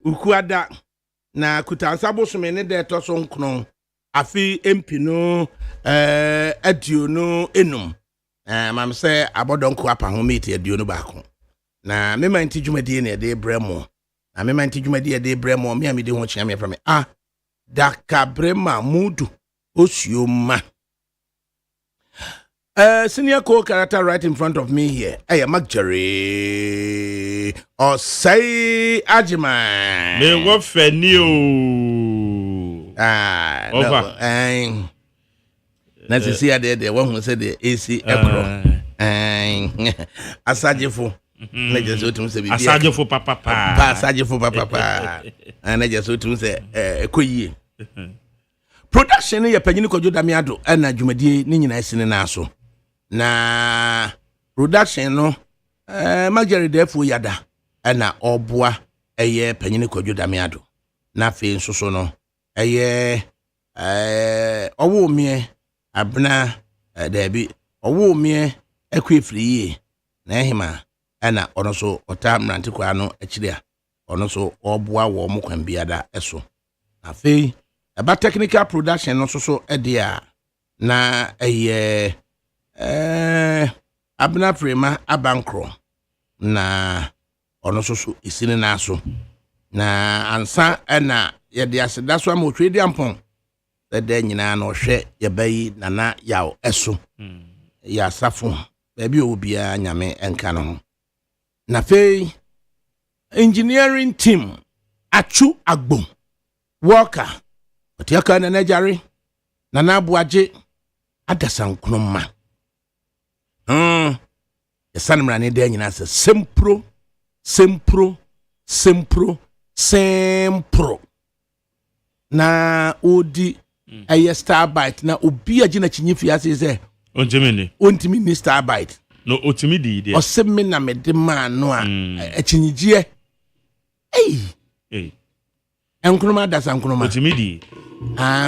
ukuada na kutansa bosome ne de to so nkron afi empino aduonu enum mam se abodonko apa ho meti aduonu baako na me man ti dwumadi ne de bremo na me man ti dwumadi de bremo me amede ho chia me from ADAKABRI Mudu Osioma. Senior co-character right in front of me here. Hey, Magjari or say Ajima. Me what for new? No, let's see the one who said the AC Ekro. Asajifo. Asajifo papa. Asajifo papa. And I just want to say, Koye. Production ya panyini Kojo Damiado na dwumadi ni nyina sine na so na production no Magjari defo yada na oboa eye panyini Kojo Damiado na fe nsoso no eye owo mie abna dabi owo mie akwefriye na ehima na ono so otamrante kwa no akire a ono so oboa wo mo kwan biada eso afi about technical production no so edia na abna prima abankro na ono so isini na so na ansa na ye de aseda so am otwedi ampon de nyina na ohwe ye bayi nana yawo eso ya safo baby obia nyame enka no na fe engineering team achu agbom worker otiaka na najari na abuaje adasankunoma yesanmra ne de nyina se sempro na odi aye starbite na obi agina chinyifi ase se ontimi starbite no otimi di osemi na mede ma no a achinyijie enkunoma dasankunoma otimi di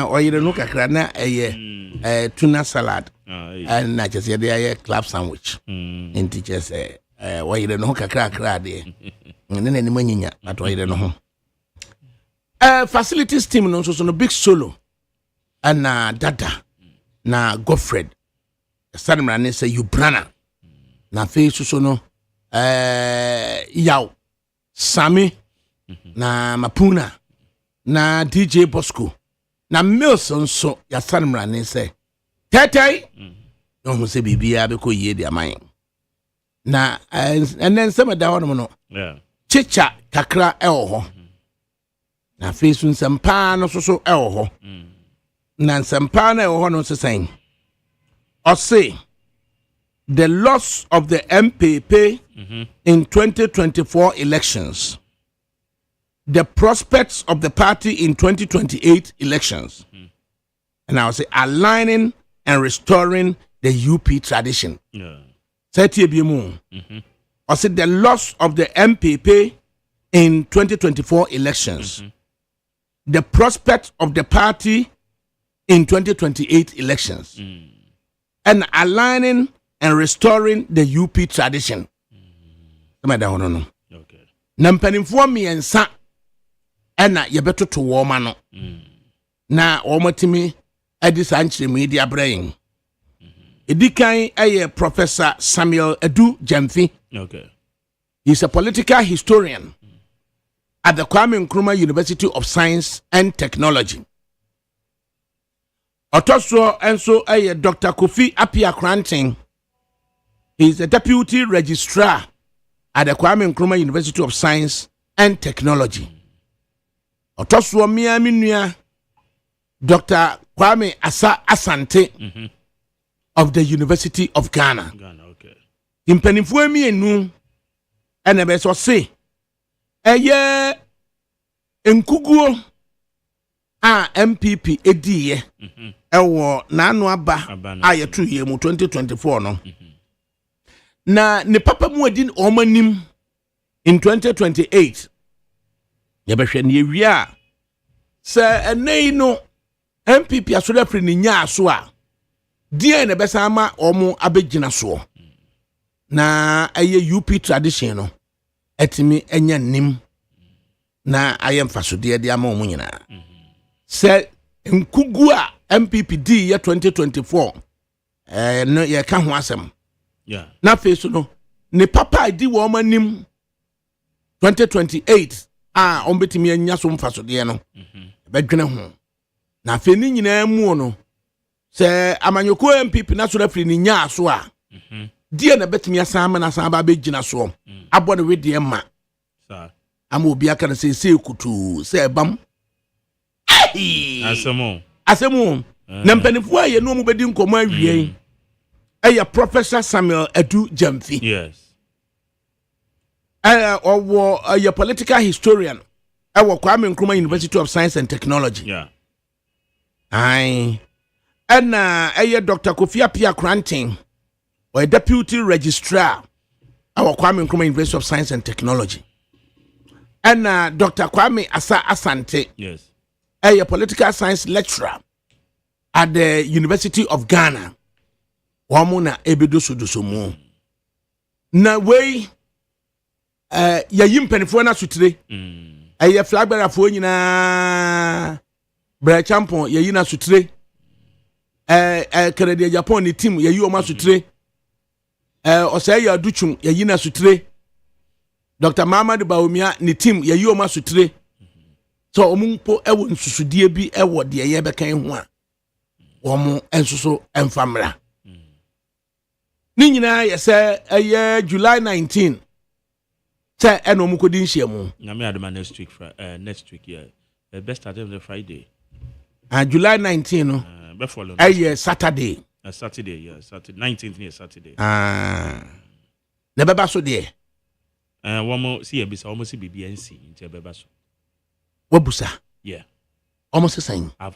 oyire no kakra na eye tuna salad na chese de aye club sandwich enti chese oyire no kakra de nene ni manyinya but oyire no ho facilities team no so no big solo na dada na Godfred sanmra ne say Ubrana na face so no yaw Sami na Mapuna na DJ Bosco na Milson so ya sanmra ne say tetai no ho se bibia be ko yie di aman na and then some da hono no chicha kakra ho na face nsampa no so ho na nsampa na ho no so saying or say the loss of the MPP in 2024 elections, the prospects of the party in 2028 elections, and I will say aligning and restoring the UP tradition. Or say the loss of the MPP in 2024 elections, the prospects of the party in 2028 elections, and aligning and restoring the UP tradition. Okay. Nampanimfo miensa ena yebeto to woma no. Na omotimi edi sanchire media brain. Edikan eye Professor Samuel Edu Jemfi. Okay. He's a political historian at the Kwame Nkrumah University of Science and Technology. Otoso enso eye Dr. Kofi Apia Kranting. He's a deputy registrar at the Kwame Nkrumah University of Science and Technology. Otoso miya Dr. Kwame Asante of the University of Ghana. Okay. Impenifo mienu ene be so se eye enkuguo a MPP ediye ewo nanu aba ayetu ye mu 2024 no. Na ne papa mu adin omanim in 2028 yebehwe ne ewia se enei no MPP asore afri ni nya aso a die ne besa ama omo abegina so na aye UP tradition no etimi enya nim na ayem fasode de ama omu nyina se nkugu a MPPD ye 2024 no ye ka ho asem na feso no ne papa di wo manim 2028 ombetimi anya so mfasode no bedwene ho na fe ni nyina mu no se amanyoko MPP na so refri ni nya so a die na betimi asama na asama ba begina so abo ne wedie ma ama obi aka na se kutu se bam asemo na mpanifo aye no mu bedi nkomo awie Professor Samuel Edu Jamfi your political historian Kwame Nkrumah University of Science and Technology and Dr. Kofi Appiah Kranting or deputy registrar Kwame Nkrumah University of Science and Technology and Dr. Kwame Asante a political science lecturer at the University of Ghana. Wamuna ebedo sudusumu. Na way ya yimpenifo na sutire. Ya flag bearer fo nyina bra champion ya yina sutire. Canada Japan ni team ya yi o ma sutire. Osai ya duchum ya yina sutire. Dr. Mamadu Bawumia ni team ya yi o ma sutire. So omumpo ewo nsusudie bi ewo de ye bekan ho a omo ensuso emfamra ni nyina ye se July 19 say eno mu kodi nhyiamu na me adama next week yeah best start on the Friday July 19 no be follow Saturday yeah Saturday 19th near Saturday na beba so de womo see ebisa womo see BBNC nti beba so wabusa yeah almost the same. I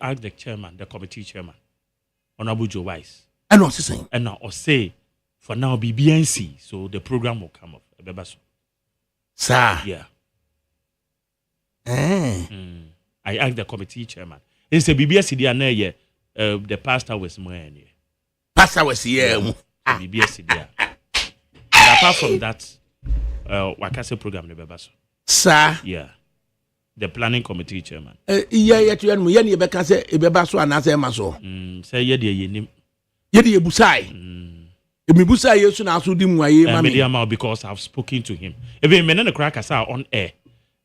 asked the chairman, the committee chairman, Honorable Joe Wise. And what's the same? And now or say for now BBNC, so the program will come up. Sir. Yeah. I asked the committee chairman. He said BBNC there the pastor was more here. Pastor was here. BBNC there. Apart from that, Wakase program the Sir. Yeah. The planning committee chairman. Yeah, to you, you be can say Ebebaso and Azemaso. Say ye busai. Me busai you soon as dim way, because I've spoken to him. Even men the crackers are on air.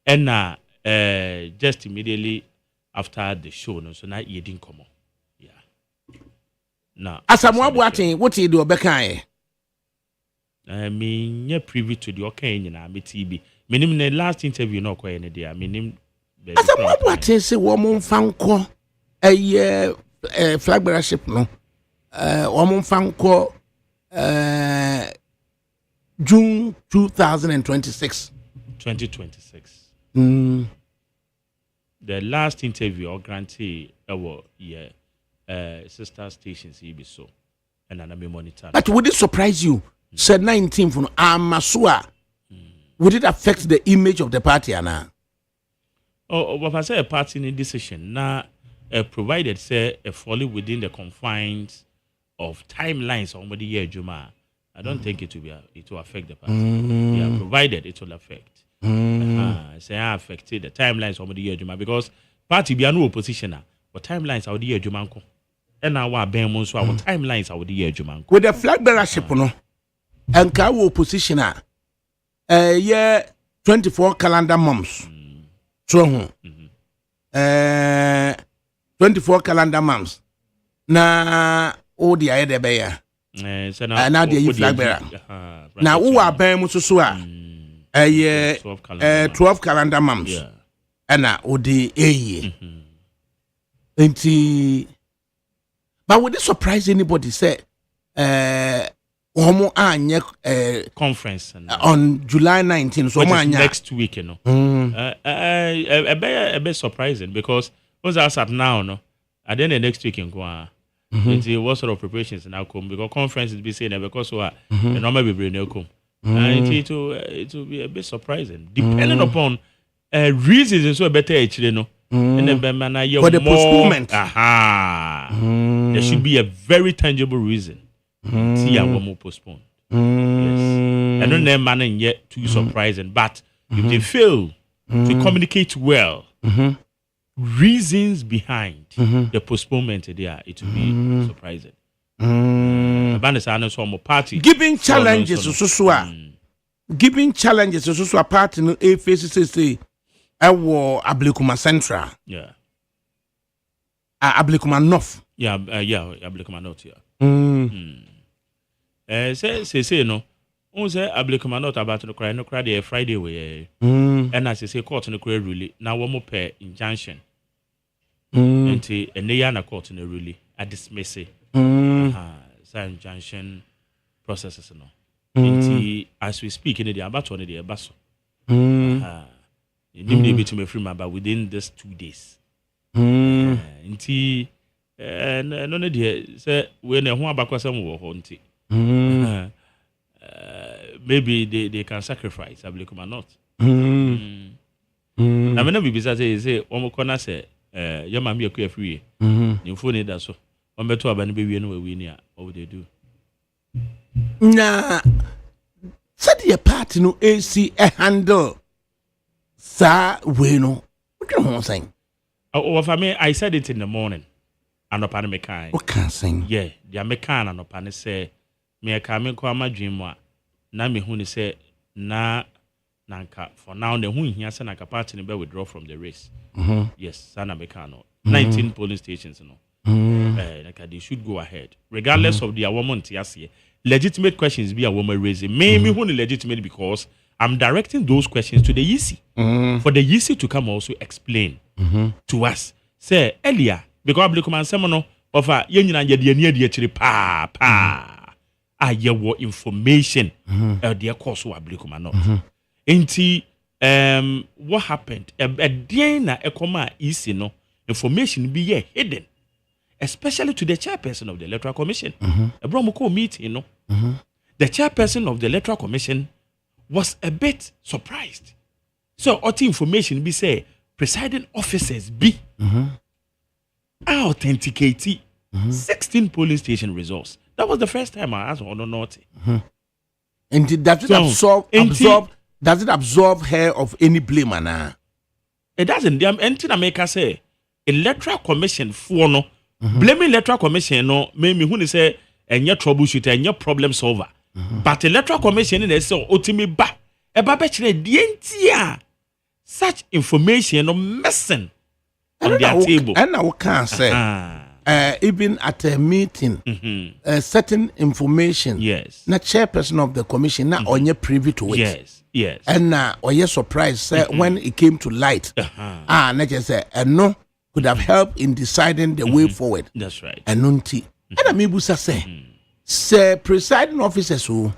And just immediately after the show, no, so now ye didn't come on. Yeah. Now as I'm what you do bekan. I mean, you're privy to the okay in TB. Minim the last interview no kwa any day. Minim. As what say woman fanko flag bearership no. Woman fanko June 2026. 2026. The last interview or grantee sister stations be so. And I'm monitor. But would it surprise you? Said 19th from Amasua. Would it affect the image of the party, Anna? But I say a party decision now, provided say falling within the confines of timelines on the year Juma. I don't think it will affect the party. Yeah, provided it will affect. Say affected the timelines on the year Juma because party be no opposition now, but timelines are the year Juma. And now our timelines are the year Juma. With the flag bearership, no, and Kawo opposition. 24 calendar months. So 24 calendar months. Na the ayede be ya. Na the flag bearer. Na who are ben muso so a 12 calendar months. Yeah. Na odi eye. But would it surprise anybody say conference on July 19th, so next week, you know. A bit surprising because what's us up now, no? And then the next week in Kwa, what sort of preparations now come because conference is be saying because what the normal be no come, and it will be a bit surprising depending upon reasons so better actually no. For the postponement, there should be a very tangible reason. See, I will postpone. Yes, I don't know, man, yet too surprising. But if they fail to communicate well. Reasons behind the postponement there, it will be surprising. Party giving challenges giving challenges so party no a face say ewo Ablekuma Central. Yeah. Ablekuma North. Yeah, Ablekuma North, yeah. Say no. On say Ablekuma North about no cry the Friday way. And as say court no cry really. Now one more per injunction. And they na court no really a dismiss it. Injunction processes no. As we speak in the about one the basso. You need to be free but within this 2 days. No say when a one back some war hunting. Maybe they can sacrifice Ablekuma not. Na me na be say omo kona say your mama be free. You phone that so. On beto aba ne be wie no we ni a what would they do? Na said your party no AC handle sa we no. What do you saying? Oh, for me, I said it in the morning. And upon me kind. What can sing? Yeah, the American and upon say me a coming kwa my dream wa. Na me who say na nanka for now the who here say naka party ne be withdraw from the race. Yes, San Americano. 19 polling stations no. Like they should go ahead regardless of their woman tiasie. Legitimate questions be a woman raising. Maybe who legitimate because I'm directing those questions to the EC for the EC to come also explain to us. Say earlier because Ablekuma Semono of a yenyina yedi actually pa yewo information their course wa Ablekuma not. Enti what happened? A day na ekoma EC no information be here hidden. Especially to the chairperson of the Electoral Commission. A Bromoko meeting, the chairperson of the Electoral Commission was a bit surprised. So, all the information be say, presiding officers be authenticate 16 polling station results. That was the first time I asked or not. And does it absorb her of any blame, Anna? It doesn't. Anything America say, Electoral Commission for no. Blaming Electoral Commission no make me who say any troubleshooter any problem solver. But Electoral Commission in say otimi ba e ba be kire dientia such information no missing on their table. And I can say even at a meeting certain information na chairperson of the commission na onye privy to it. Yes. And or you surprised when it came to light. Na just say no could have helped in deciding the way forward. That's right. And nunti. And I mean, say presiding officers so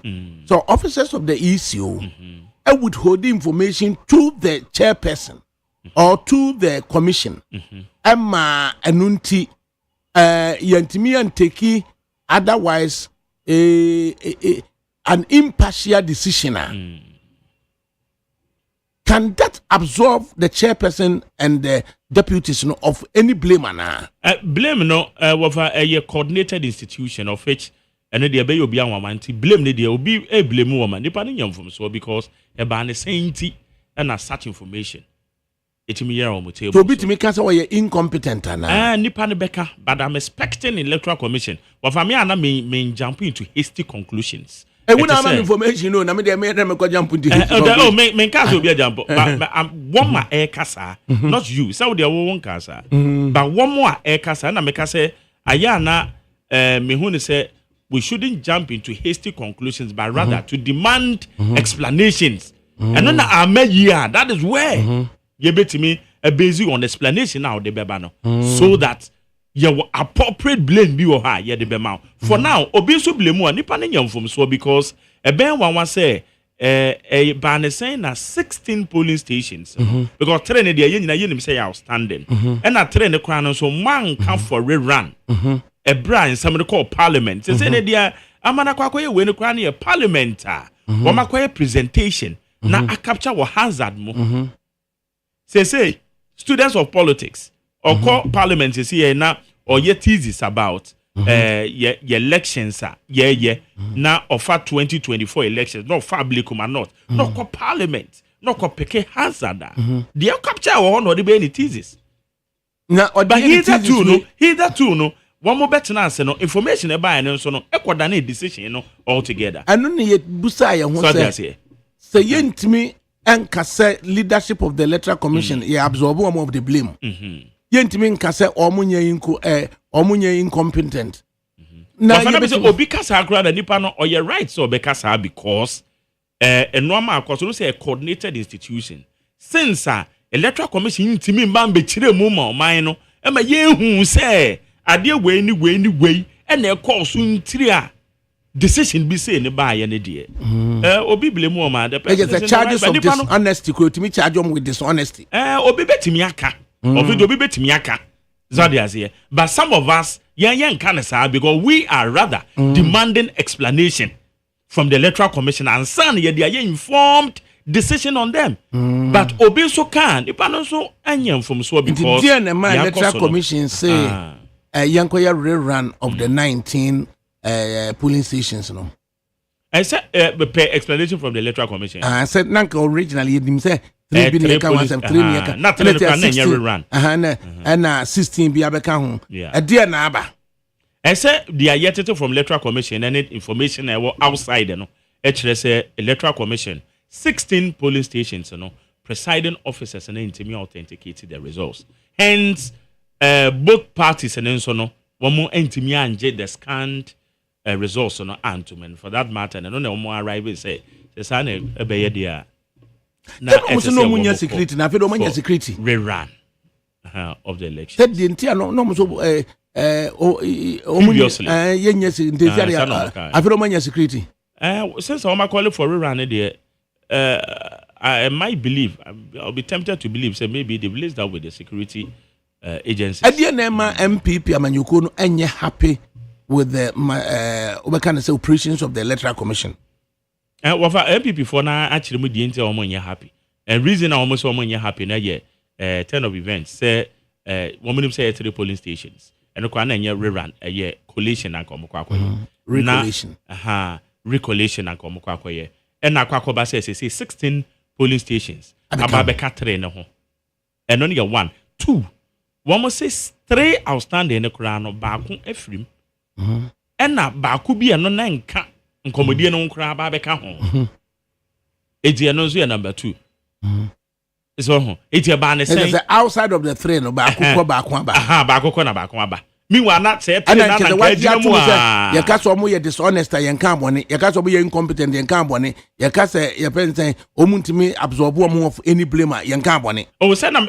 officers of the ECO I would hold the information to the chairperson or to the commission. Emma anunti yantimi anteki otherwise an impartial decision. Can that absorb the chairperson and the deputies of any blame? Blame no was a coordinated institution of which and the obey obi anwamanti blame ne there obi a blame woman depending on from so because a ban sainty and as such information it me here on the table. So bit me can say we incompetent nipa ne beka but I'm expecting Electoral Commission but for me ana me jump into hasty conclusions. We don't have information, no. Na me dey make them go jump into it. Oh, me can't be a jump. But one more air kasa, not you. So they won't kasa. But one more air kasa. Na me kasa. Ayana me who say we shouldn't jump into hasty conclusions, but rather to demand explanations. And then that is where you bet me a basic on explanation now the bebano, so that your appropriate blame be or high, the bema. For now, obiso blame one nipa from so because a ben one say a ban saying 16 polling stations because train the yen say outstanding and I train the crown so man come for a run a brand somebody called parliament say there amana kwakwa we no crown a parliament one makwa presentation na a capture wa hazard mo say students of politics or call parliament is here now or yet teases about your elections now offer 2024 elections not Ablekuma not call parliament no ko peke hazard. The capture or no the be any thesis. Na But hither too no. One more better answer no information about no so no ekwadane decision no altogether. Anu ne ye busa ya ho say yentimi enka say leadership of the Electoral Commission ye absorb one of the blame. Yentimi nka say omunye incompetent. Na ye be obi kasa akra da nipa no oye right so be kasa because a normal because no say a coordinated institution. Since Electoral Commission ntimi mba be kire mu ma oman no e ma ye hu say ade we ni and e course ntiri a decision be say ne ba ye ne de obi blame o ma the person the charges of dishonesty could me charge them with dishonesty obi betimi aka obi betimi aka zodiac but some of us yen can say because we are rather demanding explanation from the Electoral Commission and son ye they are informed decision on them but obi so can if no so anyam from so because the Electoral Commission say Yankoya rerun of the 19 polling stations, no. I said, explanation from the Electoral Commission. I said, Nanka originally, you say 3 billion accounts and 3 million. Not rerun. And 16 Biabaka. Yeah. A dear Naba. I said, the ayetto from Electoral Commission and information outside, no. HRS Electoral Commission, 16 polling stations, no. Presiding officers and intimate authenticated the results. Hence, both parties and so no one more intimi anje the scanned results no antumen for that matter and no more arrive say say na ebeye dia na no munya security na fedo munya security rerun of the election said the entire no so previously yenya security afedo munya security since I call for rerun there I might believe I'll be tempted to believe say maybe they've laced that with the security agencies. Adiye nema MPP amanyuko no enye happy with the say operations of the Electoral Commission. Wafa MPP for na actually mu die nti omo enye happy. And reason omo so omo enye happy na ye 10 of events say women say 3 polling stations. And ko na enye rerun ye collation na komo kwa akoye. Recollation. Recollation na komo kwa akoye. And na kwa ba say 16 polling stations. Aba be ka 3 ne ho. And only 1 2 one must say 3 outstanding in the Quran baku efrim. And na baku bi no na nka nkomodie no nkra ba beka ho. Eji no so number 2. So ho. Eji ba ne say outside of the 3 no baku ko baku aba. Baku ko na baku aba. Meanwhile not say 3 na nka mu a. Ye ka so mo ye dishonest ye nka bone. Ye ka so mo ye incompetent ye nka bone. Ye ka say ye pen omuntimi absorb omo of any blame ye nka bone. Oh say na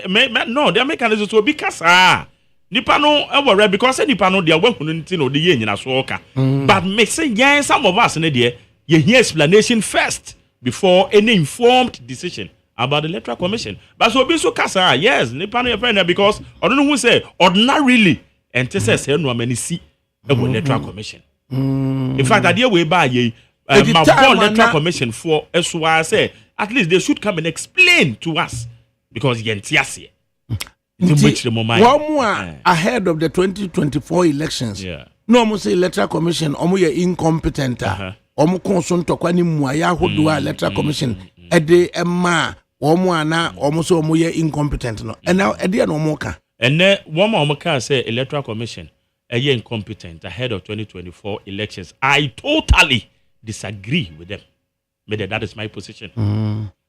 no the mechanism to be kasa. Nipa no e because nipa no de wahunu nti no de ye nyina so oka. But me say yen some of us ne de ye hear explanation first before any informed decision about the Electoral Commission. But so be so kasa yes nipa no ye friend because I don't know who say ordinarily and to say no many see the Electoral Commission. In fact, idea way by ye my Electoral Commission for as I say at least they should come and explain to us because yentiase. One more ahead of the 2024 elections. Yeah. No almost say Electoral Commission omo ye incompetent. Omo konson to kwani mu ya hodoa Electoral Commission ede ema omo ana omo so omo ye incompetent no. And now ede no omo ka. And then one more can say Electoral Commission a year incompetent ahead of 2024 elections. I totally disagree with them. But that is my position.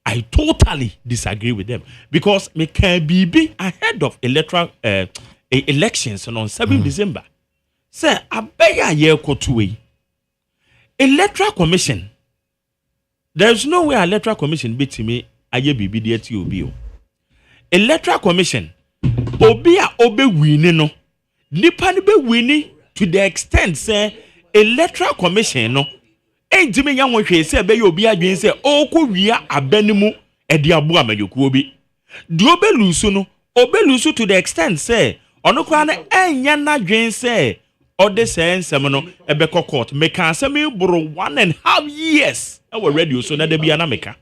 I totally disagree with them because me can be ahead of electoral elections on 7 December. Say abega year kotuwe. Electoral Commission. There's no way Electoral Commission beat me aye bibi de ti obi o. Electoral Commission obi a obe wini no nipa ni be wini to the extent say Electoral Commission no entimi nya wonhwe say be obi adwen say okowia abanimu e de abo amayoku obi de obelusu no obelusu to the extent say ono kwa na enya na dwen say ode say nsem no ebeko court meka asem buru 1.5 years e we radio so na da bia na meka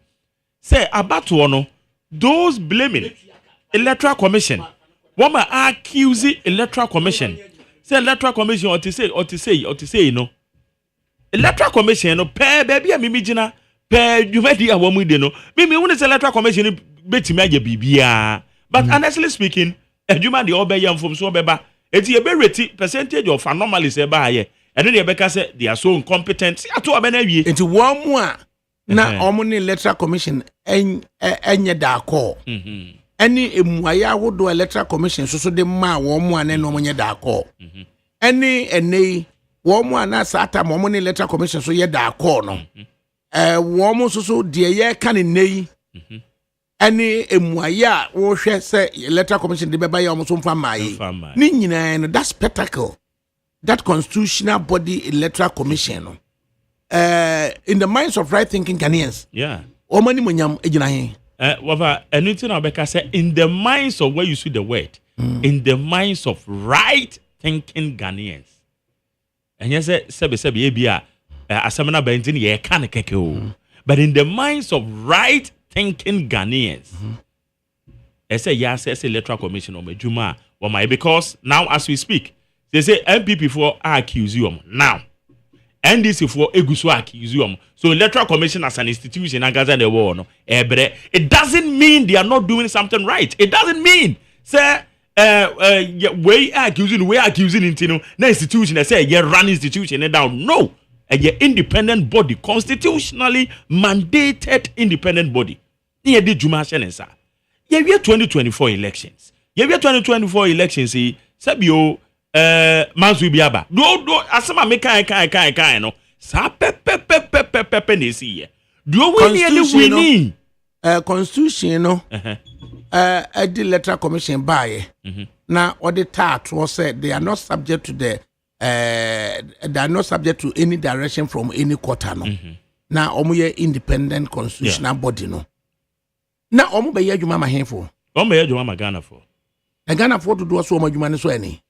say abato no those blaming Electoral Commission woman accuse Electoral Commission say Electoral Commission or to say you know Electoral Commission no pe baby a mimigina per dwumadi a wɔn de no me when the electoral commission betimi agye bibia but honestly speaking adwuma de obɛyɛ mfom so obɛba eti ebe rate percentage of anomalies eba aye ene de ebeka say they are so incompetent ato aba na wie enti wɔn mu a na ɔmo ne electoral commission enye da call any emuaya wodo electoral commission so de ma wɔn mu a na no nye da call any enei wɔn mu a na sata mo ne electoral commission so ye da call no wɔn mu so de ye ka ne nei any emuaya wo hwɛ se electoral commission de beba ye wɔn so mfa maayi ni nyina no that spectacle that constitutional body electoral commission no in the minds of right thinking Ghanaians omani monyam ejina he whatever anything Obeka say in the minds of where you see the word in the minds of right thinking Ghanaians and yes sebe e bia asemana benzin ye kan keke o but in the minds of right thinking Ghanaians say yes electoral commission o majuma because now as we speak they say MPP for accuse you now NDC for egusu accuse you so electoral commission as an institution against the war no it doesn't mean they are not doing something right. It doesn't mean say we accusing intino na institution say you run institution down. No, a independent body, constitutionally mandated independent body. Ni di juma shenensa. Ye 2024 elections. Ye 2024 elections see sabio manso biaba do asema me kan no sa pepe ne see do we ni constitution no the electoral commission by na audit was said they are not subject to the they are not subject to any direction from any quarter no na omo ye independent constitutional body no na omo be ye adwuma ma henfo omo ye adwuma ma Ghana for na Ghana for do so omo adwuma ne so ani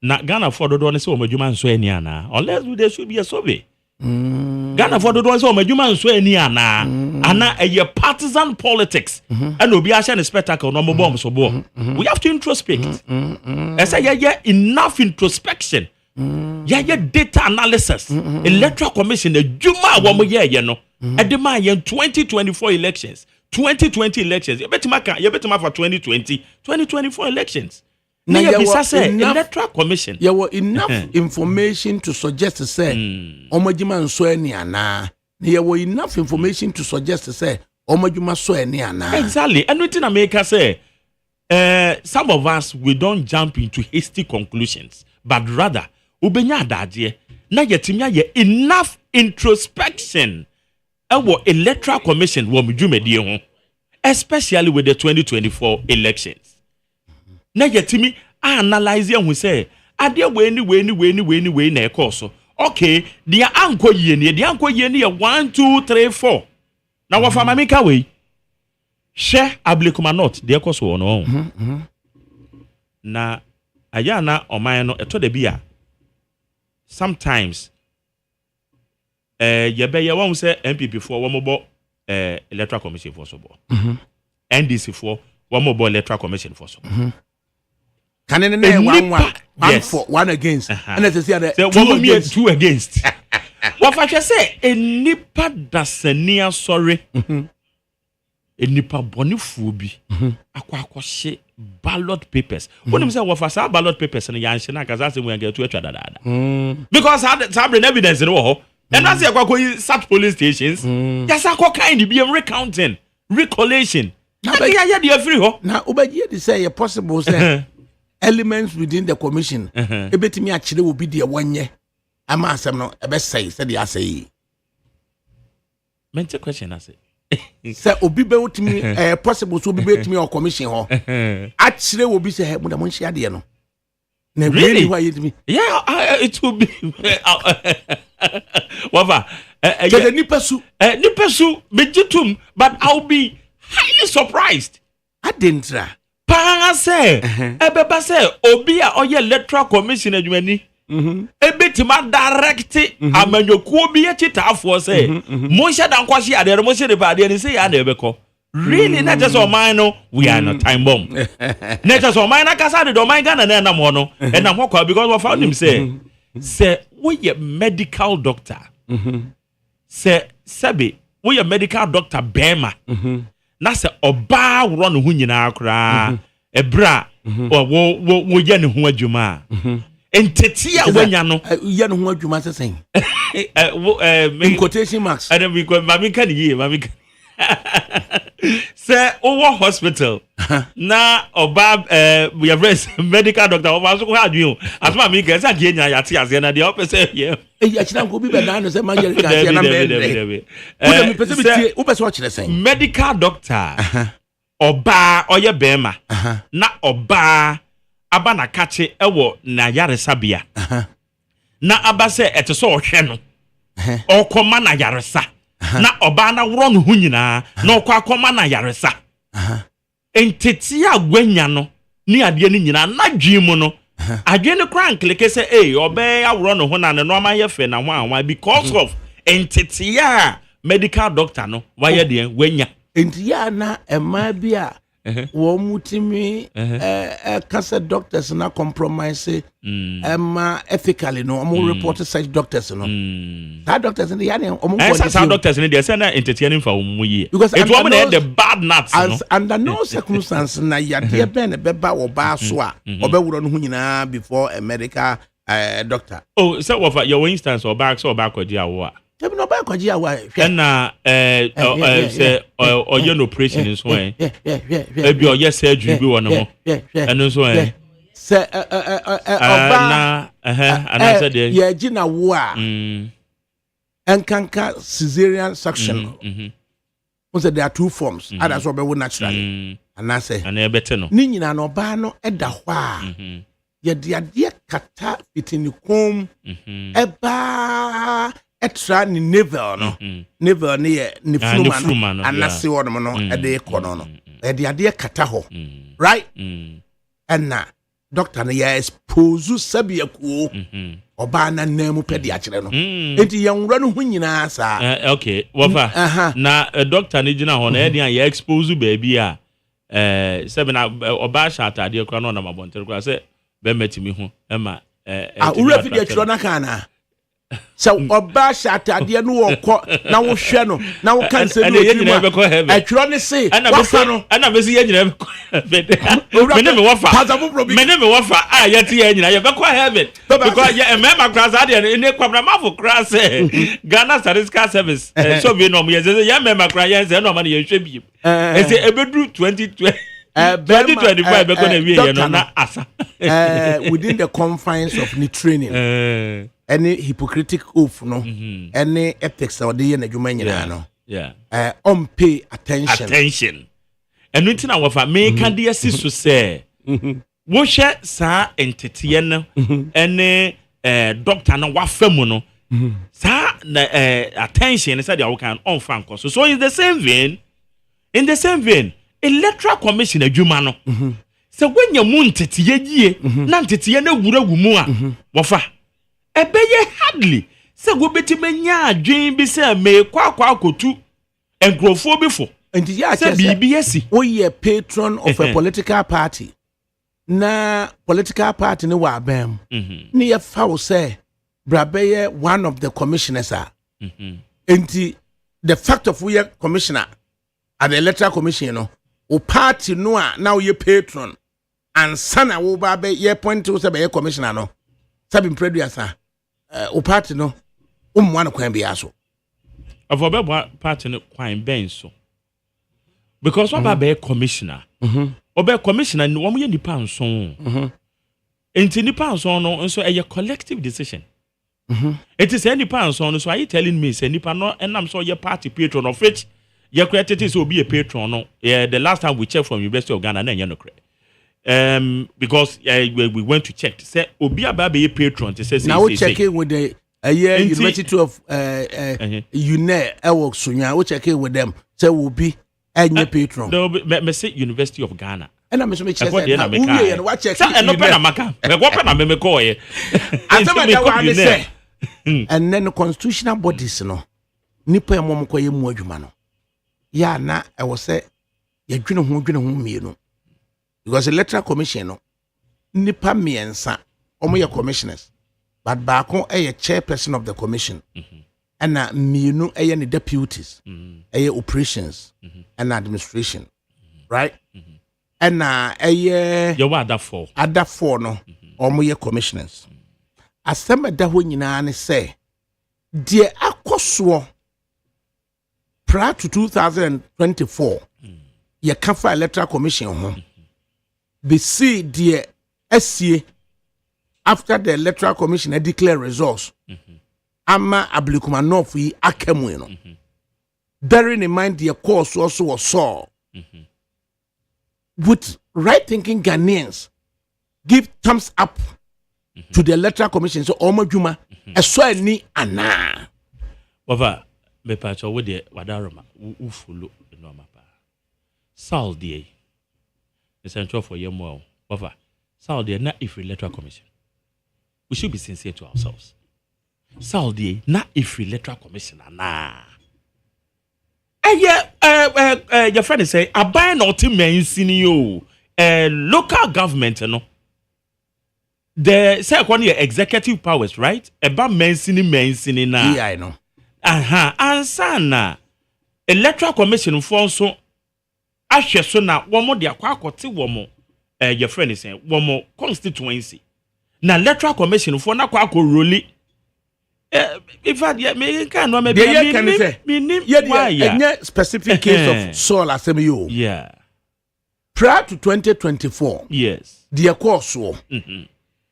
na Ghana for do ne so omo adwuma nso ani ana unless there should be a survey Ghana for do so omo adwuma nso ani ana ana a partisan politics and obi a share spectacle no mo bomb so bo we have to introspect say enough introspection data analysis electoral commission adwuma wo mo ye no edema 2024 elections 2020 elections you betima for 2024 elections now you say electoral commission there were enough information to suggest to say omajima nso ani ana there were enough information to suggest to say omajuma so ani ana exactly and wetin America say some of us we don't jump into hasty conclusions but rather ubenya adaje na yetimya ye enough introspection our electoral commission wo mdwumedie ho especially with the 2024 elections na yetimi analyze hu say ade we na ekoso okay dia ankoyie ne 1 2 3 4 na wa fama meka we she ablekuma not de ekoso no na aya na oman no eto da bia sometimes yebeye won say MPP for wo mo electoral commission for so bo NDC for wo mo electoral commission for so can any one for one against and let's say that two against what I say enipa dasania sorry enipa bonifu bi akwakoshe ballot papers when you say what for ballot papers and yanhye na kaza say we get to etwa dada because have evidence no and that's why such police stations yes I kind be recounting recollation now obagie dey say possible say elements within the commission ebetimi akire obi de wonye ama asem no ebe say they say mente question ase say obi be wotimi possible so obi betimi o commission ho akire obi say mo da mo nhia de no na really why you yeah it will be whatever nipa su bejitum but I'll be highly surprised adentra pa say ebeba say obi a oye electoral commission adwani ebetima direct amanyoku obi a chitafo say mo hye dan kwahye ade mo hye de pa ade ni say ya na ebeko really not just on mine no we are not time bomb not just on mine na kasa de do mine Ghana na na mo no and na hokwa because we found him say we a medical doctor say sabe we a medical doctor bema na se oba woro no hu nyina akra ebra wo ye ne ho adwuma enteti a wanya no ye ne ho adwuma sesen in quotation marks and we go mami kan yi mami say over hospital na oba we have medical doctor oba so ko adwun asma mi kan say anya yate ase na de o say ye achina ko bi be na no say ma ye ka say na me we pese bi tie wo pese o kire sen medical doctor oba oye bema na oba aba na kache ewo na yaresa bia na aba se eteso ohwe no okoma na yaresa na oba na woro no hu nyina na okwa akoma na yaresa enteti agwanya no ni ade ni nyina na dwimu no adwe ne kran kleke se obe aworo no hu na ne no ma ye fe na ho anwa because of enteti a medical doctor no waye de wanya entia na ema bia wo mutimi kase doctors na compromise ema ethically no omo report such doctors no that doctors in the yani omo some doctors in the say na entertaining for omo ye it wo na the bad nuts no under no circumstance na yade ben beba wo ba so a obewuro no hu nyina before a medical doctor so what your instance or back so back kwaji awo a Ebi no ba kwaji awa na say oyen operation in so ebi oye surgery bi won ho eno so say oba ana say dey ye gina wo a enkanka cesarean section there are two forms ada so be wo naturally ana say ana ebete no ni nyina no ba no eda ho a ye de ade kata fitini kom eba extra ni nevel no nevel ni ye ni fluma no anase wono no ede kono no e de ade kata ho right and na doctor na ya expose sabia ku oba na namu pedi a kire no enti ye nwura no hu nyina sa okay wofa na doctor ni gina ho na e de ya expose baby a sebe na oba sha atade kra no na mabontere kra se be metimi ho ema ura fidi atro na kana so oba shatade no woko na wo hwe no na wo kan se no atro ne se wafa no ana be se ye nyina be ko heaven mene me wafa a yete ye nyina ye be ko heaven because ye emema class ade ne kwabra mafo class Ghana Statistical Service so we no ye se ye emema class ye se no ma ye hwe bi e se ebedru 2020 2025 be ko na wie ye no na asa within the confines of the training any hypocritic oath no any ethics or the adwuma nyina no on pay attention enu ntina wafa me kan de asi so se wo hwe sa entete no ene doctor na wafa mu no sa attention say they can on fan so in the same vein Electoral Commission adwuma no se gwanya mu ntete yie na ntete na wura gumu a wafa ebeye hardly se go betimanya adwen bi se me kwakwa akotu enkrofo bifo enti ya se BBS we ye patron of a political party na political party ni wa bam ni ye fa say brabeye one of the commissioners are enti the fact of we commissioner at the Electoral Commission no o party no a now ye patron and sana wo ba be ye point to say be commissioner no sabi producer o party no umwana kwan bia so afobe party no kwan ben so because what be commissioner obe commissioner no wo ye nipa nson enti nipa nson no nso a collective decision it is any nipa nson no so are you telling me say nipa no enam so ye party patron of which ye created so be a patron no the last time we checked from University of Ghana na ye no credit because we went to check say obi aba be patron to say now we checking with the University of UNE Ewo Sunya we checking with them say will be any patron no me say University of Ghana and I'm me check say we watch check and no pen amaka me go pen me call here say and then the constitutional bodies no nipa ya mom koye mu adwuma no ya na e wo say ya dwene ho mienu because Electoral Commission no nipa miensa omo ye commissioners but baako e ye chairperson of the commission and mmienu ɛyɛ ne deputies ɛyɛ operations and administration right and ɛyɛ you what that other four no ɔmo yɛ commissioners asɛm ɛda hɔ nyinaa ne sɛ deɛ akɔsoɔ prior to 2024 yɛ kafa electoral commission ho be see deɛ asie after the electoral commission declare results ama Ablekuma North yi akamu no bearing in mind the course also was saw with right thinking Ghanaians give thumbs up to the electoral commission so omo dwuma eso ani ana Wafa me pa cho wo de wadaroma wo follow no mapa Saul de the central for yemo Wafa Saul de na if electoral commission we should be sincere to ourselves Saul de na if electoral commission na your friend say aban na otimen senior local government no the second year executive powers right about mensini na yeah I know ansana electoral commission for so ahwe so na womo de akwakote womo your friend say womo constituency na electoral commission for na kwako roli in fact me can no maybe me specific case of Saul Asemi yeah prior to 2024 yes the course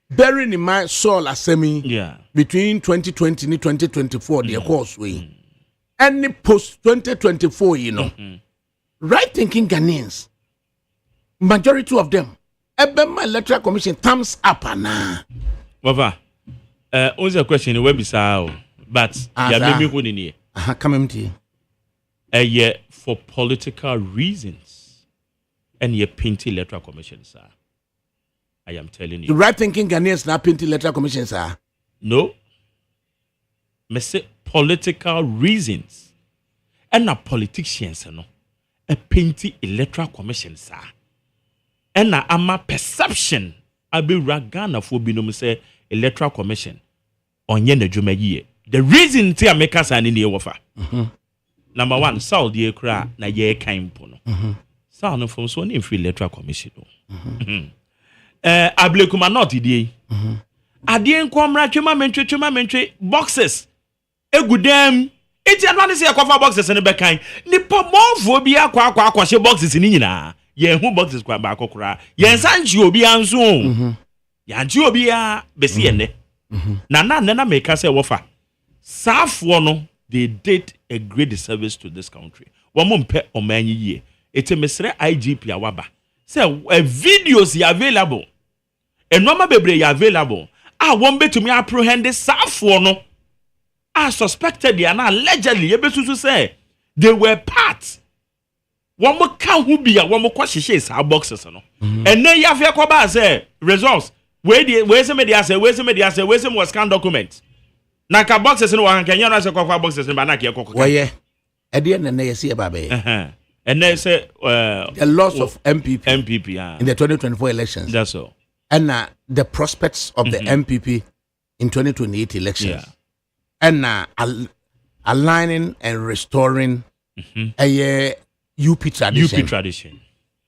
bearing in mind Saul Asemi yeah between 2020 and 2024 the course way any post 2024 you know right thinking Ghanaians majority of them Ebema Electoral Commission thumbs up ana Wafa only a question we be sao but ya me who ni come to yeah for political reasons and ye paint electoral commission sir I am telling you the right thinking Ghanaians na paint electoral commission sir no me say political reasons and na politicians no a paint electoral commission sir and na ama perception abi ragana for binom say electoral commission onye na dwuma yie the reason ti ameka sa ni wofa number 1 Saul die kra na ye kan mpo no Saul no from so na free electoral commission no Ablekuma not die adie nkomra twema mentwe boxes egudam eti anwane se yakofa boxes ne bekan nipa monfo bi akwa hye boxes ni nyina ye hu boxes kwa ba akokora ye nsanchi obi anso yanchi obi a besi ene na make say wofa safo no they did a great service to this country womo mpe omanyi yie ete mesre IGP awaba say videos are available enoma bebre are available won betumi apprehend safo no suspected they are now allegedly ebesusu say they were part womo ka hu bia womo kwahye sa boxes no ene yafia kwa ba say results where some media say where some was scan document na ka boxes no wan kanya no say kwa boxes no ba na ke kokko why e dey na ye see ba be and they say the loss of MPP in the 2024 elections that's all and the prospects of the MPP in 2028 elections and aligning and restoring a UP tradition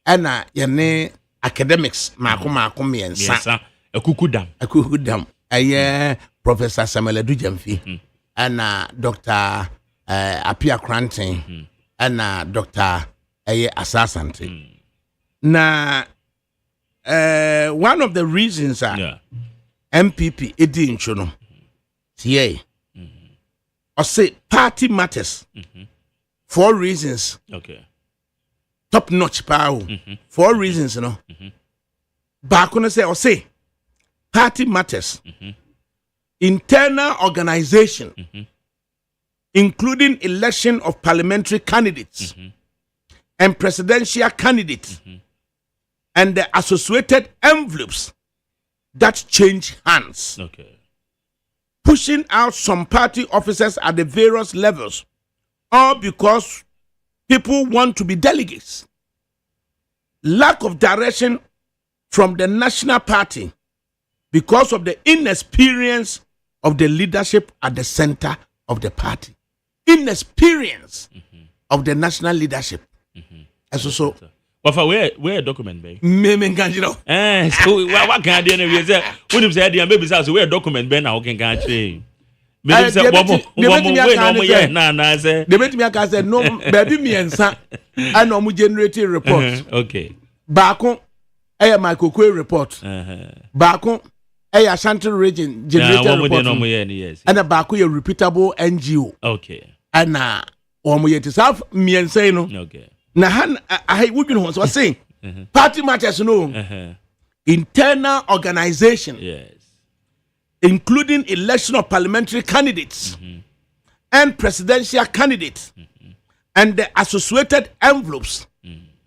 and yene academics mako miensa akukudam aye Professor Samuel Adujamfi and Dr. Apia Cranton and Dr. Aye Asasante na one of the reasons MPP edi nchono tie or say party matters 4 reasons okay top notch power 4 reasons you know back on say or say party matters internal organization including election of parliamentary candidates and presidential candidates and the associated envelopes that change hands okay pushing out some party officers at the various levels all because people want to be delegates. Lack of direction from the national party because of the inexperience of the leadership at the center of the party, inexperience of the national leadership. So but for where document be? Me can't you know. So what can I do? We say when you say the maybe say where document be now can change. Maybe say one more na say. They make me say no baby me ensa and no generating report. Okay. Baako my Kokwe report. Baako Ashanti region generated report. And a baako a reputable NGO. Okay. And omo yet self me and say no. Okay. Na han I would know what was saying. Party matters no. Internal organization. Yes. Including election of parliamentary candidates and presidential candidates and the associated envelopes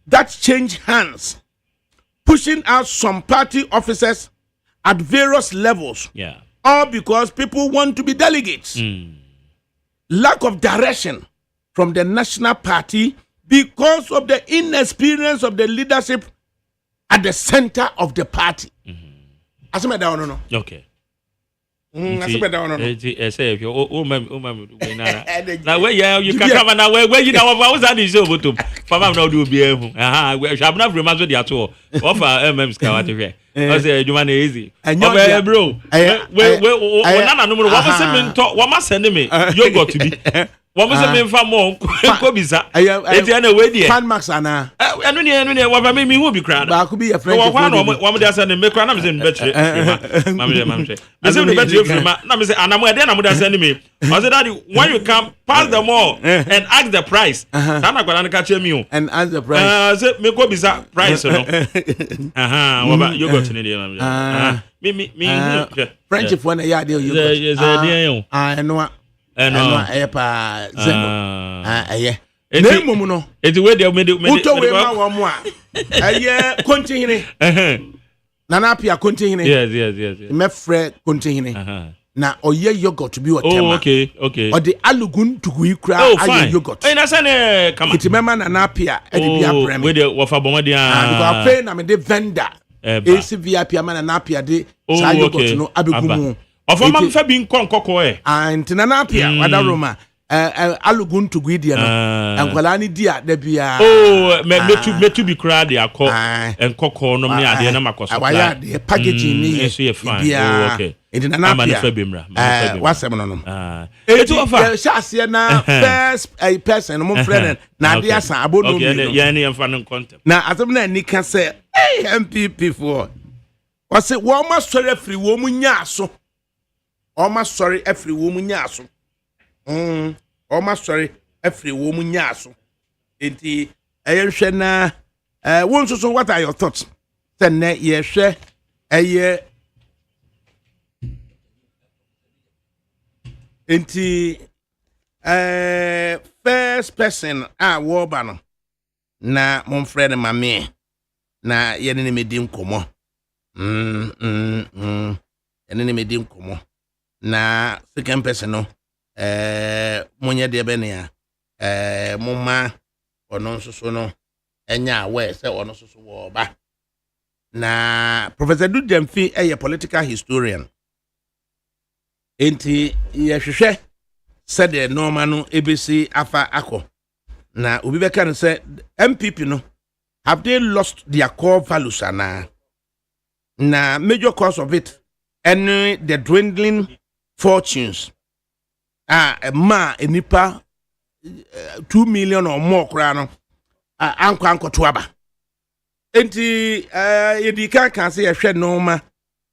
that change hands, pushing out some party officers at various levels, all because people want to be delegates. Lack of direction from the national party because of the inexperience of the leadership at the center of the party. Asema down no. Okay. I say if you now where you can come now where you know what was that is over to Fama now do be we shall not remember the at all offer MMs can here I say you man easy bro we nana no what was me talk what must send me yogurt to be what must me fa more ko bisa e dey na we dey fan max ana enu ne what me who be crowd ba ko be your friend what me dey send me crowd na me say me betche mam say I say me betche frima na me say anamo e dey na me dey send me I say daddy when you come pass the mall and ask the price na na kwala na ka che me o and ask the price say me ko bisa price no what about yogurt ni dey me French for na ya dey yogurt no pa zeno aye nemu no eti we dey me uto we ma wo mo a aye kontihine nana apia kontihine yes me frɛ kontihine na oye yogurt bi o tema okay o de alugun tugu ikra aye yogurt na say ne kama iti mema nana apia e de bia brem we dey wo fa bomadi because pay na me de vendor AC VIP ama nana apia de sa yogurt no abegumu Ofo ma mfa bi nkoko antina na apia wada roma alugun to guidia no enkwala ni dia da bia metu bi kra de akọ nkoko no me ade na makoso waya de packaging ni eso ye fine okay entina na apia wasem no no etu ofa shase na first a person mo friend na ade asa abono mi okay ya ni mfa no content na asem na ni ka say MPP for wase wo ma sori free wo mu nya so almost sorry every woman yaso almost sorry every woman yaso enti ehwe na won so what are your thoughts then ye hwe enti first person wo ba no na mon friend mame na ye ne me di nkomo ene ne me di nkomo na second person no monye de be ne ya moma ono nsoso no enya we se ono nsoso wo ba na Professor Dujemfi political historian enti ye hwehwe said the normal no ABC afa akọ na obi be kan say MPP no have they lost their core values na major cause of it and the dwindling fortunes enipa 2 million or more kra no anko to aba enti yedika kan say ehwe no ma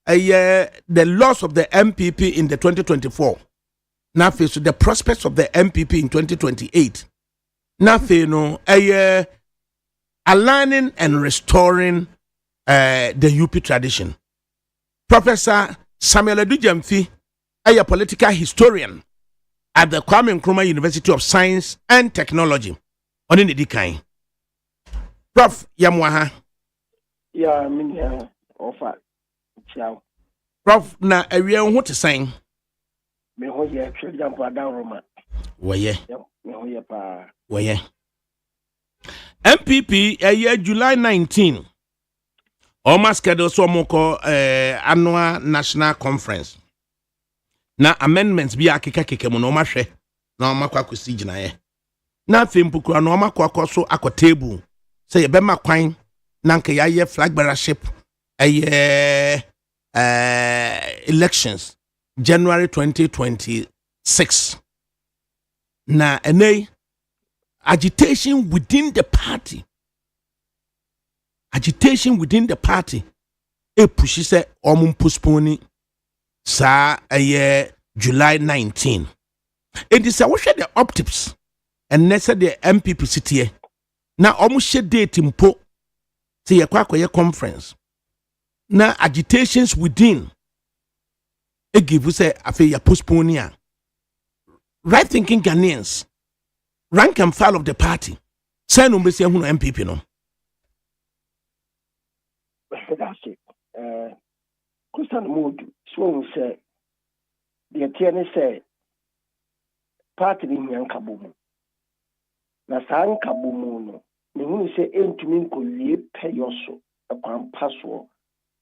the loss of the MPP in the 2024 now face the prospects of the MPP in 2028 now no aligning and restoring the UP tradition. Professor Samuel Adujamfi, a political historian at the Kwame Nkrumah University of Science and Technology. On in the kind. Prof Yamwaha. Yeah, I mean, offer. Ciao. Prof, na area what to saying? Me ho ye actually jump down Roma. Waye. Me ho ye pa. Waye. MPP a year July 19. Almost scheduled some annual national conference. Na amendments bi akeka keke mo no ma hwe na ɔma kɔ akɔsi gyinaeɛ na afei mpukura na ɔma kɔ akɔ so akɔ table sɛ yɛbɛma kwan na nka yɛayɛ flag bearership ɛyɛ elections January 2026 na ɛnɛ agitation within the party pushi sɛ ɔmo postpone saa ɛyɛ July 19 it is a wohwɛ the optics ɛnɛ sɛ the MPP sitie na ɔmo hyɛ date mpo sɛ yɛkɔ akɔyɛ conference na agitations within give say afei yɛ postpone a right thinking Ghanaians rank and file of the party say no mbesi ehunu MPP no that's it constant mood so say the tiene say party ni nyankabo mu na saa nkabo mu no ne hunu say entumi nkowie peyoso akwampa so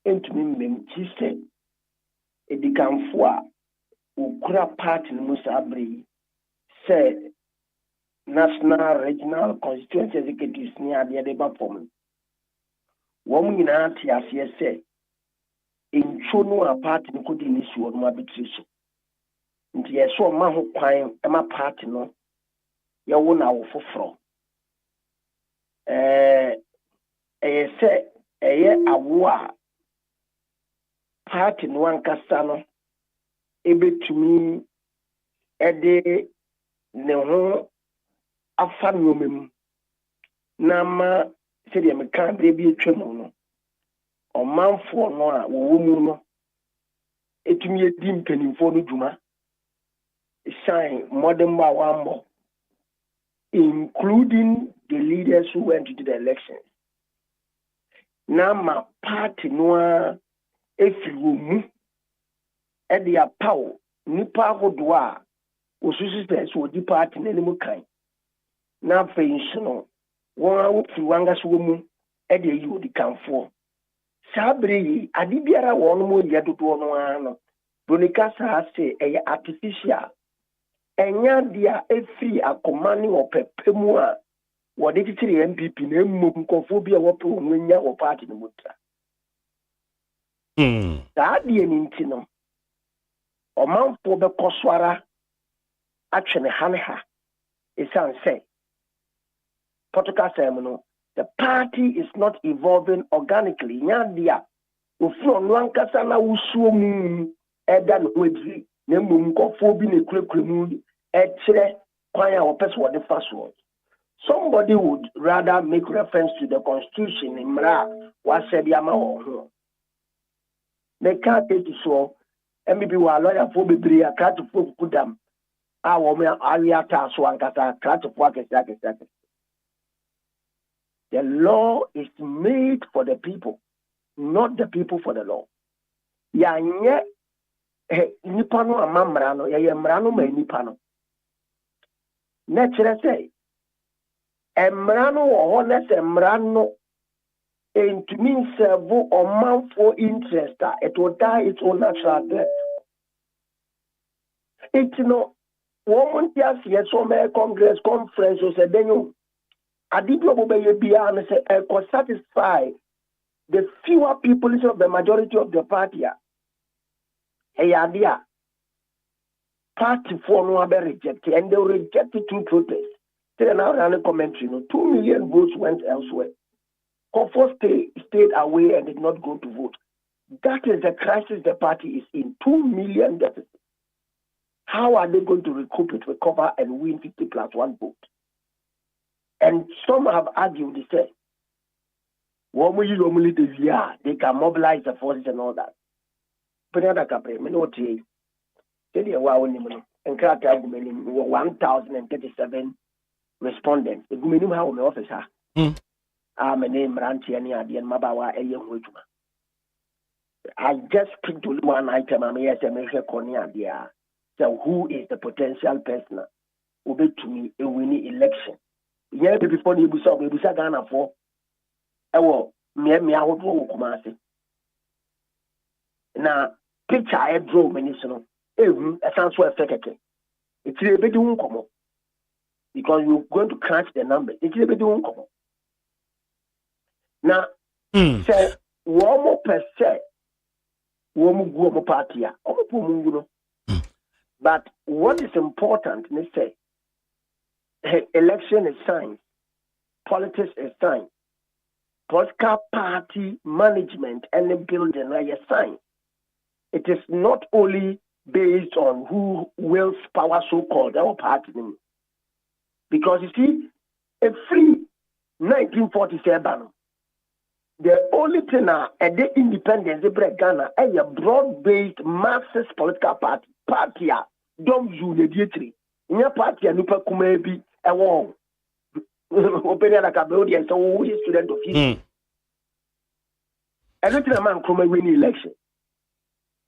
entumi mmem ti say edikanfo a ukura party no musa abre say national regional constituency executives ni ade de ba form wɔn nyinaa te aseɛ sɛ ntwo no a party no kodi ni si wɔn abetiri so nti yɛsɛ ɔma ho kwan ɛma party no yɛwo na wo foforɔ ɛyɛ sɛ ɛyɛ awo a party no ankasa no ebetumi ɛde ne ho afa nneɛma mu na ma sɛdeɛ meka bere bi atwa mu no ɔmanfoɔ no a wɔwɔ mu no etumi edi mpanimfoɔ no dwuma shine modern wambo including the leaders who went to the elections na ma party no a efiwomu e de apaw nipa ahodo a osusu sɛ so di party na nimu kan na afenshi no wɔn a wofi wanga so mu e de yi odi kanfo sabre yi ade biara wɔn mo yɛ dodo no ano bonika sa se ɛyɛ artificial enya dia efiri akoma ne opepemu a wɔde titiri MPP na mmom nkɔfo bi a wɔpɛ wɔn nya wɔ party no mutra saa die ni nti no ɔmanfo bɛkɔ so ara atwe ne ha esan sɛ protocol sɛm no the party is not evolving organically nya dia ofuro no ankasa na wusuo mu ɛda no hodiri na mmom nkɔfo bi na kurekure mu ɛkyerɛ kwan a wɔpɛ so wɔde fa so somebody would rather make reference to the constitution in mra was said yama ho they can't take it so MPP wa lawyer for bebre akati for kudam a wo me ariata so ankasa akati for akesa the law is made for the people not the people for the law ya nye nipa no amamra no ye mra no ma nipa no na kire say emra no wo na se mra no it means a man for interest it will die its own natural death it no woman just yes so me congress conference so said then you adibio bo be bia no say satisfy the fewer people of the majority of the party dia party for no be rejected and they rejected two protests then now run commentary no 2 million votes went elsewhere. Comfort stayed away and did not go to vote. That is the crisis the party is in. 2 million deficit. How are they going to recoup it, recover, and win 50 plus 1 vote? And some have argued, they say, they can mobilize the forces and all that. But ADAKABRI, I know what you say. 1,037 respondents. The Guminum how my officer. My name Rantiani Adian Mabawa Eyehujuma. I just picked one item. I'm here to make a corner there. So who is the potential person who be to me a winning election? Yeah, before you saw Ghana for me I would go Kumasi. Now picture I draw many so a sounds so effective. It's a bit uncommon because you're going to crunch the number. It's a bit uncommon. Now, say, one more per se, one more party, but what is important, they say, election is science, politics is science, political party management and the building are science. It is not only based on who wields power, so-called, our party. Because you see, a free 1947, the only thing at the independence, they break Ghana, a broad-based Marxist political party. Party, don't you mediatory. In your party, a nupa kumebi, a wall. Open ADAKABRI and so who is student of history. And let a man come win the election.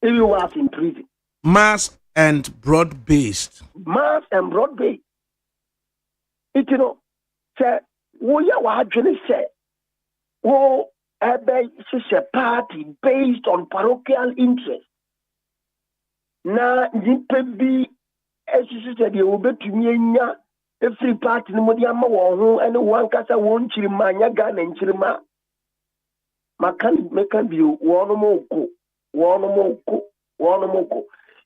If you was in prison. Mass and broad-based. Mass and broad-based. It say, we are going to say, oh, a party based on parochial interest. Na be as you said, you will be to me every party no modi ama won and one kasa won chirima nya Ghana nchirima. Makan be one more.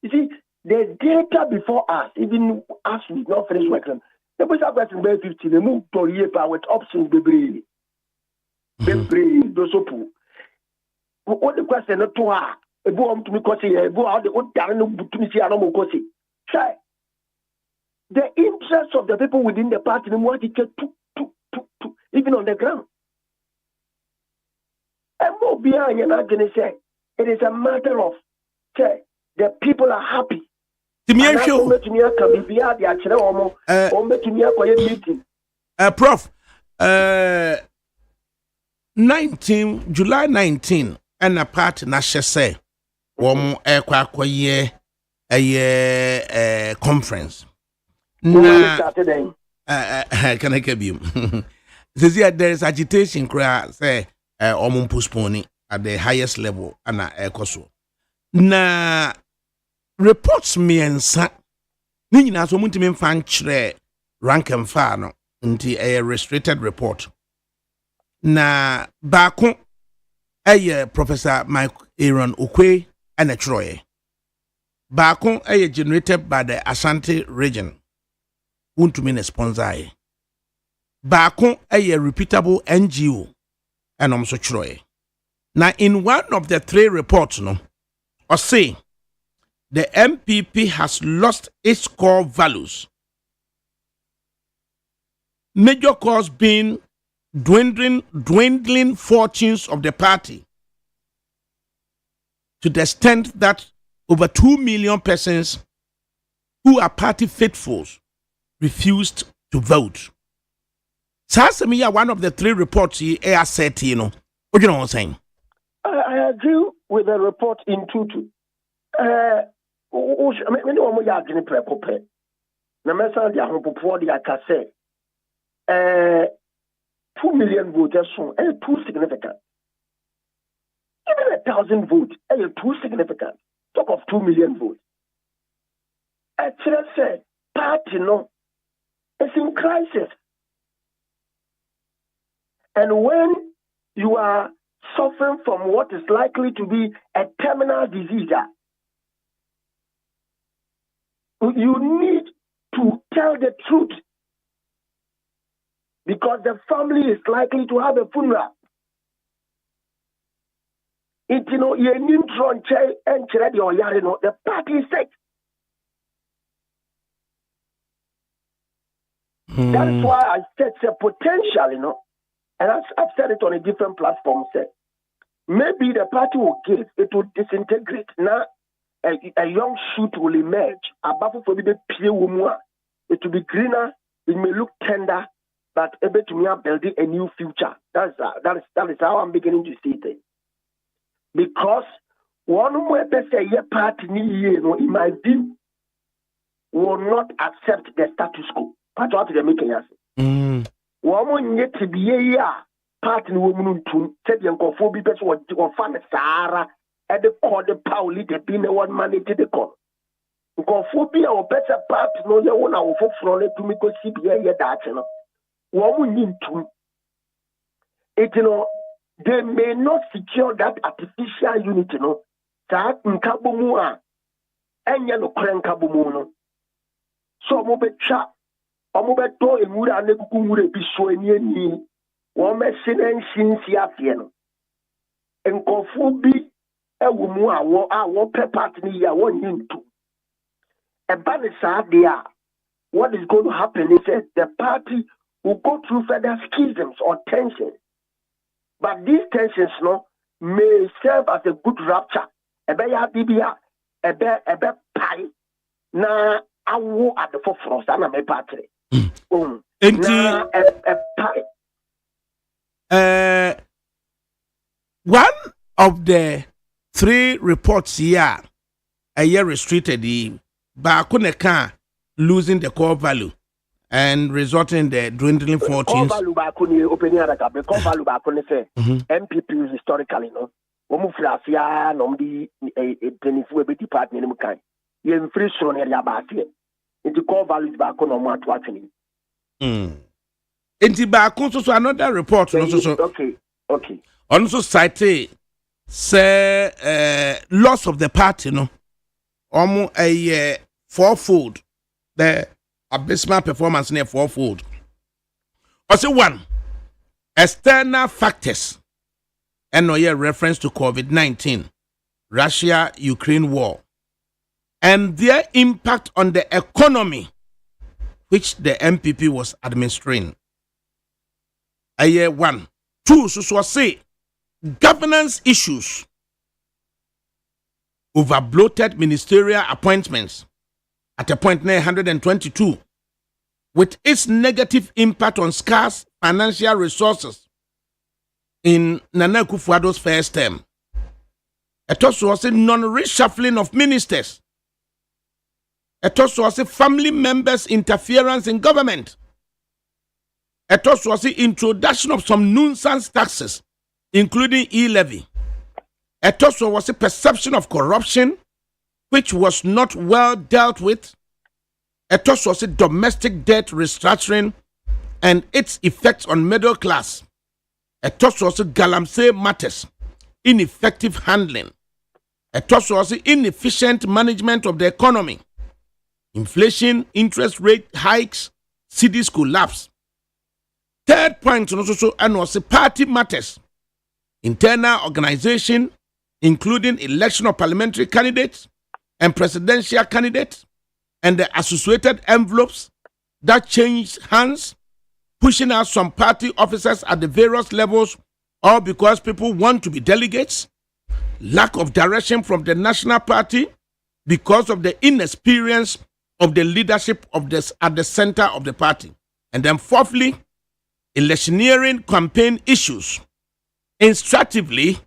You see, the data before us, even us we not finish working. The person question by 50, they move to year with options bebree. Those people. What the question not to her? A boy to me kosi, a boy out the old down to me see a normal kosi. Say, the interest of the people within the party, the more to even on the ground. And more behind, you're not going to say, it is a matter of, say, the people are happy. Prof, July 19, and a party na say, a conference. Can I give you? There is agitation, say, postponing at the highest level, and a na reports me and sa nina so muntimi fan chere rank and file no nti a restricted report na baako Professor Mike Aaron Okwe and a Troy baako generated by the Ashanti region untumi sponsor baako reputable NGO and also Troy. Now in one of the three reports no or say the MPP has lost its core values. Major cause being dwindling fortunes of the party to the extent that over 2 million persons who are party faithfuls refused to vote. Sasamiya, one of the three reports he said, you know what I'm saying? I agree with the report in Tutu. Many of them are going to prepare. The message I hope for the Akase 2 million voters are too significant. Even 1,000 votes are too significant. Talk of 2 million votes. I say, party no, it's in crisis. And when you are suffering from what is likely to be a terminal disease, you need to tell the truth because the family is likely to have a funeral. You need to the party is sick. That's why I said it's a potential, and I've said it on a different platform. Said maybe the party will give, it will disintegrate. Now a young shoot will emerge. It will be greener. It may look tender, but able to build a new future. That is how I'm beginning to see things. Because one more say party in my view will not accept the status quo. Part of the making us. One yet to be a party woman to set the unconformity person or fan Sahara at the court, the Pauli, the Pina one money to the court. nkɔfoɔ bi a wɔpɛ sɛ party no yɛ wo na wo foforɔ no tumi kɔsi bia yɛ daakye no wɔn mo nyi ntum it no they may not secure that artificial unity no saa nkabɔ mu a ɛnyɛ no korɛ nkabɔ mu no so ɔmo bɛtwa ɔmo bɛtɔ nwura ne kuku nwura bi so ani wɔn bɛhyɛ na nsi afeɛ no nkɔfoɔ bi ɛwɔ mu a wɔpɛ party no yi a wɔnyi ntum ɛba ne saa deɛ a what is going to happen is that the party will go through further schisms or tensions. But these tensions no, may serve as a good rupture. Ebe ya bibia, ebe pie, na awo at the forefront, and me party. Na pie. One of the 3 reports here, a year restricted the Bakuneka losing the core value and resulting in the dwindling fortunes. Core value Bakuni opening ADAKABRI. Core value Bakuni say MPP historically no. Omu flafia no di tenifu ebe department mu kan. Ye free so na ya baase. Into core values Bakuni no mo atwatwini. Enti Bakun so another report no so. Okay. Also cite say loss of the party no. Omu a fourfold. The abysmal performance near fourfold. Also, 1, external factors, and no reference to COVID-19, Russia-Ukraine war, and their impact on the economy, which the MPP was administering. 1, 2, so say governance issues, over bloated ministerial appointments. At a point near 122, with its negative impact on scarce financial resources in Nana Akufo-Addo's first term. It also was a non-reshuffling of ministers. It also was a family members' interference in government. It also was the introduction of some nuisance taxes, including e-levy. It also was a perception of corruption, which was not well dealt with. It also was a domestic debt restructuring and its effects on middle class. It also was a galamsey matters, ineffective handling. It also was inefficient management of the economy. Inflation, interest rate hikes, cities collapse. Third point also was party matters, internal organization, including election of parliamentary candidates and presidential candidates, and the associated envelopes that changed hands, pushing out some party officers at the various levels, all because people want to be delegates, lack of direction from the national party because of the inexperience of the leadership of this at the center of the party. And then fourthly, electioneering campaign issues. Instructively,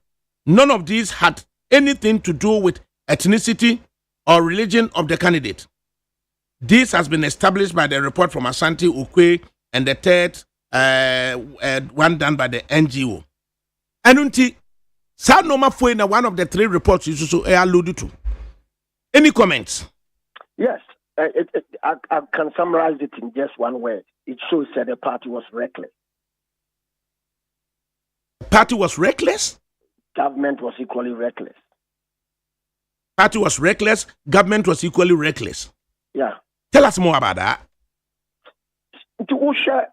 none of these had anything to do with ethnicity or religion of the candidate. This has been established by the report from Asante Ukwe and the third one done by the NGO. And until Sanoma Fuena, one of the 3 reports you also alluded to. Any comments? Yes, I can summarize it in just one word. It shows that the party was reckless. The party was reckless? Government was equally reckless. Party was reckless, government was equally reckless. Yeah. Tell us more about that. To Usha,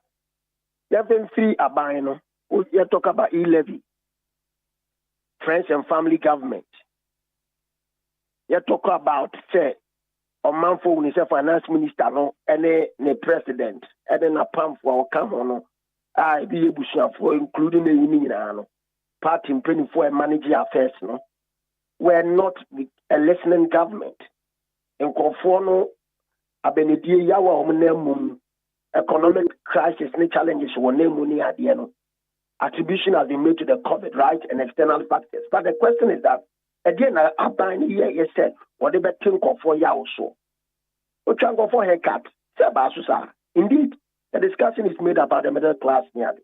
you have been free abino. You talk about e-levy, friends and family government. You talk about say, a man for finance minister no, and the president, and then a pump for come on. I be able to including the union, party in for managing affairs no. We're not a listening government. In conforno, abenedi yawa omnemu economic crisis and challenges were named at the end. Attribution has been made to the COVID, right, and external factors. But the question is that again, I bind here. You said whatever think of for ya also. What you go for haircut? Indeed, the discussion is made about the middle class nearly.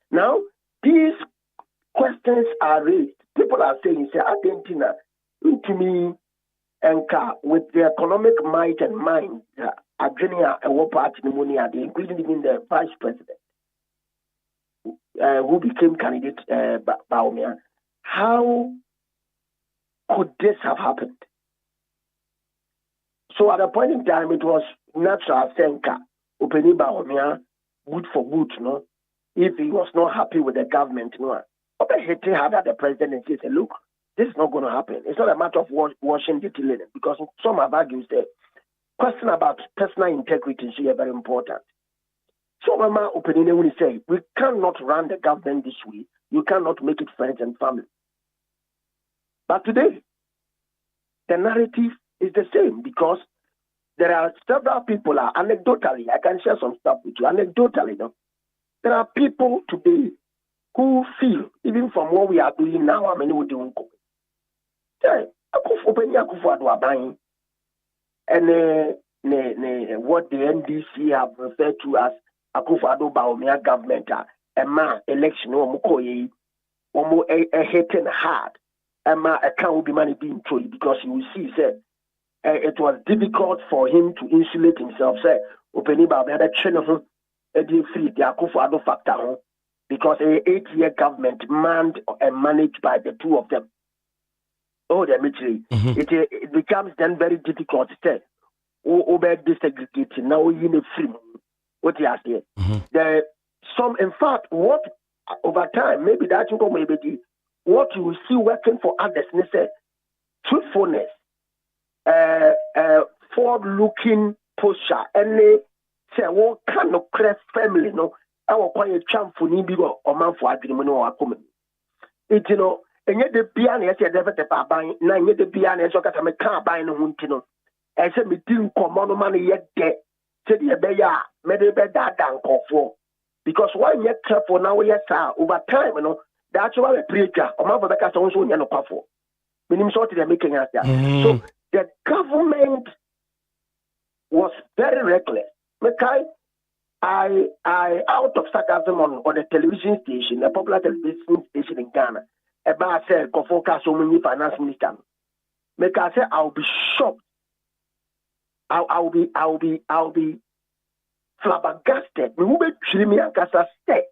Now, these questions are raised. People are saying, say, Argentina, to me, and with the economic might and mind, Adrinia and what party pneumonia, including even the vice president, who became candidate Baumia. How could this have happened? So at a point in time, it was natural Senka, Upeni Baumia, good for good, no? If he was not happy with the government, no? He had the president and said, look, this is not going to happen. It's not a matter of washing the linen, because some have argued that question about personal integrity is very important. So my opinion when he say we cannot run the government this way, you cannot make it friends and family. But today, the narrative is the same, because there are several people, anecdotally, I can share some stuff with you, anecdotally, no? There are people today who feel, even from what we are doing now, I mean, we don't go. And what the NDC have referred to as Akufo-Addo Bawumia government, a man election, omo hitting hard, a man account be money being told, because you will see, say, it was difficult for him to insulate himself, say, Openi Bawumia, the channel, free the Akufo-Addo factor, because an 8-year government manned and managed by the two of them. Oh, the military. It becomes then very difficult to say, over desegregating now in a free. What you ask here? There some, in fact, what over time, maybe that you maybe what you will see working for others, say, truthfulness, forward-looking posture, and say, what kind of crest family, no, I will call a champ for Nibigo or man for agreement or coming. It, you know, and yet the piano, I said, never the buying, nine yet the piano, so that I can't buy no huntino. I said, me didn't come on money yet, dead. Said, yeah, beya, maybe that down for. Because why yet careful now, yes, sir, over time, you know, that's why a preacher, or my brother, so you know, for. Meaning, sort of making us there. So the government was very reckless. Okay? I out of sarcasm on a television station, a popular television station in Ghana, about said Kofoka so many finance minister. Make I say I'll be shocked. I'll be flabbergasted. We will be chilling and cast step.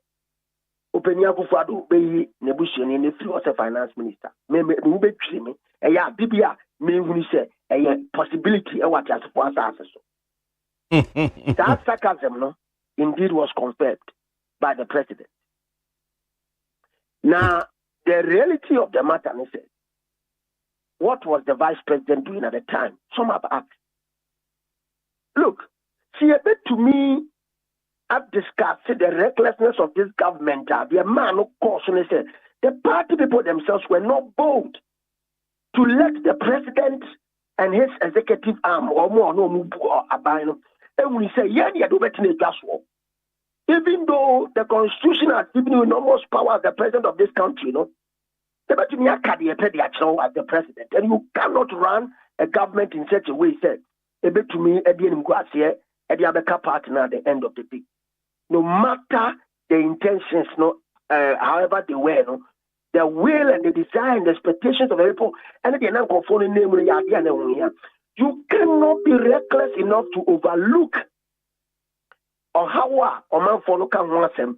Openia Akufo-Addo be nebuchadnezzar in the free was a finance minister. Me will be chilling. Yeah, Bibia me when say a possibility of what has for us. That sarcasm, no, indeed was confirmed by the president. Now, the reality of the matter is, what was the vice president doing at the time? Some have asked. Look, see a bit to me, I've discussed the recklessness of this government. The man, of course, and said the party people themselves were not bold to let the president and his executive arm or more no move or abide. And we say, yeah, you do better in just war. Even though the constitution has given you enormous power as the president of this country, you know, the better me as the president, and you cannot run a government in such a way. Said, a bit to me, at the end of here, at the other partner at the end of the day. No matter the intentions, no, however they were, no, the will and the desire and the expectations of the people, and again, I'm conforming name you cannot be reckless enough to overlook or how or man for local one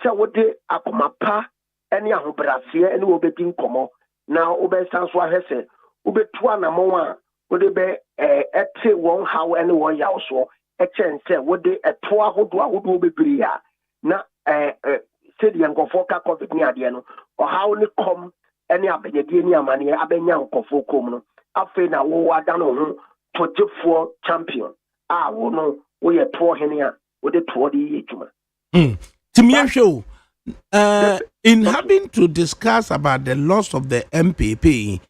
so what they akomapa any ahobrasie any obetin komo now obesan so ahese obetua na mo would be ete one how anyone yaw so a chance would they a toa would be bria na said the Yankofo COVID near the end or how they come any abenya money abenya nkofo kom afei na wo adan ho totefoɔ champion wo no wo yɛ toɔ hene a wo de toɔ de yɛ adwuma. Timiahwe in having to discuss about the loss of the MPP,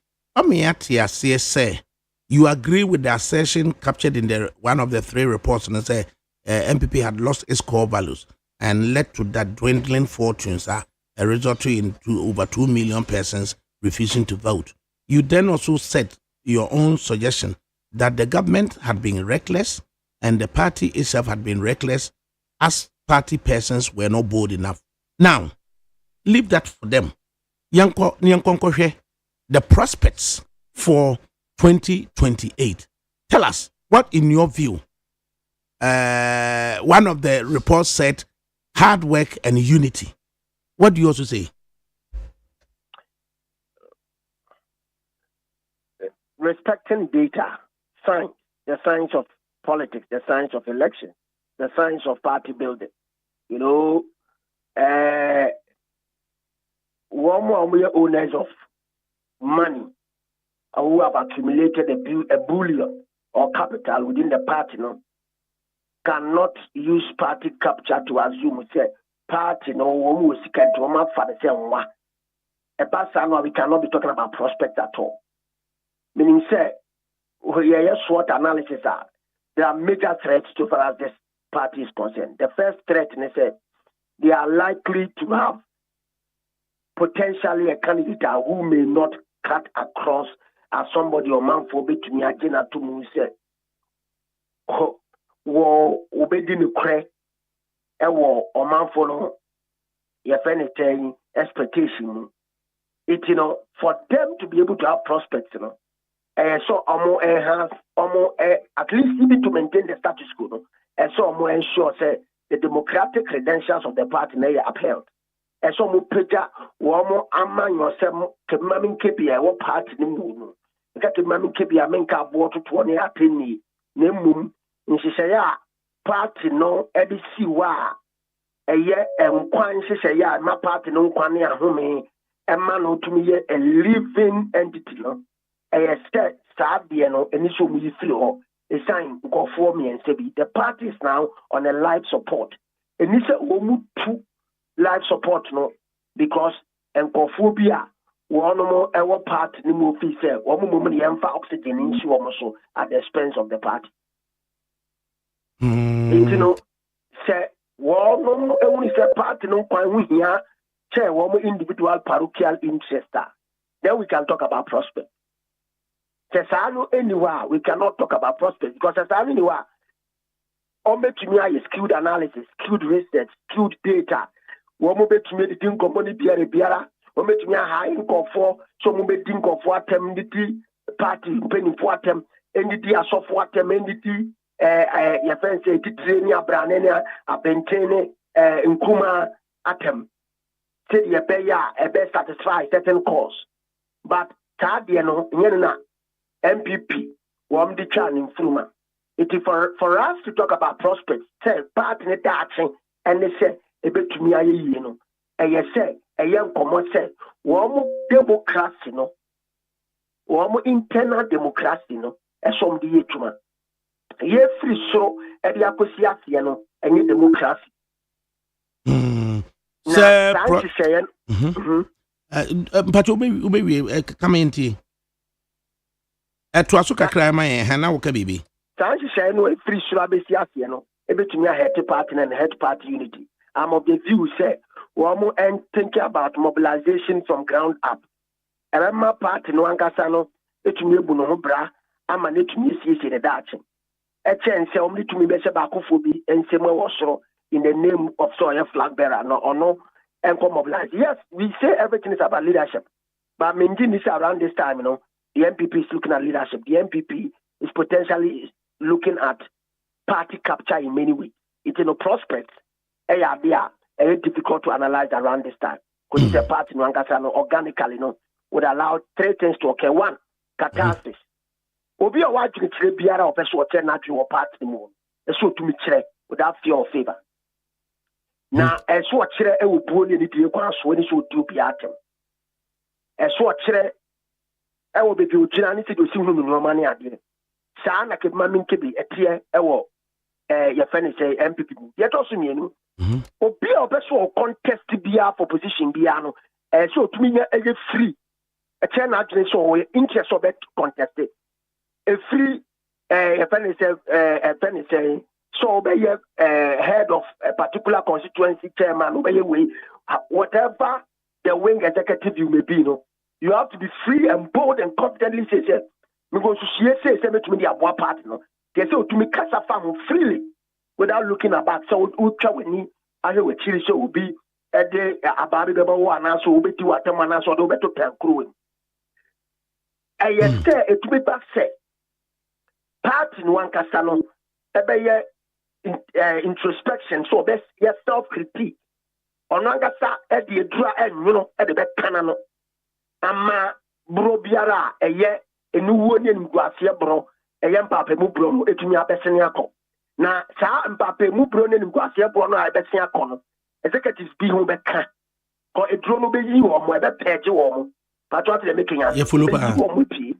say you agree with the assertion captured in the one of the three reports and say MPP had lost its core values and led to that dwindling fortunes, a result into over 2 million persons refusing to vote. You then also said your own suggestion that the government had been reckless and the party itself had been reckless as party persons were not bold enough. Now, leave that for them. The prospects for 2028. Tell us, what in your view, one of the reports said hard work and unity. What do you also say? Respecting data, science, the science of politics, the science of election, the science of party building. You know, one more owners of money who have accumulated a bullion or capital within the party, no, cannot use party capture to assume say party no one will seek to one for the same one. A person we cannot be talking about prospect at all. Meaning say SWOT analysis are there are major threats to far as this party is concerned. The first threat is that they are likely to have potentially a candidate who may not cut across as somebody or man for bit to me again to me say wo obedi ne kre e wo o man for no your friend is expectation it for them to be able to have prospects so at least even to maintain the status quo and so ensure say the democratic credentials of the party may upheld and so mo preja wo mo aman yourself ke mami kebia wo party ni mu no ke mami kebia menka bo to ne ateni na mum nhyehyɛ party no edisi wa eye enkwan nhyehyɛ ma party no nkwan ne ahome emma no tumi ye a living entity no sadie no eni so mu yifiri ho esan nkofo miense bi the party is now on a life support eni se wo mu tu life support no because nkofo bi a wono mo ewo party ni mo fi se wo mo mo ne yemfa oxygen nsi wo mo so at the expense of the party. Say wono ewu se party no kwan hu hia che wo mo individual parochial interest then we can talk about prospect. Anywhere we cannot talk about prospect because anywhere skilled analysis, skilled research, skilled data. One bet to me the thing company biara. One bet me a high income for so we think of what entity party penny for them entity a software them entity your friend say training a branenia a bentene nkuma atem. Say the be satisfy certain cause. But MPP, one the chan in Fruma. It is for us to talk about prospects, say, partner action, and they say, a bit to me, and you say, a young common say, one democracy, no, one internal democracy, no, as some the Yetuma. Ye free so, and the Akosiasiano, and your democracy. But maybe come in. To asuka kra ma ye hana wo ka bibi sanji say no free sura besi ase no ebetumi a head party and head party unity. I'm of the view say we mo and thinking about mobilization from ground up my party no ankasa no etumi ebu no ho bra ama netumi siesie ne dache e chen say omni tumi be se ba akofo bi ensem e wo soro in the name of soya flag bearer no ono enko mobilize. Yes, we say everything is about leadership, but menji this around this time the MPP is looking at leadership. The MPP is potentially looking at party capture in many ways. It's prospects. It's difficult to analyze around this time. Because the party organically would allow three things to occur. One, catastrophe. Obi a watching the trade biara or person watching natural party more. So to me without fear or favor. Now, as what chere e will bully the Diakon so any so do piatem. As what chere I will be Ujani to see him in Romani again. Sana keep mammy kebi a tear, your friend say MPP. Yet also, or be a person contest to be for position Biano, and so to me, a free. A 10 agents or interest of it contested. A free, a friend say, so be head of a particular constituency chairman, obey way, whatever the wing executive you may be, you have to be free and bold and confidently say, because she say to me the abwa partner. They say to me casa farm freely without looking about. So ultra with me, I know what chili will be a day about the one answer will be to what the man answer over to pen crewing. A yes, say it to be back say. Part in one casano, introspection, so best yes self-critique. Onangasa at the dra and at the back canano. Ama bro biara eye enu woni nguasie bro eye mpape mu bro no etumi abesene akọ na saa mpape mu bro ne nguasie bro no abesene akọ no executives bi ho beka ko eduro no be yi wo mo ebe pege wo mo pato ate make nya ye follow ba wo mo pi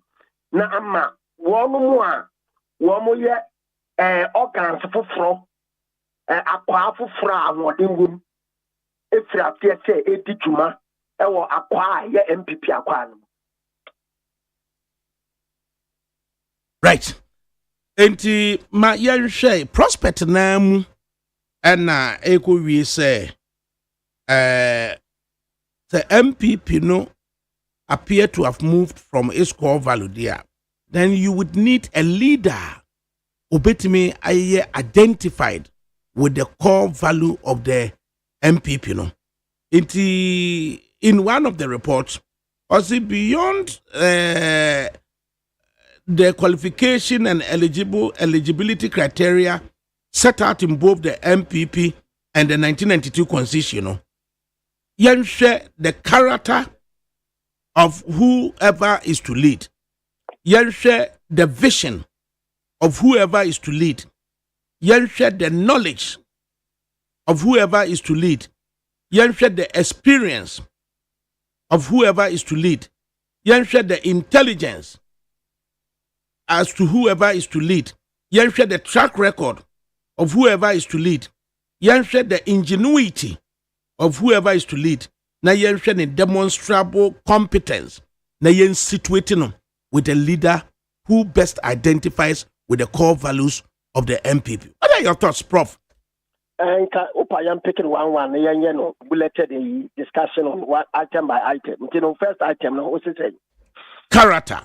na ama wo no mo a wo mo ye organs foforo akwa foforo a hodin wom efira tie se edi dwuma ewo akwa ye MPP akwa no. Right. Enti ma yenhwe prospect na mu na eko wie say the MPP no appear to have moved from its core value there. Then you would need a leader obetimi aye identified with the core value of the MPP no. Enti in one of the reports, also beyond the qualification and eligibility criteria set out in both the MPP and the 1992 Constitution, you share the character of whoever is to lead. You share the vision of whoever is to lead. You share the knowledge of whoever is to lead. You share the experience of whoever is to lead. You share the intelligence as to whoever is to lead. You share the track record of whoever is to lead. You share the ingenuity of whoever is to lead. Now you share the demonstrable competence. Now you situating with a leader who best identifies with the core values of the MPP. What are your thoughts, Prof? And I am picking one bulleted a discussion on what item by item. You know, first item, what's it say? Character.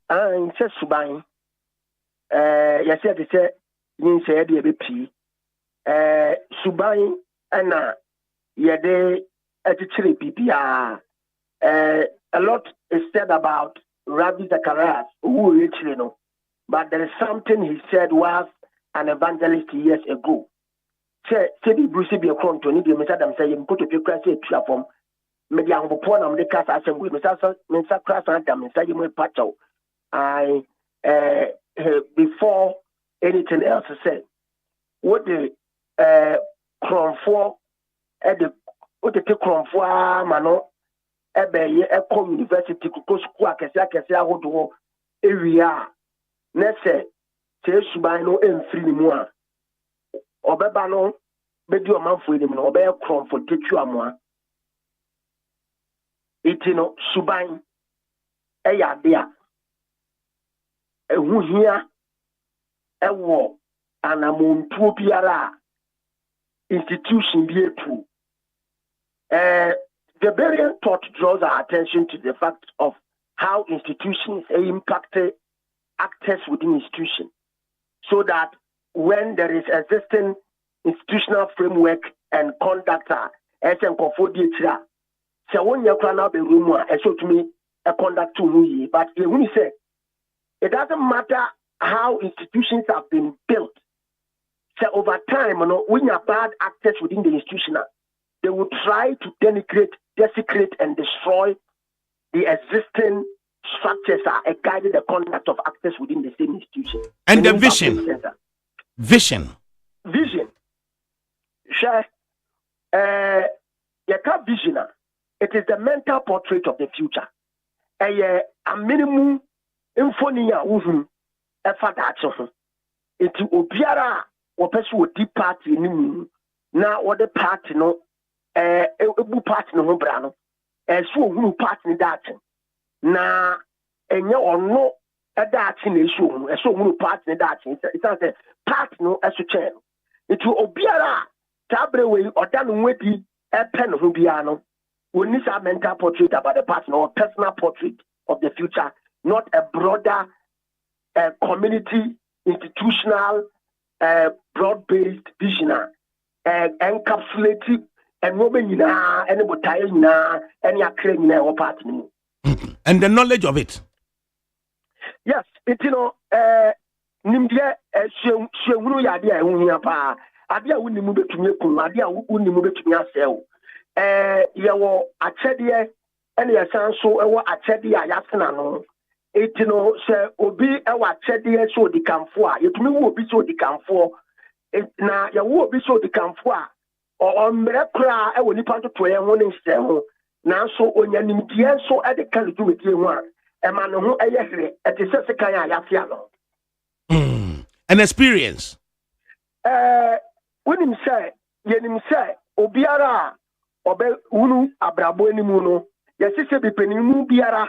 And says Subai. Yes, it said, you say, DBP. Subai and Yade actually PPR. A lot is said about Rabbi Zacharias, who literally know, but there is something he said was an evangelist years ago. Say the Bruce be a crown to need the Messiah say you put a few crazy platform. Maybe I'm upon the class assembly, Mr. Class and Messiah Pacho. I before anything else said, what the crown for at the what the crown for Mano Ebe Eco University Kuko School Kesia Hodo area. Nese say Subano and free moi. Obeba no bedi o manfo enim no obe krom for tetu amoa itino suban eya dia ehu hia ewo anamontuo biara institution bi etu the variant thought draws our attention to the fact of how institutions impact actors within institution so that when there is existing institutional framework and conduct, as in Confoditra, so when you can have a room, to me a conduct to me, but when you say it doesn't matter how institutions have been built. So over time, when you have bad actors within the institution, they will try to denigrate, desecrate, and destroy the existing structures that guided the conduct of actors within the same institution. And the vision. Vision. Share. Yaka vision. It is the mental portrait of the future. A minimum infonia uhu efadacho. It obiara wopesu deep party ni na what the party no ebu party no bra no. So hunu party ni that. Na enye ono that na issue so hunu party ni that. It says part no eso chen it will obiara tabre we oda no wedi pen ho bia no we need a mental portrait about the past or personal portrait of the future, not a broader community institutional broad-based vision encapsulated and women any botay any akre or part. And the knowledge of it. Yes, nimdeɛ hwehunu yɛ adeɛ a ɛho hia paa. Adeɛ a wonni mu bɛtumi akum, adeɛ a wonni mu bɛtumi asɛe wo. Yɛwɔ akyɛdeɛ ɛne yɛsan so ɛwɔ akyɛdeɛ a yɛasena no. Sɛ obi ɛwɔ akyɛdeɛ sɛ odi kamfo a, yɛtumi wu obi sɛ odi kamfoɔ. Na yɛwo obi sɛ odi kamfo a, ɔmmerɛ koraa ɛwɔ nipa ntotoeɛ ho ne nhyehyɛ ho. Nanso onya nimdeɛ nso ɛde ka ne dwumadie ho a, ɛma ne ho ɛyɛ hwere, ɛte sɛ sekan a yɛafea no. An experience. Yenim sɛ obiara a ɔbɛ hunu abrabɔ animu no yɛsi sɛ bipanimu biara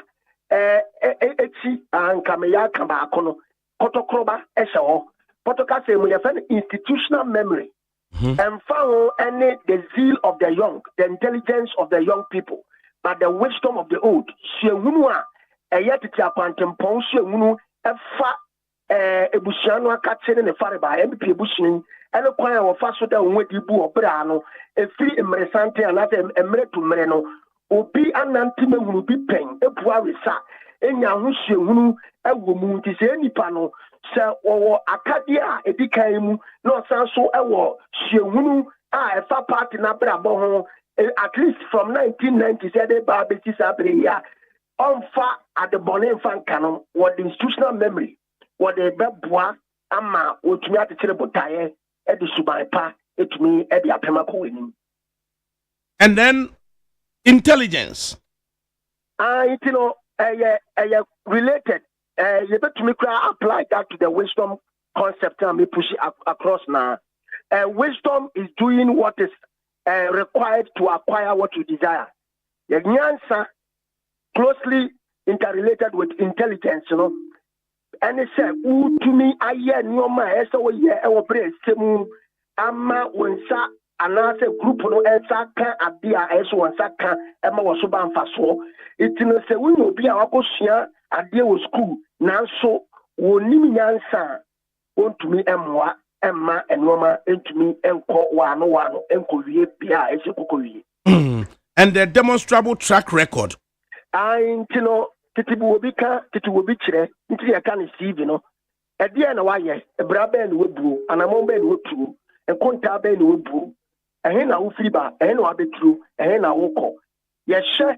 ekyi ankameya aka baako no kɔtɔkɔrɔba ɛhyɛ hɔ pɔtɔka sɛ mu yɛfɛ no institutional memory ɛmfa ho ɛne the zeal of the young, the intelligence of the young people, but the wisdom of the old. Suahunu a ɛyɛ tete akwantempɔn suahunu ɛfa ebusua no aka kyerɛ ne fareba MP ebusua ɛne kwan a wɔfa so da wɔn adi bu ɔbra no efiri mmeresante anaasɛ mmerɛ to mmerɛ no obi anante mahunu bi pɛn epua resa enya ho suahunu ɛwɔ mu nti sɛ nipa no sɛ wɔwɔ akadeɛ a edi kan mu na ɔsan so ɛwɔ suahunu a ɛfa party na brabɔ ho at least from 1990 sɛ de ba besi saa bere yi a ɔmfa adebɔne mfa nka no wɔ the institutional memory wɔ de bɛboa ama otumi atekyere botaeɛ ɛde suban pa etumi ɛde apem akɔ w'anim. And then intelligence. Related. You betumi apply that to the wisdom concept and me push it across now. Wisdom is doing what is required to acquire what you desire. Nyansa closely interrelated with intelligence, you know. And it said, to me, I hear Nioma, SOE, our brain, Semu, Ama, Wensa, another group, no, Saka, Adia, S1 Saka, Emma was Suban Faso. It's in a say, we will be our Kosia, Adia was school, now so, Wonim Yansa, want to me, Emma, and Noma, and to me, and call one, and Korea, Pia, and the demonstrable track record. Titi will be chere, into your can receive, you know. At the end of why, a braben would brew, and a moment would true, and contaben would brew, and hen will fever, and will be true, and hen I will call. Yes, sure.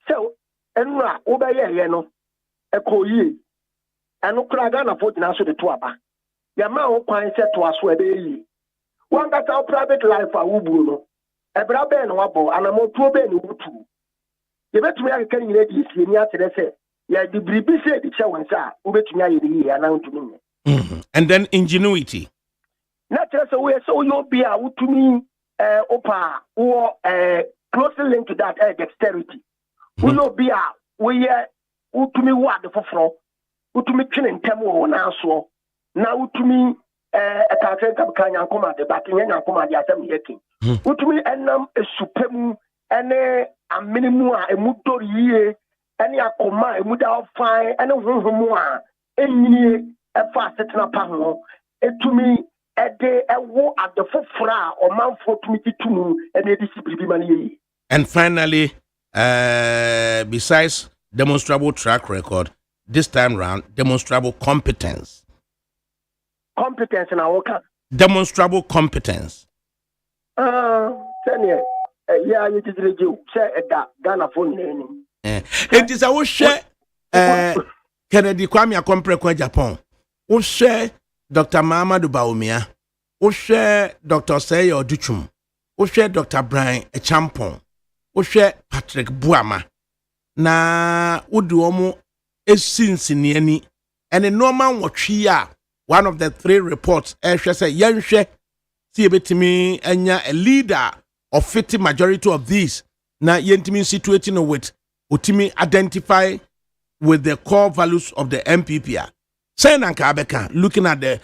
So, and ra, obey ye, no, a call ye, and no cragana put in answer the twaba. Your man quite said to us where they ye. One that's our private life, a wubuno, a braben wabo, and a more proben would true. You bet me I can read this in your say. Yeah, the bribe said the show and sa, who bet me I announced to me. And then ingenuity. Not just a way, so you'll be out to me, opa, or closely linked to that dexterity. Who you'll be out, we who to me what the for, who to me killing Temo now so. Now to me, a cartel can come at the back in and come at the assembly. Who to me, and a supreme and a minimum, a muto ye. Any akoma emuda fine any honhomu a enyi e fa setena pa ho etumi ede ewo adefo fra o manfo tumi titumu ene edisi bibi mani. And finally, besides demonstrable track record, this time round demonstrable competence. Competence na woka. Demonstrable competence. Senior, yeah, you did you say that Ghana phone name. It is our share Kennedy Kwame Akompre Japan. We share Dr. Mahamadou Bawumia. We share Dr. Seyo Duchum. We share Dr. Brian Echampon. We share Patrick Buama. Na uduomo esinsiniani. And the normal watchia. One of the three reports. She say Yanshe Siebetimi Enya a leader of 50 majority of these. Na yentimi situating with Utimi identify with the core values of the MPP. Saying Abeka, looking at the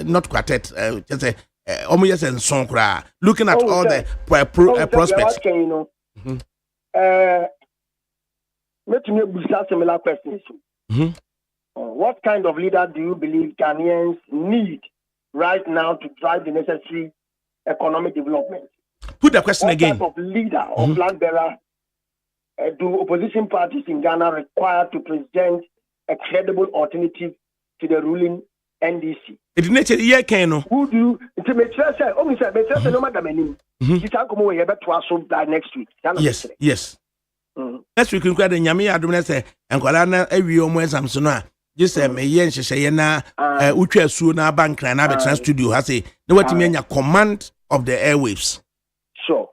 not quartet, just say Omiyas and Sonkra, looking at all the prospects. You know, let me ask similar questions. What kind of leader do you believe Ghanaians need right now to drive the necessary economic development? Put the question again. What type of leader or flag bearer do opposition parties in Ghana require to present a credible alternative to the ruling NDC. It nature yeah can no. Who do to make sure say oh Mr. Make sure no madam any. This come we be to aso that next week. Yes. Next week we the nyame adom na say enkwala na awie omo exam so no a just say me ye nhyehyeye na utwa asuo na bankran na betra studio ha say na watimi anya command of the airwaves. Sure.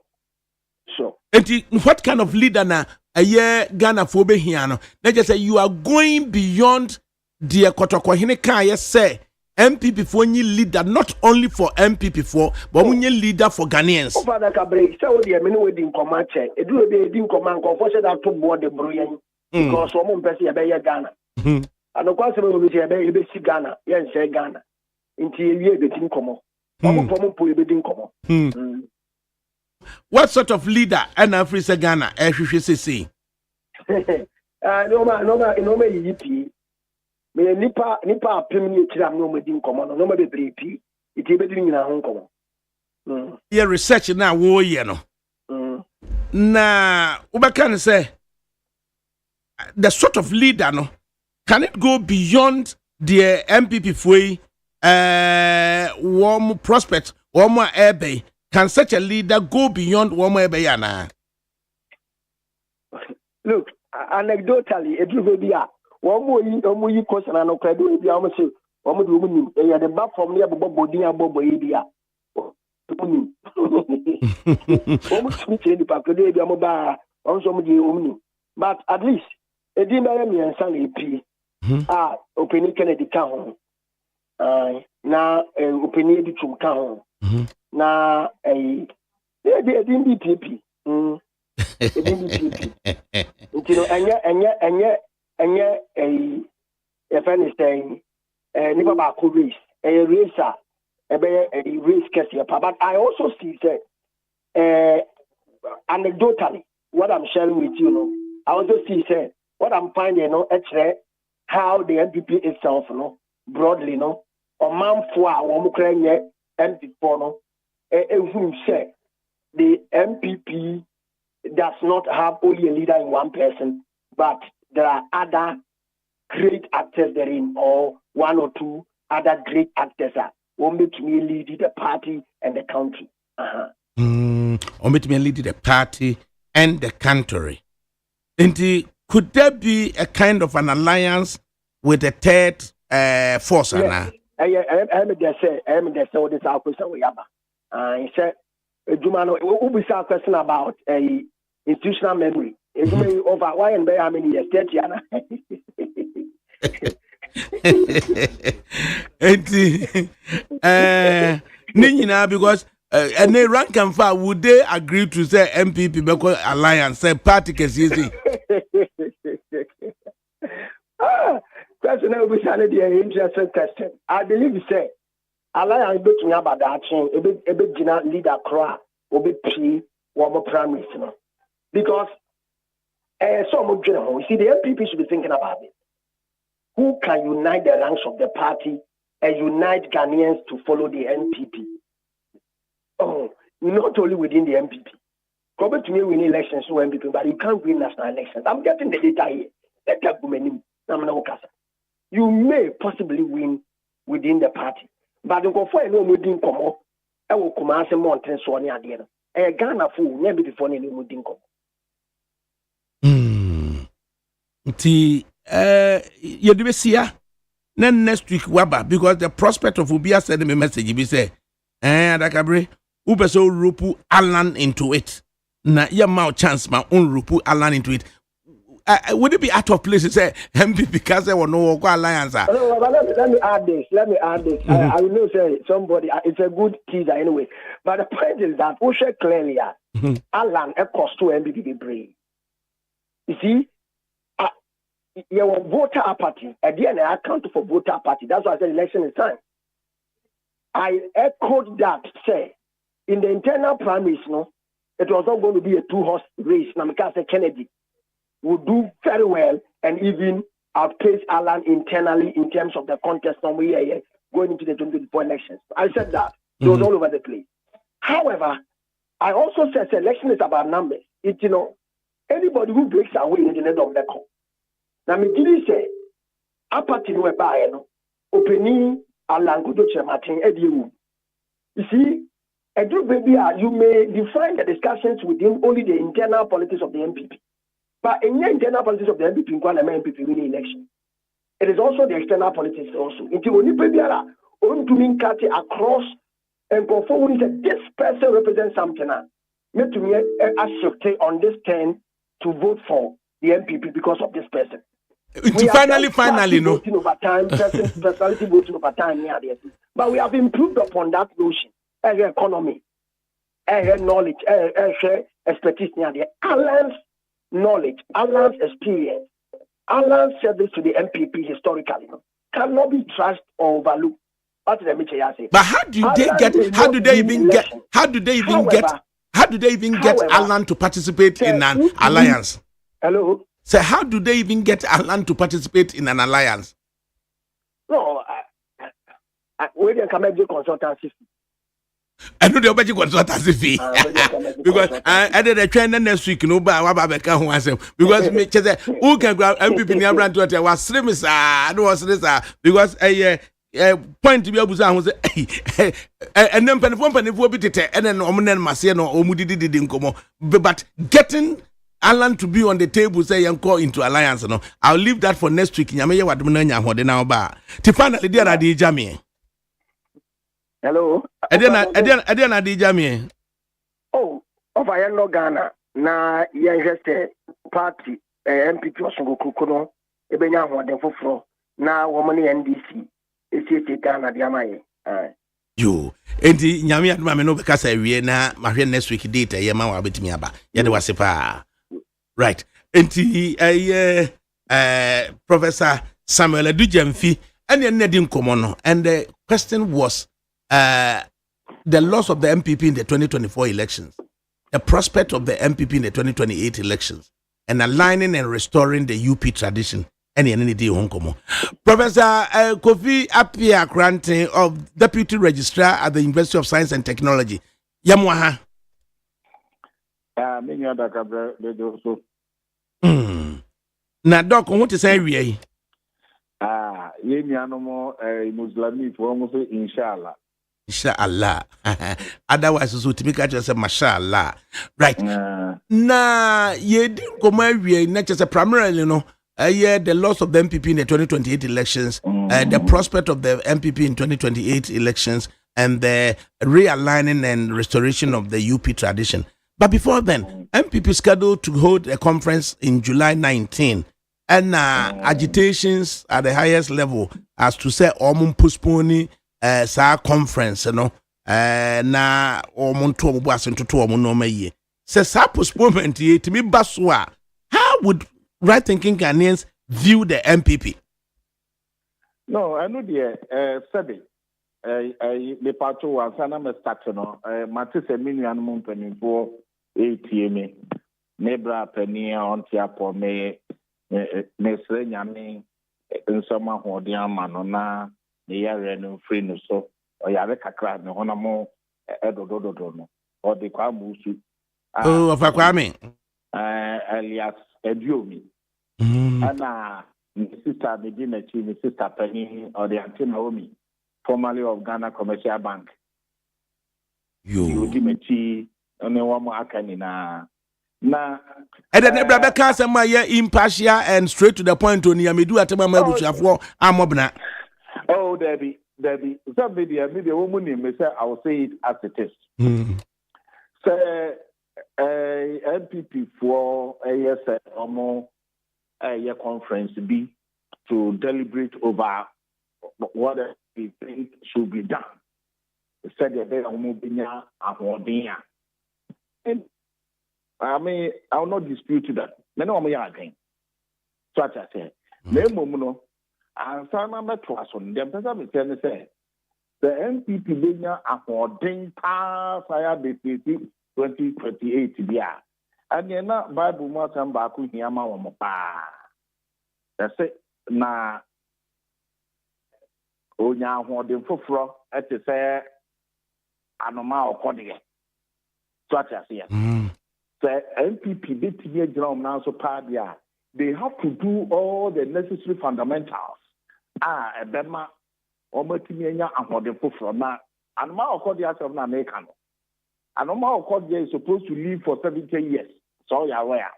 And what kind of leader na aye Ghana for be here no? They just say you are going beyond the Kotokohine kan say MPP for any leader, not only for MPP for but any leader for Ghanaians. ADAKABRI, so the many wedding command check. It do be didn't command conforce that to board the brilliant because some person be Ghana. And of course we be see Ghana, yes say Ghana. Into ye be didn't come. Pomo be didn't come. What sort of leader and Africa Ghana say? No man yipi. Me nipa permanent tiram no me din komo no me bebre pi. Iti be din nyina ho komo. Your research na wo ye no. Na ubaka say the sort of leader no can it go beyond the MPP foi warm prospect warm ebe. Can such a leader go beyond one way bayana? Look, anecdotally, it will be a one more you question and no credit. Be almost say, one more woman, the back from near Bobby and Bobo India. Almost speech in the park today, be a mobile on some of the women. But at least, a dinner me and Sunday P. Opening Kennedy Town. Now, opening the Chum Town. Na they didn't be PP. They didn't be PP. You know, a funny thing, never back race, a racer, a race case. But I also see that anecdotally, what I'm sharing with you, know, I also see that what I'm finding, actually, how the NPP itself, broadly, or man for our Ukraine MP4, who say the MPP does not have only a leader in one person, but there are other great actors therein, or one or two other great actors that will make me lead the party and the country. Or make me lead the party and the country. And could there be a kind of an alliance with a third force? Yes. I'm just saying this our question we have. I said, Jumano, we saw a question about institutional memory. It's over why and by how many years? 30 years. Because and they rank and file, would they agree to say MPP because alliance say party case easy? Question will be an interesting question. I believe you say alliance between about that change a bit leader cry will be pre one prime minister. Because so much you see the MPP should be thinking about it. Who can unite the ranks of the party and unite Ghanaians to follow the NPP? Oh, not only within the MPP. Come to me win elections to MPP, but you can't win national elections. I'm getting the data here. Let that go. You may possibly win within the party, but you go for no within Como. I will command some mountains so near the end. Ghana fool never before any within Como. You do see ya. Then next week waba because the prospect of Ubia send me a message. He say, ADAKABRI, Uber so rupu Alan into it. Na ya mau chance ma un rupu Alan into it. Would it be out of place to say MPP because there were no alliance? No, let me add this. I will not say somebody. It's a good teaser anyway. But the point is that we share clearly Alan a cost to MPP brain. You see, your voter apathy. At the end, I account for voter apathy. That's why I said election is time. I echoed that. Say in the internal primaries, it was not going to be a two-horse race. Namika Kennedy would do very well and even outpace Alan internally in terms of the contest going into the 2024 elections. I said that. It was all over the place. However, I also said election is about numbers. It's, anybody who breaks away in the net of the call. Now, me say, apathy no eba no openi alangodo chematin ediewu. You see, a group baby, you may define the discussions within only the internal politics of the MPP. But in the internal politics of the MPP, in MPP winning election, it is also the external politics also. If you only baby on to mean cut across and conform that this person represents something, make to me accept on this turn to vote for the MPP because of this person. We finally, no. Voting over time, personality voting over time, but we have improved upon that notion. Economy, knowledge, expertise, Alan's knowledge, Alan's experience, Alan's service to the MPP historically cannot be trusted or overlooked. What did I say? But how do they even get Alan to participate in an alliance? Hello. So how do they even get Alan to participate in an alliance? No, we didn't come and do consultancy. I know the budget consultancy fee because I did a train next week. No, but I because me who can grab MPP near brand to it was streamers. I know was this because point to be able to say and then penny for bit and then omunen maseno omudi didn't come. But getting Alan to be on the table say and call into alliance. No, I'll leave that for next week. Nyame what munanya hode now ba. Ti finally there are the jamie. Hello. Adiana di jamie. Oh, over here no Ghana na yenjeste party MPP osongo kukuno ebenya hode foforo na womani NDC esi Ghana di amaye. Yo, enti nyame aduma me no be kasa wie na mahwe next week date yema wa betimi aba. Ye de wase pa. Right. Enti Professor Samuel Adujamfi and Nedin Komono, and the question was the loss of the MPP in the 2024 elections, the prospect of the MPP in the 2028 elections, and aligning and restoring the UP tradition. Any day Honkomo. Professor Kofi Appiah Kranteng of Deputy Registrar at the University of Science and Technology. Yamwaha. Many ADAKABRI also. Now, Doc, what is say we? Ye mi anomo Muslimi for almost inshallah. Inshallah. Otherwise, so to make it just mashallah. Right. Na ye didn't come we not just primarily no. The loss of the MPP in the 2028 elections, the prospect of the MPP in 2028 elections, and the realigning and restoration of the UP tradition. But before then, MPP scheduled to hold a conference in July 19, and agitations at the highest level as to say omun postponing sa conference, you know, na omun to omu asin to omun no maye. Say sa postponement ye to me baswa. How would right-thinking Ghanaians view the MPP? No, I know the study. The part was an start no. Matis a million moon penny for ATM. Nebra penny on tiapo me nyame nsoma hodian manona ne yare no free no so or yare kakra ne honamo edododo no or the kwamusu. Oh, of Kwame. Elias Ediomi. And sister Medina Chi, sister Penny or the Auntie Naomi, formerly of Ghana Commercial Bank. You Dimechi, only one more Akanina. Na and then Brother Kasama impartial and straight to the point on Yamidu at Mamabu Amobna. Oh, Debbie. Somebody, maybe a woman may say, I will say it as it is. Say, MPP for a more a conference be to deliberate over what we think should be done. Said that they are moving a and I mean, I will not dispute that. Many of me are again. So I say, no, and some number twice on them. That's what I'm saying. The MPP being a hoarding fire BPP 2028 yeah. And you're not Bible more than Baku Yama or Mopa. That's it. Na Onya hoarding for fro at the fair Anoma or Codia. So I say, the MPP did to be a drum now so padia. They have to do all the necessary fundamentals ebema omatimi anya ahode foforo na anoma okodi asem na America no anoma okodi is supposed to live for 70 years so you are aware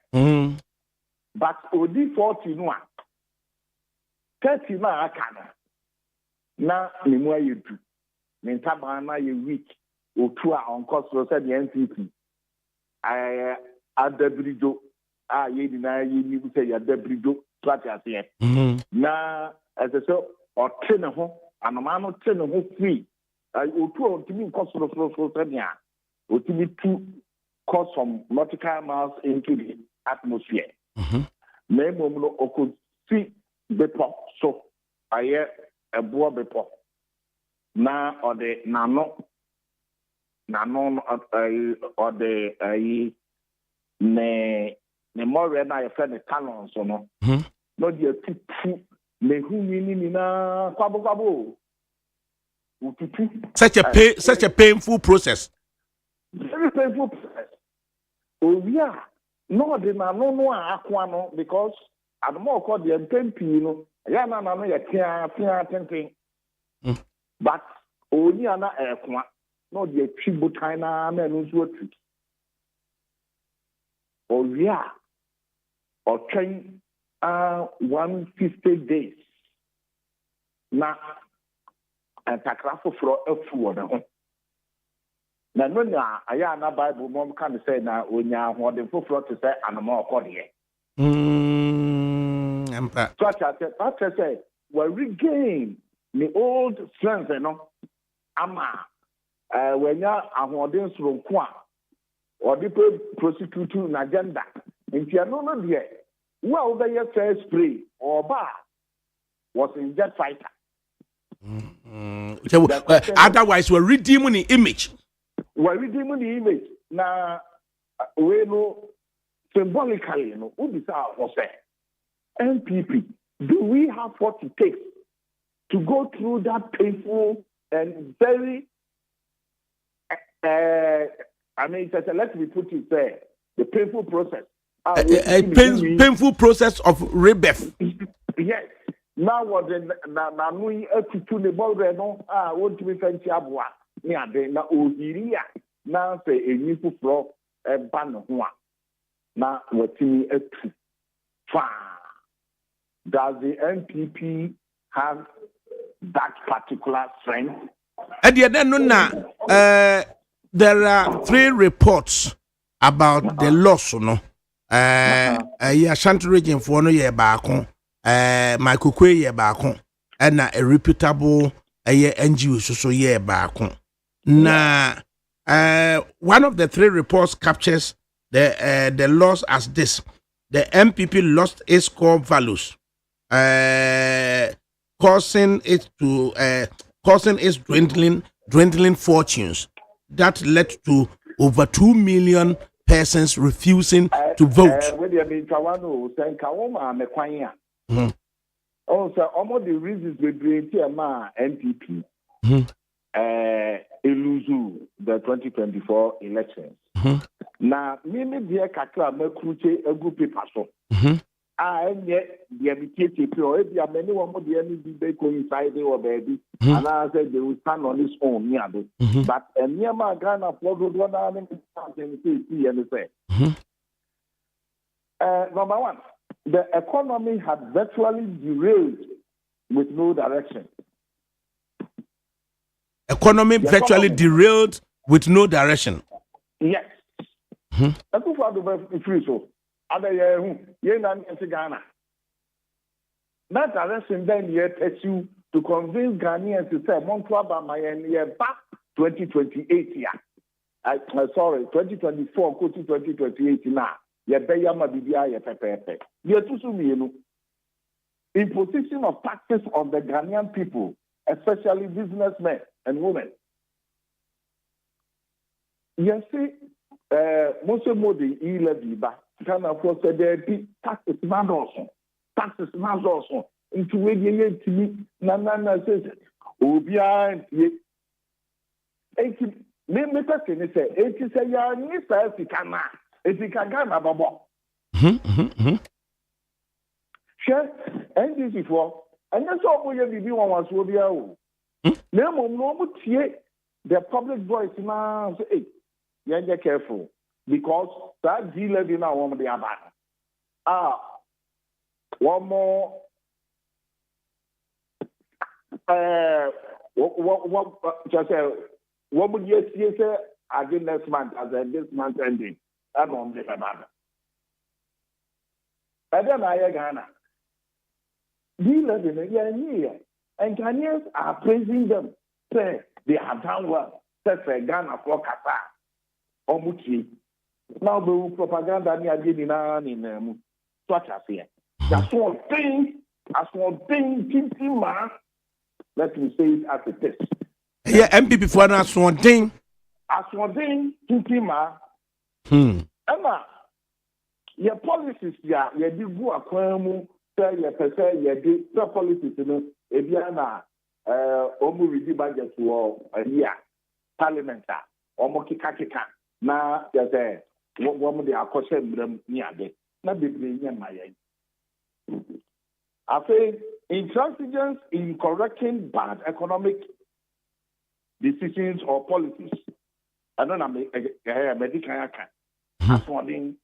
but odi 40 no 30 na aka na nimu ayedu mentaba na ye week otu a onko so said the NCP adabrido ye dina ye ni say ya dabrido twati ase na so ote ne ho anoma no te ne ho free otu ontimi nko so said ya otimi to cause some nautical miles into the atmosphere na emom no okosi bepo so aye ebo bepo na ode nano ode ne more na ye friend talon so no no dey tutu le hunini ni na kwabo ututu such a painful process. Very painful process. Oh yeah, no de nano no akwa no because admo called the MP no ya na no ya tia ten. But only ana ekwa no the tributai na no so tu. Oh yeah. Or train 150 days. Na takrafo for afu na ho. Na no na aya na Bible mom kan say na onya hode foforo to say anoma okode. Empa. So I say we regain the old strength no ama when ya ahoden soronko a or the prosecute na agenda nti ano no de wo a wo be first spray or ba was in jet fighter otherwise we're redeeming the image. Na we know symbolically no ubisa was NPP, do we have what it takes to go through that painful and very let me put it there, the painful process. Painful process of rebirth. Yes. Now what the we to the ball no want to be fancy abwa near the na ohiria now say a new floor ban ho na watimi atu fa. Does the NPP have that particular strength? There are 3 reports about the loss, no. Ashanti region for no year back, my Kukwe year back, and a reputable NGO so year back. Now, one of the 3 reports captures the loss as this: the MPP lost its core values, causing its dwindling fortunes. That led to over 2 million persons refusing to vote. Also, almost the reasons we bring here, NPP, eluzu the 2024 elections. Now, mimi dear kakra me kruche egu paper so. Enye the MTP or if you many one more the any coincide or baby, and I said they will stand on his own near but and near my Ghana for good one and say. Number one, the economy had virtually derailed with no direction. Economy virtually derailed with no direction. Yes. That's what the free so. Other Ghana. That direction then takes you to convince Ghanaians to say Montreal back 2028 year. 2024 go to 2028 now. Imposition of taxes on the Ghanaian people, especially businessmen and women. You see, most of the e-levy can of course there be taxes not also into where you to me na says behind me person say it say ya ni sa if you can babo share NDC for And that's all we be one was will be out. No, the public voice now say, hey, you're careful because that deal now won't be about. One more. What just say? What would you say again next month as this month ending? I'm on the banana. And then I Ghana. Dealers in a year, and Ghanaians are praising them. Say they have done well. Say Ghana for Qatar. Omuchi. Now the propaganda ni ageni in such as here. That's one thing. Let me say it as it is. Yeah, MPP for us one thing. As one thing, Emma, your policies, yeah, you do go a say your person, you do the policies, you know, if you are almost budget to a year, parliament, almost kika. Now, there's a woman they are cautioning them near the not be bringing my end. I think intransigence in correcting bad economic decisions or policies. I don't know, medical. That's one thing.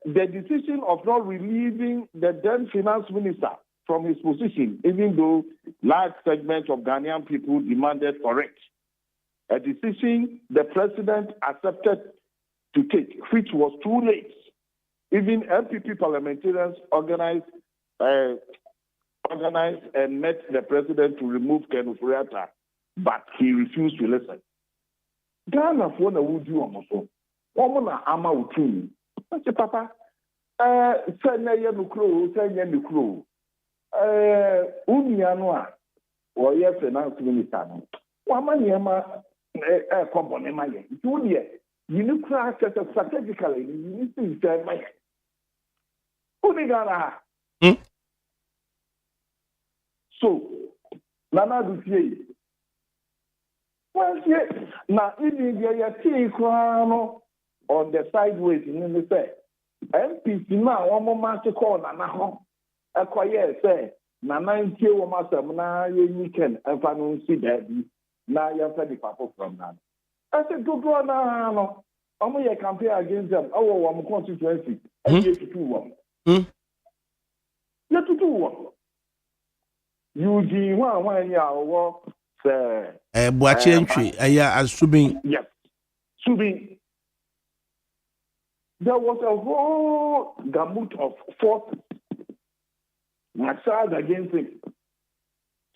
The decision of not relieving the then finance minister from his position, even though large segments of Ghanaian people demanded for it. A decision the president accepted to take, which was too late. Even MPP parliamentarians organized and met the president to remove Ken Oforiatta, but he refused to listen. Ghana for the would you almost woman ama utun. I say, Papa, send ye no crow. Unianwa or yes, finance minister. Woman yama company my Julia. You know, crash strategically, you need to tell my Unigana. So, Nana do see. Well, yes, now in India, you on the sideways in the say. MPC now, one more master call Nana home. A quiet say, Nana in Kio Master, now you can, and finally see that. Now you have the papa from now. I said, go now. I'm going to campaign against them. Oh, one constituency. And you to do one. You to do one. You one year say. Boachi as Subin. Yes. Subin. There was a whole gamut of forces massaged against him.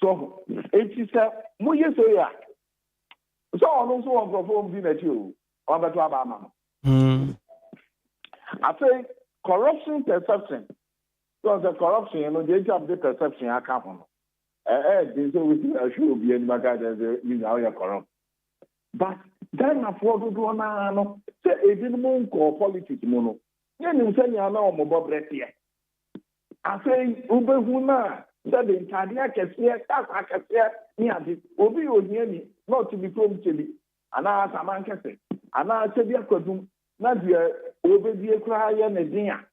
So, it is a Muye Soya. So, I also want to perform dinner too. On the Alabama. I say corruption perception. So, the corruption, you know, they have the perception I come on. They say we should be in my guidance, you know, you're corrupt. But then I forward to one, say, a minimum call politics, mono. You say, you know, my Bob here. I say, Uber Huna. That the entire cashier, near the Obi Oniani, not to be from Chili, and I ask a man cafe, and I said, Yakadum, not the Obi cry and a dinner.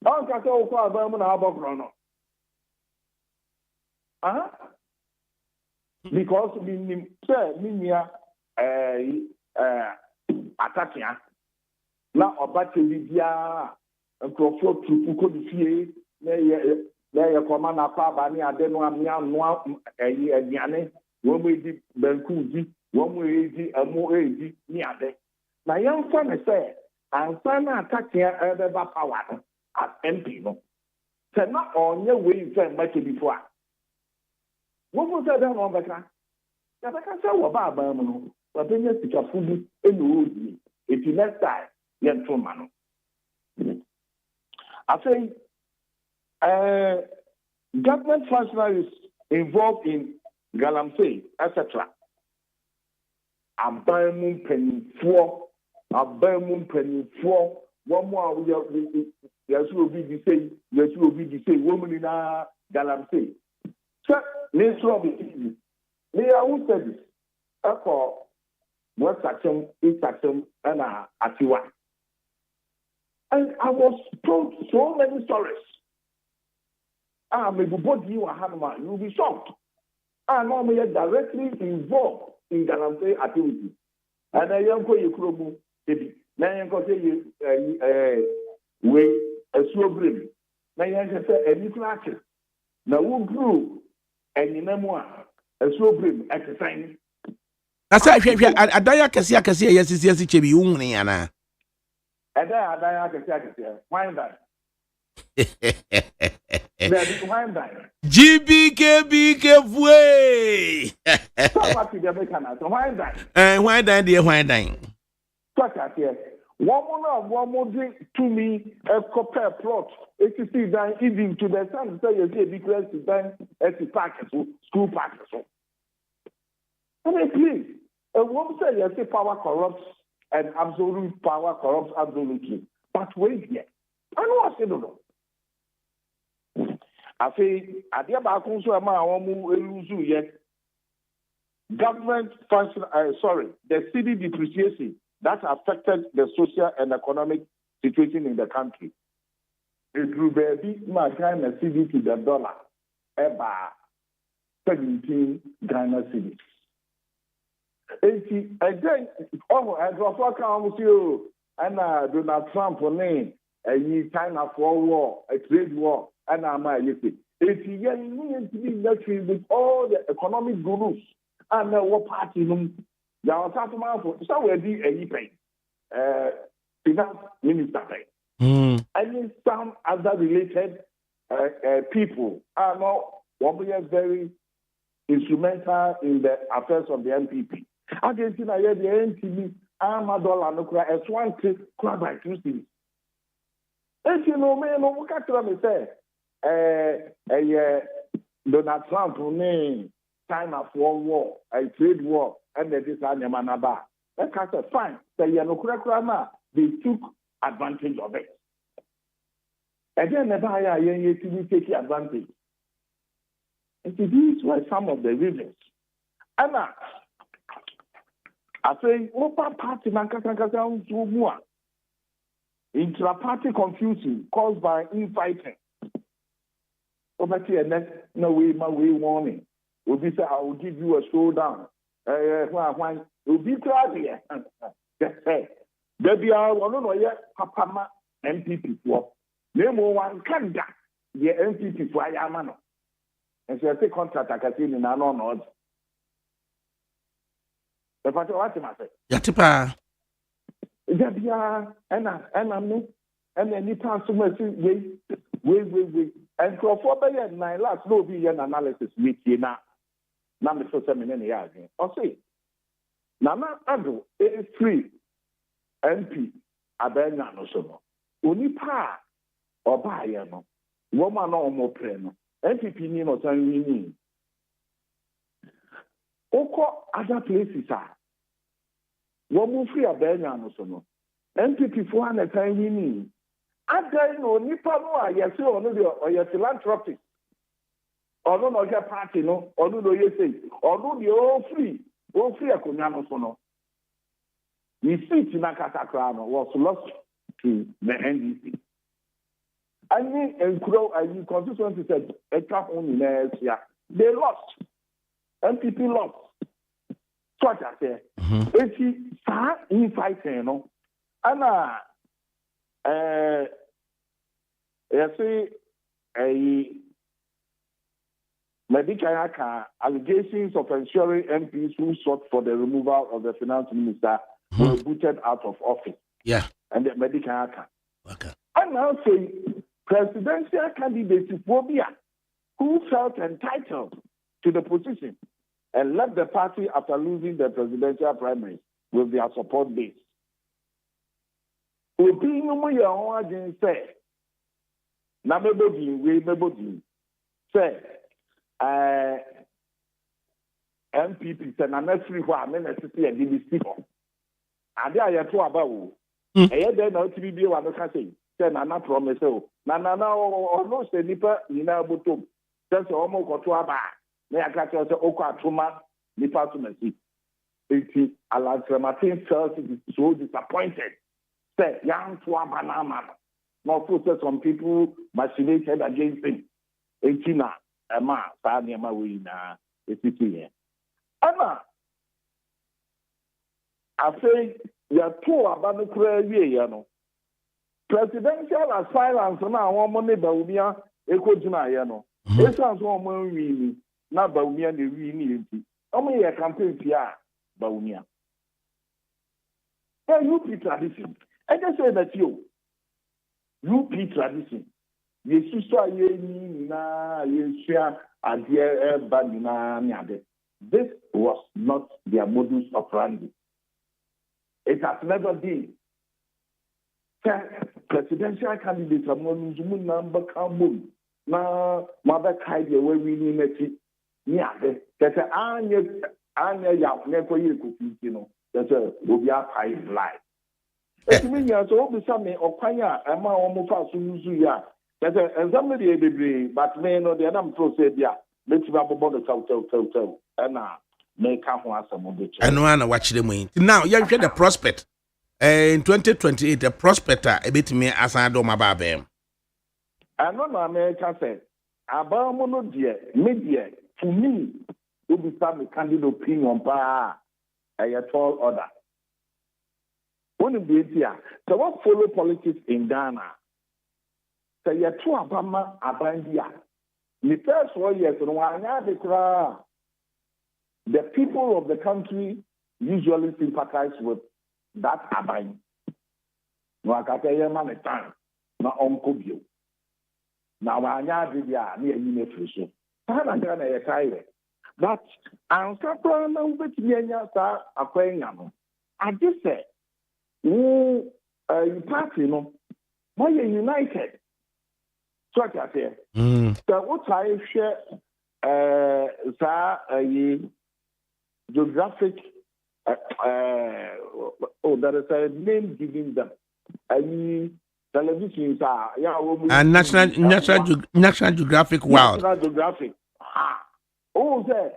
Don't cut all for a Berman Arbor Chrono. Because we say, Minia, attacking, now about to be here, and to afford to put the there you come on a pabani, I don't know, a diane, one way deep, Benkuzi, one way easy, a more easy, near there. My young son said, I'm trying to attack here other power at MP. So not on your way you said much before. What was that done on the car? That I can tell about Berman, but then you pick up food in the wood. If you next time, young man. I say, government functionaries involved in galamsey, etc. Abamu penny four, one more yes will be the same, woman in a galamsey. So, let's rob it. They are who said this. For what section, each section, and a atiwa. And I was told so many stories. Maybe body you are you'll be shocked. Now we are directly involved in Galamsey activity. And I am going to maybe. Now I am going to say we a slow brim. Now I am going to say a new classes. Now who grew and in memoir a slow brim at the time. I say, I die. I can see. Yes, Chebi. You money, Anna. I die. Why that? GBK way. What did they can answer? Why that? Why dying, dear? Why dying? What at here? One more drink to me a copper plot. If you see that even to the sun, say you see because to then at the park, school park. I mean, please, a woman say you say power corrupts and absolute power corrupts absolutely. But wait here. I know what I don't know. I say, I dear Bakunso Ama yet. Government function, the city depreciation that affected the social and economic situation in the country. It will be my kind of city to the dollar, about 17 Ghana cities. And then, I drop a count with you, and Donald Trump for name, a China for war, a trade war, and I'm a If you get with all the economic gurus, and what party them, there are somewhere a pay, finance minister pay. And some other related people are not very instrumental in the affairs of the NPP. Argentina, the NTB, $1 no cry, as one cry by 2 cities. And you know, man, what can I say? Donald Trump name time of war, a trade war, and this Anyamanaba. That kind of fine. They took advantage of it. And then they take advantage. And these were some of the reasons. And I say, Opa party intra-party confusion caused by infighting. Over here, no way, my way warning. Will be say, I will give you a showdown. Will be proud here. There be our one yet, Papa MPP for. Name one can that the MPP for Ayamano. And so I take contract I can see in an unknown. If I what I say, Yatipa. Jabia, and then you pass so much wait. And for 4 9 last no be an analysis with you now. Now, the first seminary again. Or say, Nana Ado is free MP Abena no so. Only pa or buy no. Woman or more preno. MPP ni no time winning. Oko other places are. Woman free Abena no so. MPP for an time winning. Ada no nipa no a yesi ono de or your philanthropist. Or no your party no, or no you say, or no the all free akonya no so no. The seat in Akatakra was lost to the NDC. I mean, and constituency said, a trap only next year. They lost. MPP lost. So what I say, if he start infighting, no, and I say, Medical allegations of ensuring MPs who sought for the removal of the finance minister were booted out of office. Yeah. And the medical okay. And now say presidential candidate phobia who felt entitled to the position and left the party after losing the presidential primary with their support base. Say, say, MPP said, I'm not free for a minute to see a DBC. And there are 2 about. And then now to be one of the say, Nana promise. Nana, or no, say, Nipper, Nina Butum. Just almost got to a bar. May I catch us Oka Tuma, Nipper to me. It's Alan Martin felt so disappointed. Say, young to a banana. Now, for some people machinated against him. 18 a man, Sanya we na it's here. Anna, I say, you're too about the career, you know. Presidential aspirants now, one money, Baumia, Ecojina, you know. This sounds one more really, not Baumia, the really. Only a campaign PR, Baumia. Hey, UP tradition. I just say that UP tradition. This was not their modus operandi. It has never been. Presidential candidates are number come na mother kind of way we need it. Yeah, that's Anya Yap never you know. That's a Bobia Pie life. It means so be something or Kanya, and my almost Suzuya. That's a somebody degree, but men or the other pro said, yeah, let's rub about the tell, and make up one some of the I know I watch them win. Now, you have the prospect. In 2028, the prospect a bit me as I do my baby. I know America said, about mono dear, media, to me, will be some candid opinion by a tall order. One of the here, so what follow politics in Ghana? So you're two Obama Abandia. The first 4 years, the people of the country usually sympathize with that Aban. No, I can't tell you, man, time. No, Uncle Bill. Now, I know the near you. But I'm surprised that you are acquainted. I just said, you party, no, why are united? So I say, so what I share, geographic, there is a name giving them. Television, And National Geographic World. National Geographic. Oh, there.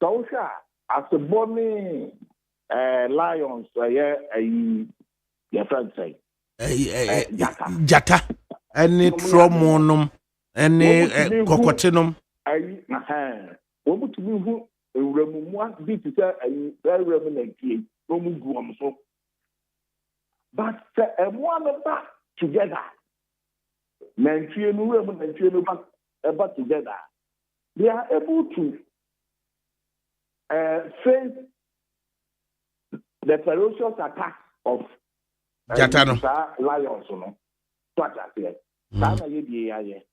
So, as a bonny lions, your friend say, Jata. Any tromonum, any cocotinum. What to move one bit is a very revenant key, so. But one of that together, but together, they are able to face the ferocious attack of Jatano lions, such as here. Sana ye die aye.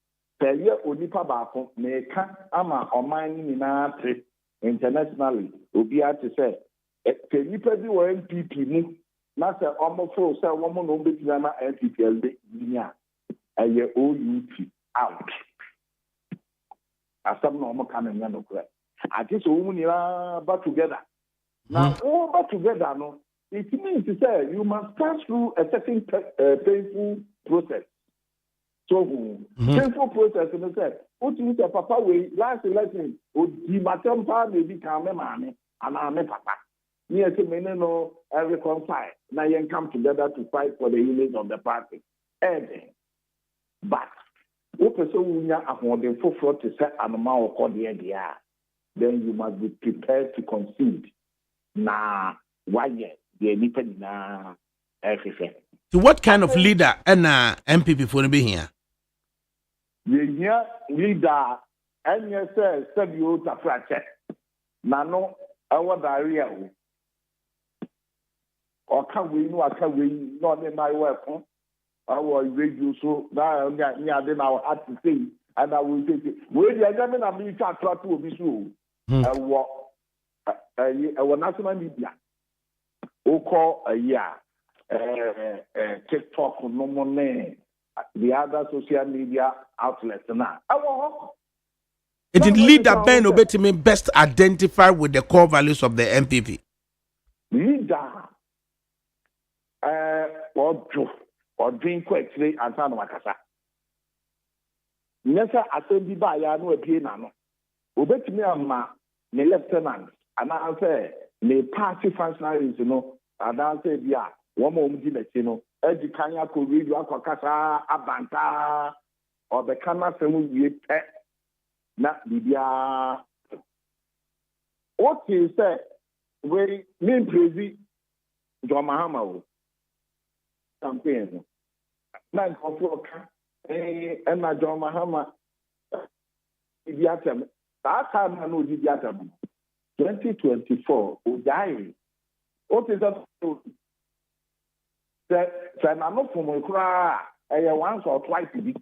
Tell onipa baako meka ama oman ni na tre internationally obi ate say te nipa bi wo NPP mu na say omofo say wo mo no betina na NPP LD nya aye OUP out. Asam no mo kan nya no kra. Ati so wo ni ba together. Now all but together no it means to say you must pass through a certain painful process. So, painful process, and I said, what you say, Papa, we last election, the Matam party become a man, and I'm a papa. Near to me, no, every reconcile. Now you come together to fight for the image of the party. But, what person we are the full to set an amount of the idea, then you must be prepared to concede. Nah, why yet? The independent, everything. So, what kind of leader and MPP for to be here? The leader, and you say, you to fracture. Nano, our diarrhea. Or can we not in my weapon? Our radio so now, then I had to say, and I will take it. Where the examine of me try to be so. Our national media, who call a year, TikTok, no more name. The other social media outlets now. It is leader Ben Obetimi best identified with the core values of the MPP. Leader, or drink quickly and San Wakasa. Nessa assembly by no piano. Obetimi ama the lieutenant, and I say, the party functionaries, and I say, yeah, one more, Edi kanya ko radio akokasa abanta obekana semu wie pe na bibia what is say we mean praise John Mahama o campaign na nkofo ka na John Mahama biatem that time na no biatem 2024 o die what is that say na no from kura once or twice be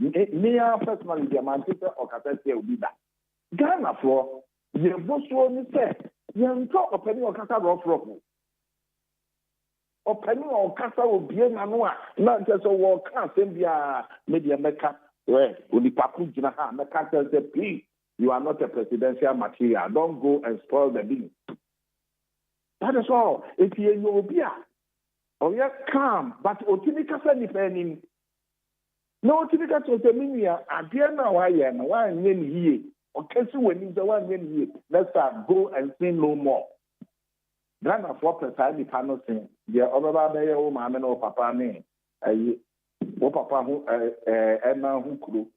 me personally the man say o ka say obi da Ghana for ye boso ni say ye nto opani o kasa rough opani o kasa obie na no a na nte so wo ka sem bia media meka we onipaku gina ha meka say please you are not a presidential material, don't go and spoil the bean. That is all. If you know Obia, or you calm, but Otinika said depending. No Otinika to the minia, and dear now I am one year, or can you when the 1 year, let's start go and say no more. Ghana for precisely the panel saying, the other day, oh, mamma, or papa, me, papa, who, Emma, who crew.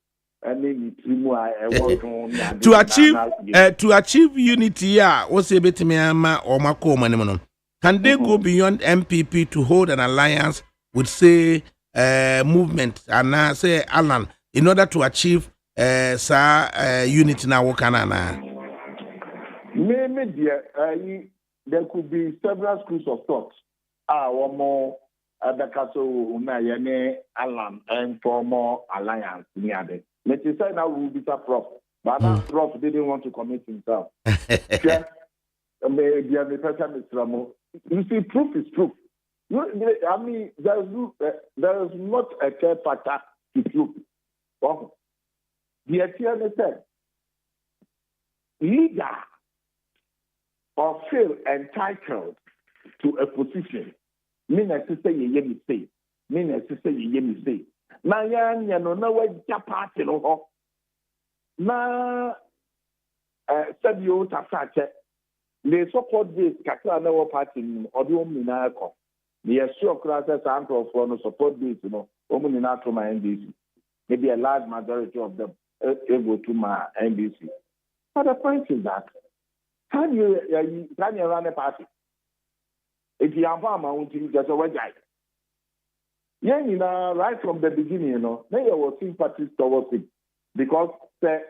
To achieve unity, what's a bit me or Mako, can they go beyond MPP to hold an alliance with, say, movement and now say Alan in order to achieve unity now? Maybe there could be several schools of thought. One more ADAKABRI Alan and for more alliance near them. Let me say now will be a prof, but that prof didn't want to commit himself. Yeah, maybe the person is Ramo. You see, proof is proof. I mean, there is not a third factor to prove. Oh, the attorney said, leader or feel entitled to a position. Mean as to say you say. Mean as to say you say. Na yan no na wagya party no ho na said you tasache le support this kakra na wo party no odo omina ko the sure class sample for no support this no omina to my NDC maybe a large majority of them able to my NDC. But the point is that can you run a party if you have a mountain just a wagya. Yeah, right from the beginning, there was sympathy towards it because the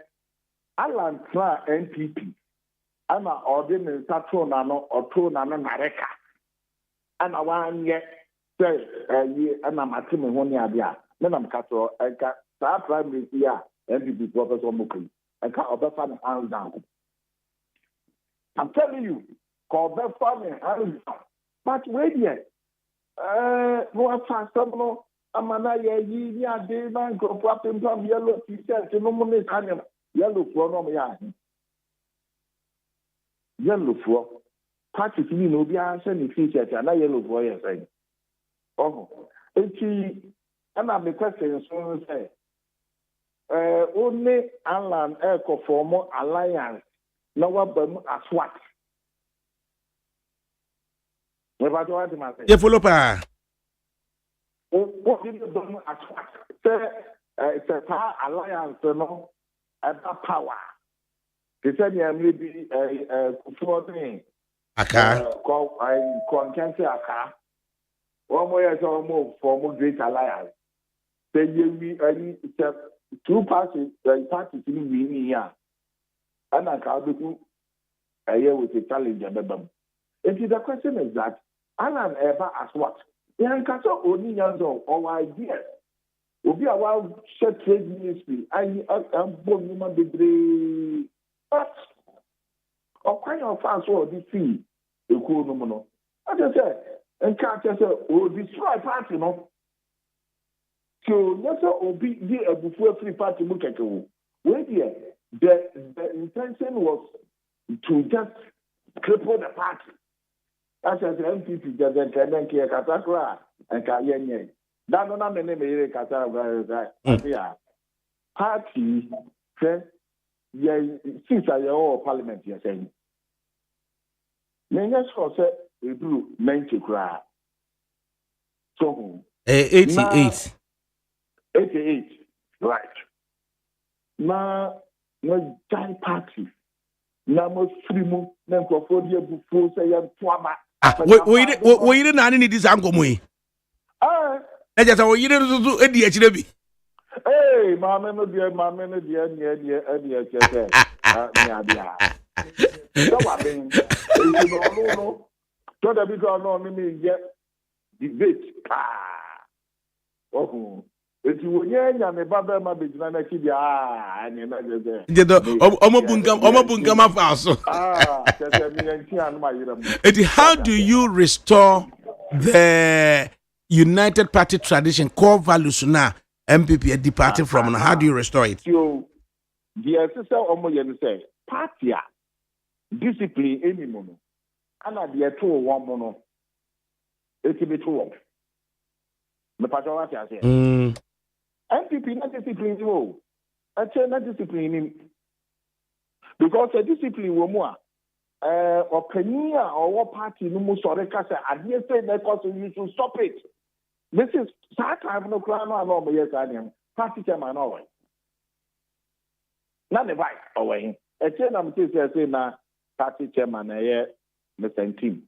Alan Kra NPP, I'm an ordinary patron or tone and Nareka, and I want yet say, and I'm a team in 1 year. Then I'm Catro, and that primary year, NPP Professor Mukri, and can't fan hands down. I'm telling you, call that family hands down. But wait yet. No fast no amana ye ya de man go problem from yellow t-shirt no money time yellow for no ya yellow for party ni no bi answer ni t-shirt na yellow for yes say oh enti ana me question so say only Alan Eco form alliance na wa bam aswat. You follow pa. What did you do at what? It's a alliance, no, and power. They said, yeah, maybe for me. Aka. Can't say Aka. One more is almost for more great alliance. Say, you two parties in winning here. And I can't do a year with a challenge. And the question is that Alan ever as what? Yan kaso oni yanzo or ideas. Obi a wild share trade ministry. I'm born human degree. But or kind of fans or this fee. A cool no. I just said, and can't just say, oh, destroy party, no. So yes, Obi be a before free party look at you. Wait here. The intention was to just cripple the party. As the MPP doesn't care Katakra and Kayenye. That no name may Katara. Party, since I owe parliament, you're saying. Many for say, we do men to cry. So, 88. 88, right. Now, no giant party. Now, most free move, then for 4 years before say, I'm Twaba. We didn't need this uncle. Ah, I just want you to do a DHB. hey, my man, dear, so I mean, no. So that because no, me get debate. Oh, if you yeah, me baba ma be na kidi and na je. How do you restore the United Party tradition, core values now? MPP departing from. How do you restore it? So, the sister omo yen say party discipline any mono. Ana the two one mono. It be two. The party what you say. MPP not discipline you. I say not discipline him. Because the discipline wo mo opinion or what party no mo sorry ka say adie say na cause you should stop it. This is that time no plan no mo yes adiam. Party chairman no way. Na the vice away. E say na me say na party chairman na Mr. Team.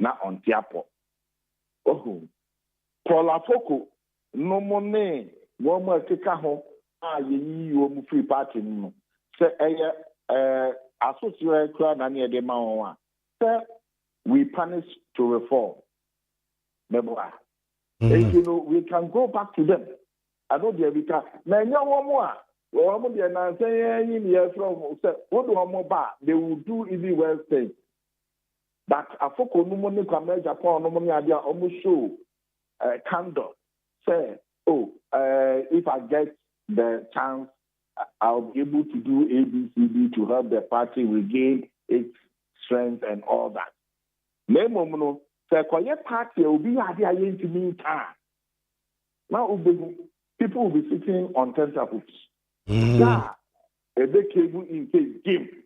Na on tiapo. Oh. Paula Foko no money one more keka ho ye wo free party no. Say associate crowd na near the man say we punish to reform. You know, we can go back to them. I know they can. Now, one more. They will do easy well things. But a focus no money come Japan, no money idea almost show candor. Say, if I get the chance, I'll be able to do ABCD to help the party regain its strength and all that. No. Say, quiet party will be idea to me. Now, people will be sitting on tentacles. Yeah, a big cable in case game.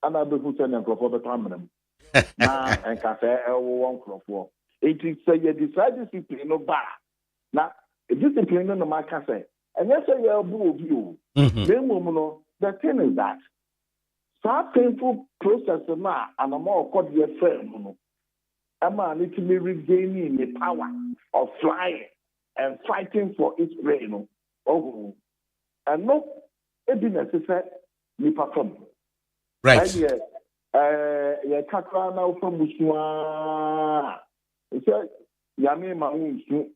And I'll be putting a crop of the time. Now, and cafe, one crop for. It is say you decide discipline no bar. Now, discipline no my cafe. And yes, I will move you. The thing is that some painful process now, and a more called your friend. A man need to be regaining the power of flying and fighting for its reign. Oh, and no, it be necessary me perform. Right. Yeah, kakra now from Busua. It said, Yami Maunsu,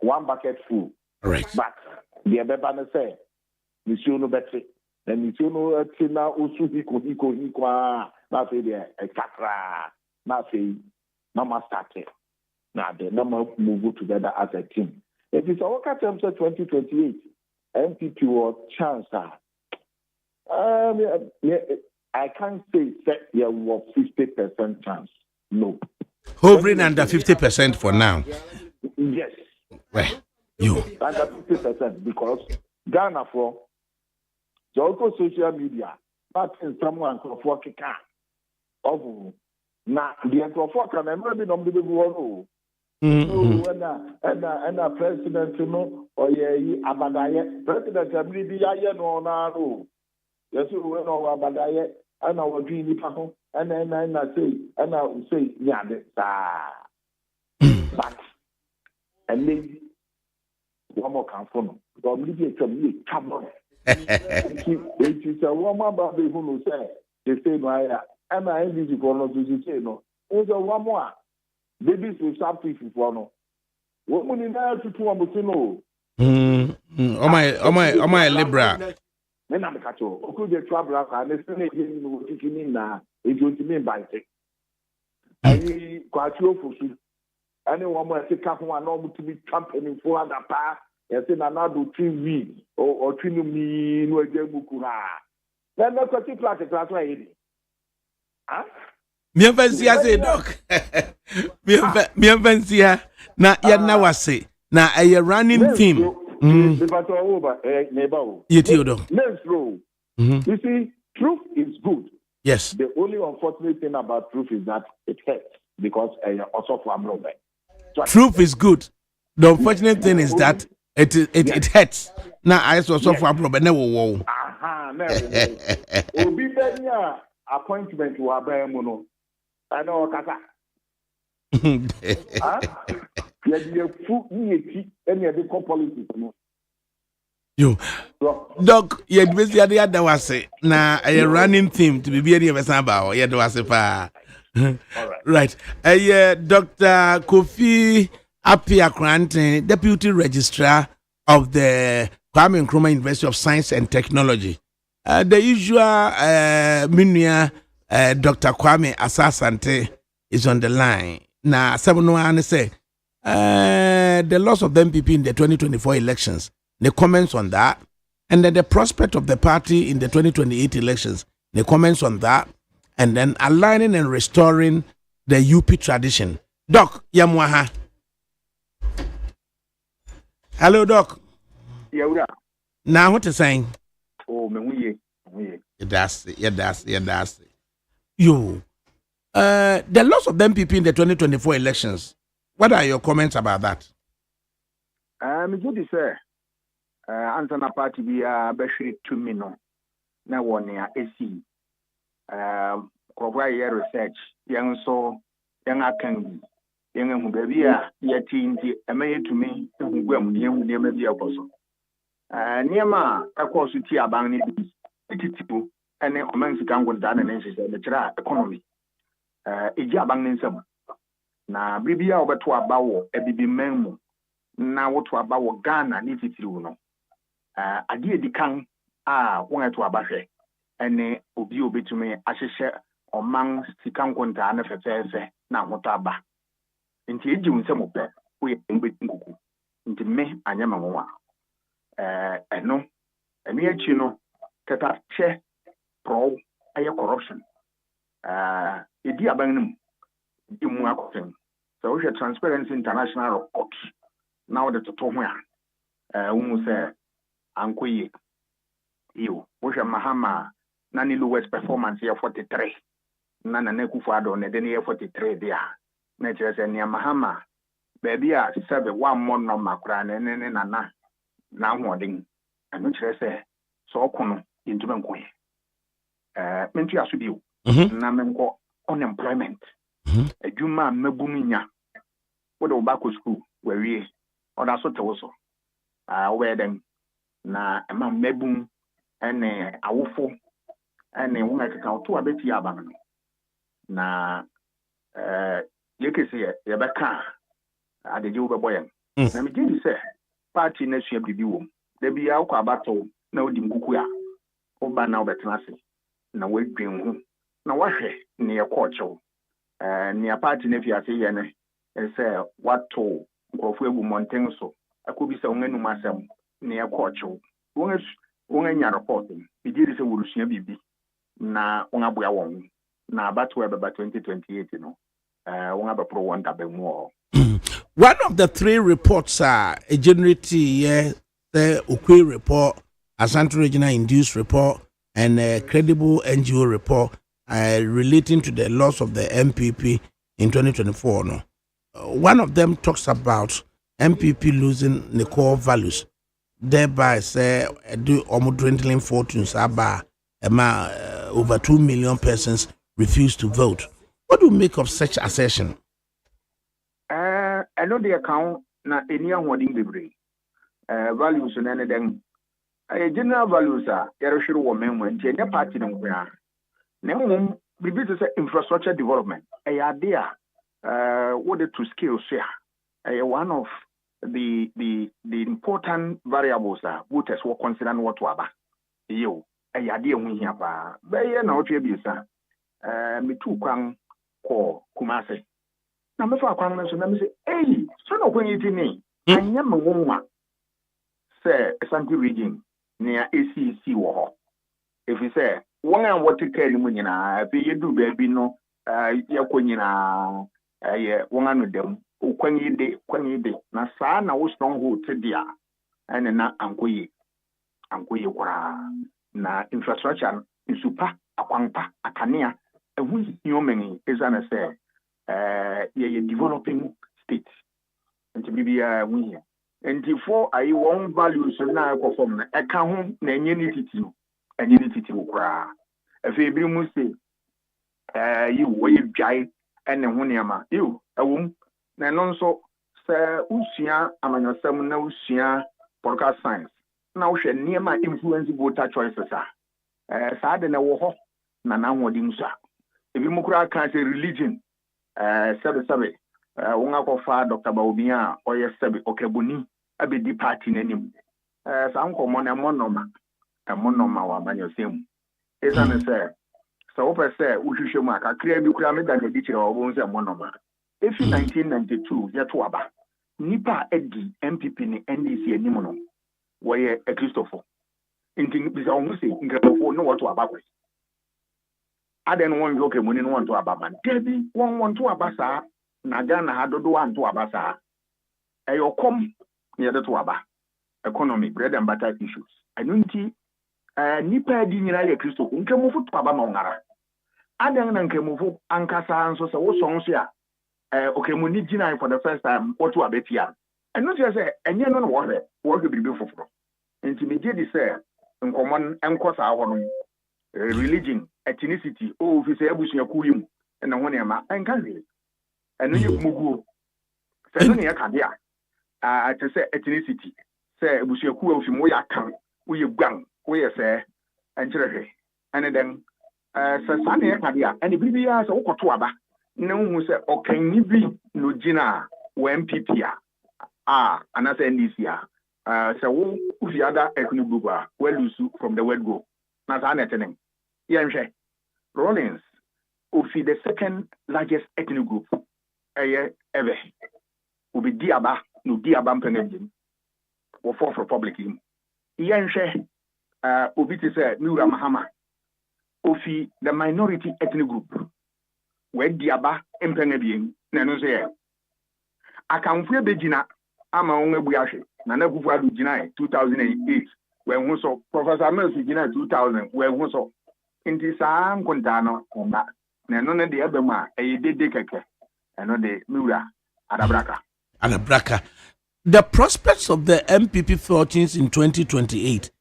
one bucket full. Right. But the Abebana say, Monsieur no better. Then Monsieur no Tina Usu Hiko, not there, a kakra. Now say, Mama started. Now the number move together as a team. If it's our terms of 2028, MPP or chance. I can't say that you have 50% chance. No. Hovering under 50% for now. Yes. Right. You. Under 50% because Ghana for the local social media, but in someone for Kika. Oh. Now, the Electoral can never be number one. And a president, you know, or Abadaye, president, I believe no. Yes, we know Abadaye, and our dreamy paho, and then I will say, yeah, but, and maybe one more confirm, but maybe come on. It is a woman, but who say, they say, no, and I am busy for no to say no. It's a one more. Babies will start people for no. Woman in there to two no. Oh my Libra. Then I'm catch you. Could the trouble and the Senate in now? It would mean by it. I quite you for you. Anyone will take up one normal to be campaigning for other part. Yes, in another 3 weeks or 3 me no Jebukura. Then that's what you class right. Mienvensia say doc. Mienvensia na ya na wase na a running team. You see, truth is good. Yes. The only unfortunate thing about truth is that it hurts because also for truth is good. The unfortunate thing is that it hurts. Now I saw so far problem never wow. Aha, never. Obi benya appointment wa ba mu no. Ano kasa. Ah? Ya di fu ni eti ene de politics no. Yo, Doc, you basically had that was na a running theme to be here about. Yeah, that was pa. Right. Dr. Kofi Appiah Kranten, Deputy Registrar of the Kwame Nkrumah University of Science and Technology. The usual Minia Dr. Kwame Asasante is on the line. Now, someone say the loss of the MPP in the 2024 elections. The comments on that, and then the prospect of the party in the 2028 elections, the comments on that, and then aligning and restoring the UP tradition. Doc, Yamwaha. Hello, Doc. Yeah. Now, what is saying? Oh, me. That's it. You. The loss of the MPP in the 2024 elections. What are your comments about that? Me good sir. Answer na party be beshiri to me no. Na one ya AC. Kobwa ye research. Yang so yang akan yang hu baby a ye tinti emeye to me hu gwam ne hu ne ma bi akoso. Niema akoso ti aban ne bi. Titipu ene omansi kan gonta na nse le kira economy. Eji aban ne nsam. Na bibia obeto abawo ebibi menmu. Na woto abawo Ghana ni titiriwo no. Ade edikan won eto abahwe ene obi obetumi ahyehye oman sikan konta na fefefe na hoto aba nti eji unsem ope wo ye nkuku nti me anyama nwa eno achi no teta che pro aye corruption edi abanum imu akoten so we Transparency International report now the to ho a umu say ankoye yo wohwe mahama na ni lowest performance ya 43 na Nekufu Addo ne de ne 43 dia na kire se ne mahama baby a sebe one more no makura ne na hoden anu kire se so okono yintuma nkoye mentu aso bio na menko unemployment adwuma mabunu nya wo de back to school we oda so tewoso we dem na ema mabun ene awofo ene wona keka to abeti aban na yekese ye beka adeje wo beboyen na me gidi se party na sua bibi wo da bia akwa abato na odi nkuku a oba na obetena se na wadwen hu na wahwe ne ye kocho ne party na fiase ye ne se wato nkofo egu monten so akobi se wonu masem ne ye kocho won anya report bi gidi se worusua bibi na won aboya won na abato ebe 2028 no won abapro won dabemu. One of the three reports are a generity the Ukwe report, Asante Regional Induced report, and a credible NGO report relating to the loss of the MPP in 2024. No, one of them talks about MPP losing the core values, thereby say dwindling fortunes about over 2 million persons refuse to vote. What do you make of such assertion? I know the account na any holding the values and anything. General values are sure women when any party no kwa. Now we to say infrastructure development. A idea what to scale share. One of the important variables are voters will consider what to aba. Yo, a idea we have by na otu bisa. Me too kwan ko Kumasi. Na me fa kwan so na me say eh so no kwan yiti ni anya me wonwa say Asante region near ACC wo ho if you say won an what take ni mu nyina afi yedu ba bi no yakonyina ye won anu dem kwan yide na saa na wo stronghold te dia ene na ankoye kwara na infrastructure nsupa akwanpa akania ehu human is an say ye developing state nti bibia hu hia nti for ayi won values na akofom na eka ho na enye ni titi kra afi bi mu se yi wo yi dwai ene ho niama you awum na no nso se usua amanyosem na usua political science na wo hwe niama influence voter choices saa de na wo ho na na ho di nsa ebi mu kra kan se religion sebe wonga ko fa Dr. Baobia oye sebe okebuni abedi party nanim sa nkomo na monoma wa manyosem esa ne se so wo pese uhwehwe mu akakra bi kura me da na di kire wo nse monoma efi 1992 yeto aba nipa edi MPP ni NDC anim no wo ye Christopher inti bisa wo se nkrafo no woto aba kwa aden won yoke muni no won to aba man debi won to aba saa na Ghana ha dodo wan to aba saa eyokom ne de to aba economy bread and butter issues anunti nipa di nyina ye Kristo nkemufo to aba ma ngara aden na nkemufo ankasa nso se wo sonso a okemuni gina for the first time woto abetia enu se enye no wo hwe biribi foforo nti me di se nkomon enkosa ho no religion ethnicity officer abusuya kuyim na ho ne ma enka re enu ye muguo se no ne yakade a te se ethnicity se abusuya kuwa ofi mo yakan wo ye gwan wo ye se enkyerehwe ene den se sa ne yakade a ene bibia se wo koto aba na hu se okanyi bi no gina wo MPP ana se NDC se wo ufi ada ethnic group we lose from the word go na sa na tenen yenhwe Rollins ofi the second largest ethnic group ever obi diaba no diaba mpenegim wo fourth republic yenhwe obi ti say Nura Mahama ofi the minority ethnic group we diaba mpenegim na no say akamfu ebegina ama won ebu ahwe na na kufu adu gina 2008 when hu so Professor Mercy gina 2000 when hu so inti saa nkonta no na no ne de ebema eyedede keke eno de Nura adabraka. The prospects of the MPP fortunes in 2028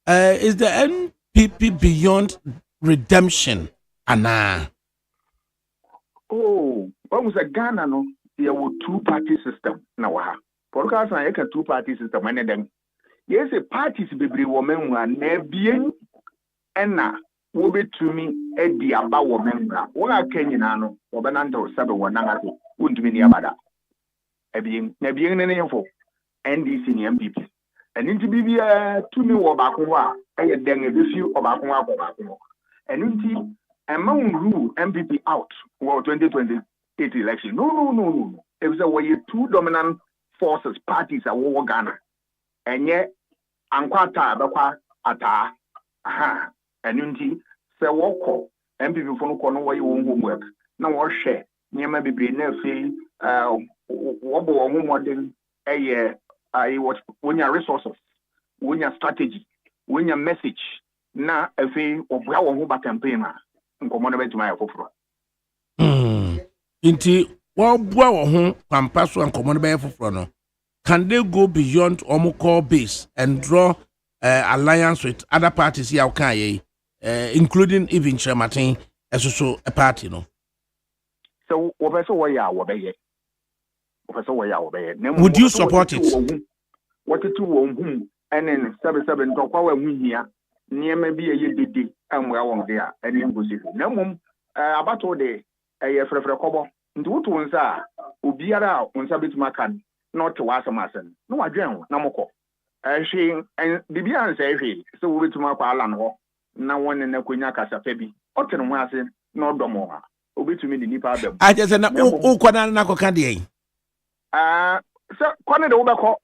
is the MPP beyond redemption ana almost a Ghana no there were two-party system na wa podcast na yeka two-party system ene dem yes a parties bebre wo menwa na bien ena wo betumi edi aba wo menwa wo aka nyina no wo benanto sabe wo nangato wontumi ni abada ebien na bien ne yefo NDC ni MPP eni nti bibia tumi wo baako a eye den ebefi obaako akọ eni nti among rule MPP out for 2028 election no it was a two dominant forces parties a war Ghana enye ankwata abekwa ata enunti se woko MPP fo no ko no wo homework na wo hwe nyema bebre na fe wo bo wo modern what wonya resources wonya strategy wonya message na afi obua wo ho ba campaign nkomo na betuma ya foforo inti wabua wo ho pampa so nkomo na be foforo no can they go beyond omo core base and draw alliance with other parties here okay including even Chematin so a party no so would you support it what to won and then 77 to kwa hu hia niema bi dede amwa won there and ngosi na mum abato de frefre kobo nti woto nsa obiara nsa betuma kan not wasamasen no wadwen na mokọ hwe bibia nsa hwe so wo betuma kwa ala no na won na konya kasa fa bi otene ho ase na odomo ha obetumi de nipa abem aje na ukwana na koka de yin so kwane de wo bekọ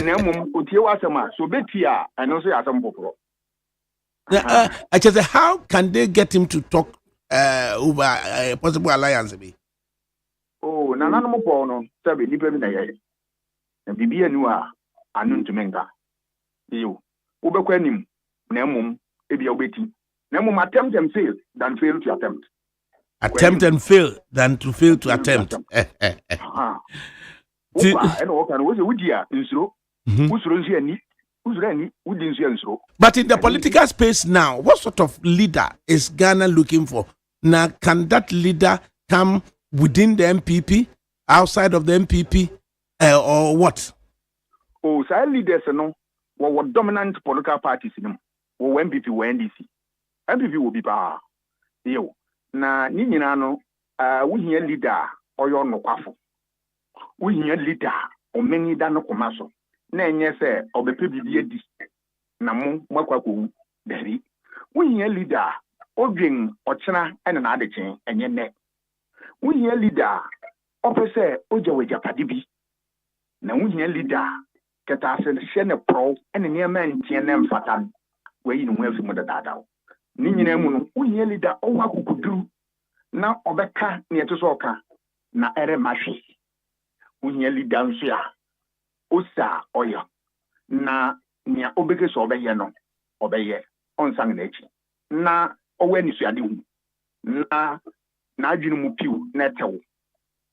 na mum otie wasama so betia eno so yasam poporo how can they get him to talk over a possible alliance be na nanu po no sabe nipa bi na ye na bibia nu a anu ntumenga yo wo bekọ anim na mum ebia obeti na mum attempt and fail than fail to attempt and fail than to fail to attempt Opa, and what can was a Woodia in Sro, who's Rosiani, who's Rani, wouldn't see Sro. But in the political space now, what sort of leader is Ghana looking for? Now, can that leader come within the MPP, outside of the MPP, or what? Oh, so leaders, no, what dominant political parties in them, or MPP or NDC. MPP will be power. Yo, na Ninano, we hear leader or your no quaffle. We hear leader or many dano commercial. Nay, yes, sir, or the people be Namu, Makaku, Berry. We hear leader or drink or china and another chain and your neck. We hear leader, officer, Oja Japadibi. Now we hear leader, Catas and Shena Pro and a near man, TNM Fatan, where you know where from the data. Ninyamun, we hear leader, oh, what could do now, Obeka near to Soka, na ere mashi. We hear leader, Osa, Oya, na near Obekes Obeyano, Obeye, on Sangachi. Na, when you are doing, na Junumu Neto,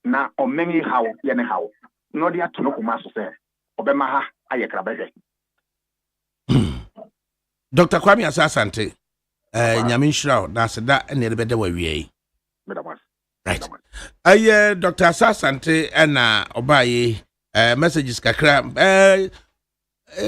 na or many how, Yanahow, no dear to no master, Obemaha, Ayakrabe. Dr. Kwame Asasante, Nyamin Shroud, that's that and the better way. Right. Dr. Asasante and Obaye messages kakra.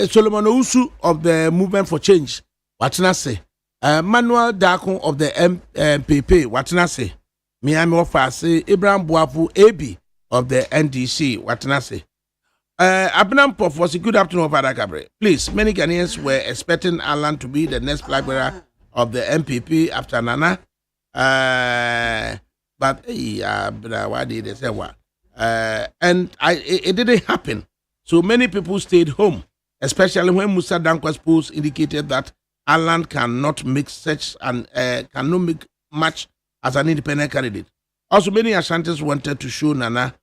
Solomon Usu of the Movement for Change, what na say? Manuel Dakon of the MPP, what na say? Miami Ofase, Ibrahim Buafu AB of the NDC, what na say? Abnam Pofos, good afternoon, ADAKABRI. Please, many Ghanaians were expecting Alan to be the next flag bearer of the MPP after Nana. But why did they say what? And it didn't happen. So many people stayed home, especially when Musa Dankwa's post indicated that Alan cannot make cannot make much as an independent candidate. Also, many Ashantis wanted to show Nana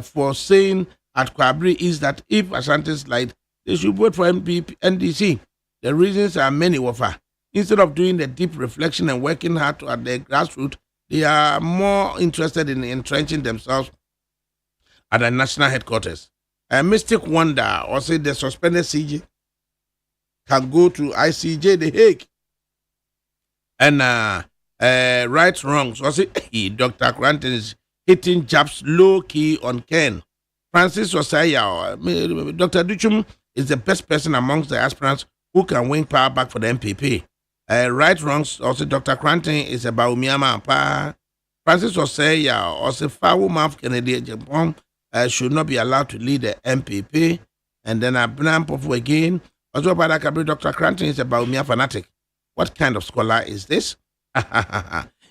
for saying at Kwabri is that if Ashantis lied, they should vote for NDC. The reasons are many, Wafa. Instead of doing the deep reflection and working hard at the grassroots, they are more interested in entrenching themselves at the national headquarters. A Mystic Wonder or say the suspended CJ can go to ICJ, The Hague, and right wrongs. Or say Dr. Granton is hitting jabs low key on Ken. Francis Osaya, Dr. Duchum is the best person amongst the aspirants who can win power back for the MPP. Right wrongs, also Dr. Cranton is about Myanmar and power. Francis Osaya, also foul mouth Kennedy Japan should not be allowed to lead the MPP. And then Abnam Pofu again. Also about ADAKABRI, Dr. Cranton is about Myanmar fanatic. What kind of scholar is this?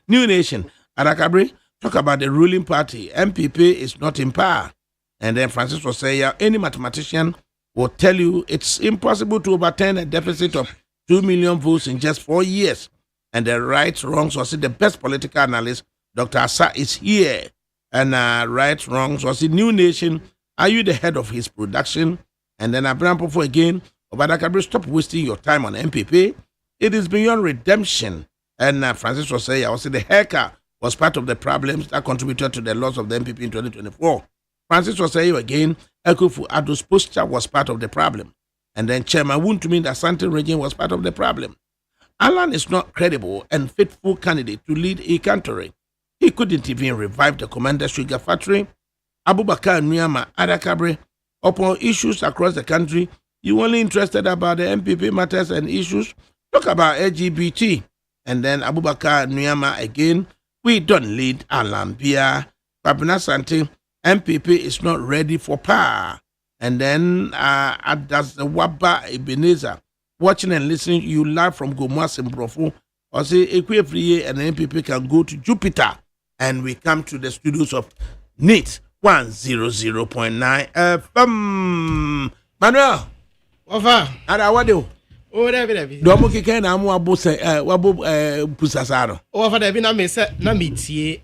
New Nation, ADAKABRI, talk about the ruling party. MPP is not in power. And then Francis Osaya, any mathematician will tell you it's impossible to overturn a deficit of 2 million votes in just 4 years. And the right wrongs was the best political analyst, Dr. Asa, is here. And right wrongs was the New Nation. Are you the head of his production? And then Abraham Pofo again, ADAKABRI, stop wasting your time on MPP. It is beyond redemption. And Francis Osaya, also the haircut was part of the problems that contributed to the loss of the MPP in 2024. Francis Osaya again, Ekufu Addo's posture was part of the problem. And then Chairman Wontumi Asante Regime was part of the problem. Alan is not credible and faithful candidate to lead a country. He couldn't even revive the Commander Sugar Factory. Abubakar Nuyama, ADAKABRI, upon issues across the country, you only interested about the MPP matters and issues. Talk about LGBT. And then Abubakar Nuyama again, we don't lead Alan Bia. Babina Sante, MPP is not ready for power. And then that's the Waba Ebenezer. Watching and listening, you live from Gomas and Brofu. Or say, Equifree and MPP can go to Jupiter. And we come to the studios of NIT 100.9 FM. Manuel. Wafa. Ada wado. Oh, David. Domo kike na amu abose wabo pusasaro. Wafa David na me se na metie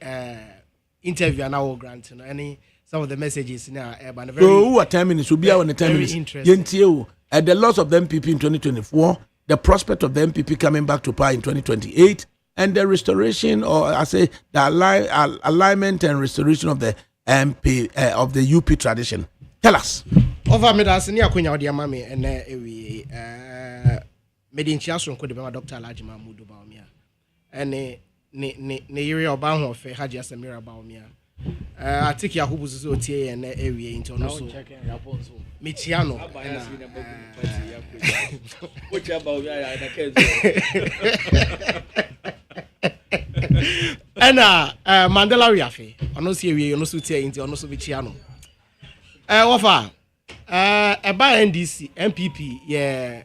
interview na wo grant no any some of the messages now very. So who are 10 minutes? Will be our 10 minutes. Yentie the loss of the MPP in 2024, the prospect of the MPP coming back to power in 2028, and the restoration, or I say the alignment and restoration of the MP of the UP tradition. Tell us. Over me that's near Kunya Odia Mami and we made in Chiasun could be Dr. Alajima Mudu Baumia. And ne area of Baum of Haji Samira Baumia. I take your hubus and area into also Michiano. And Mandela Riafe, I know see we no suit into no Michiano. Wafa by NDC MPP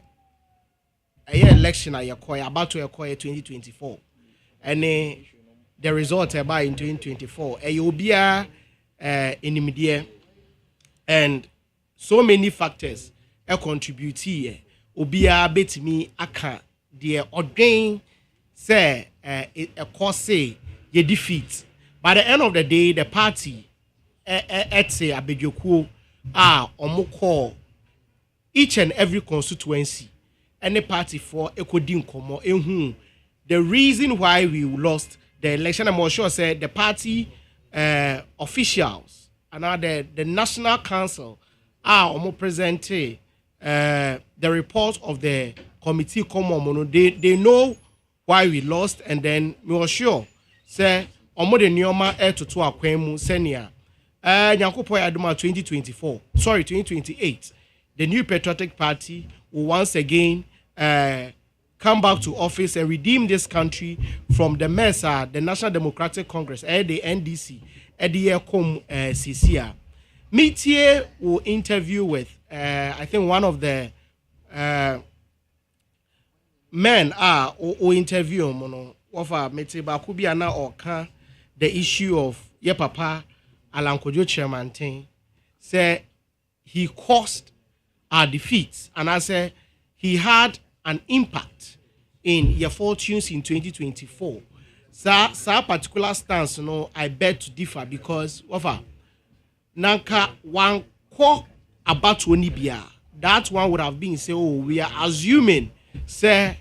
election about to acquire 2024 and the result by in 2024 obia in media and so many factors contribute here obia betimi aka the ordain say a cause say ye defeat by the end of the day the party say abediokuo omukọ each and every constituency any party for ekodin komo ehun the reason why we lost the election. I'm sure said the party officials and the National Council are presenting the report of the committee common. They know why we lost, and then we were sure say omo de nioma to akwemu senior Nyankopo Aduma 2028 the new patriotic party will once again come back to office and redeem this country from the mess the National Democratic Congress the NDC the yekom CCA. Meet will interview with I think one of the men or interview mono offer Metiba Kubiana or can the issue of ye papa Alan Kojo chairman thing say he caused our defeats and I say he had an impact in your fortunes in 2024. So particular stance, I beg to differ because Nanka one call about Onibia. That one would have been say, we are assuming say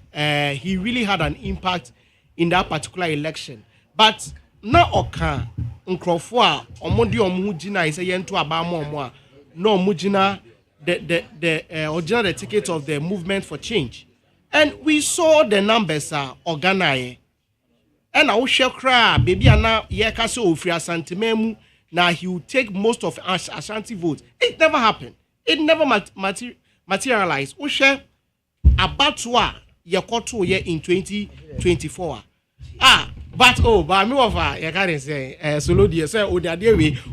he really had an impact in that particular election. But na oka nkrofo omondi omujina is yento abamo no mujina the original the ticket of the movement for change. And we saw the numbers are organized. And I will share crab, baby, and now Yakaso Ofri Asantememu. Now he will take most of Ashanti votes. It never happened. It never materialized. We share about Yakoto year in 2024. But me over you can't say solo dear say we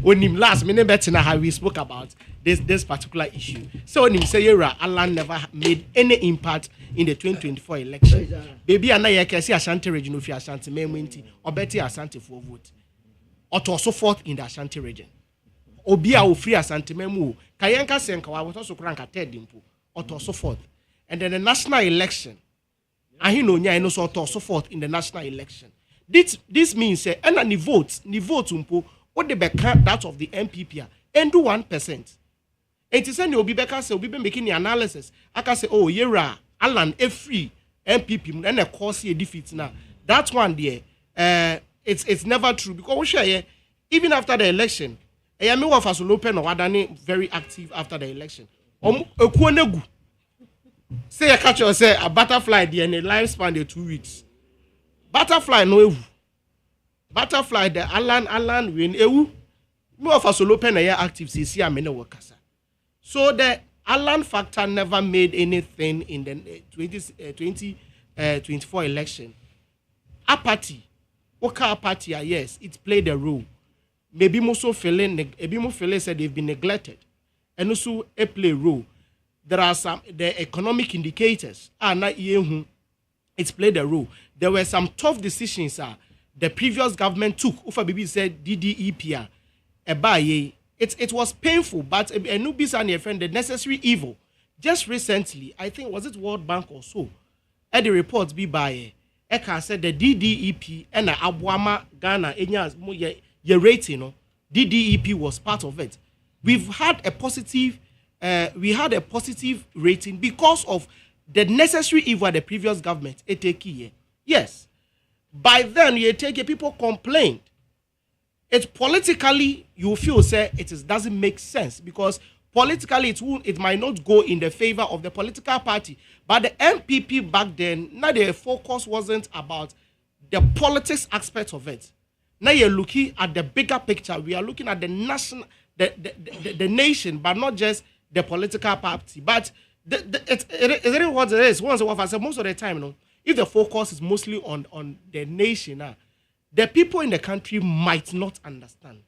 onim last minute better how we spoke about this particular issue. So onim say Alan never made any impact in the 2024 election. Baby and I can see Ashanti region of Ashanti Memwinti or Betty Ashanti for vote. Or to also forth in the Ashanti region. Obia will free Ashanti Memu. Kayanka Senka was also crank at Ted Dimpo or to also forth. And then the national election. And he know so to also forth in the national election. This means and the votes umpo what the back that of the MPP and do 1%. It is any obi beka say obi be making the analysis. I can say yera Alan a free MPP and a cause a defeat now. That one there it's never true because we share even after the election. Eyami wa Fasolopen or Wadani very active after the election. Ekuonegu say a catcher say a butterfly there in a lifespan of 2 weeks. Butterfly no ewu. Butterfly the Alan win ewu. Me of Fasolopen are active CC amene workers. So the Alan factor never made anything in the 2024 election. Apathy. Oka apathy, yes, it played a role. Maybe most feeling said they've been neglected. And also a play role. There are some the economic indicators are not it's played a role. There were some tough decisions the previous government took. Ufa Bibi said DDEP it was painful, but a new business and your friend the necessary evil. Just recently, I think was it World Bank or so, at the reports be by Eka said the DDEP and the Abuama Ghana your rating, DDEP was part of it. We've had a positive rating because of the necessary evil of the previous government. Yes. By then, people complained. it politically you feel say doesn't make sense because politically it might not go in the favor of the political party. But the MPP back then, now their focus wasn't about the politics aspect of it. Now you're looking at the bigger picture. We are looking at the national, the nation, but not just the political party. But it's really what it is. Once I said, most of the time, if the focus is mostly on the nation, the people in the country might not understand.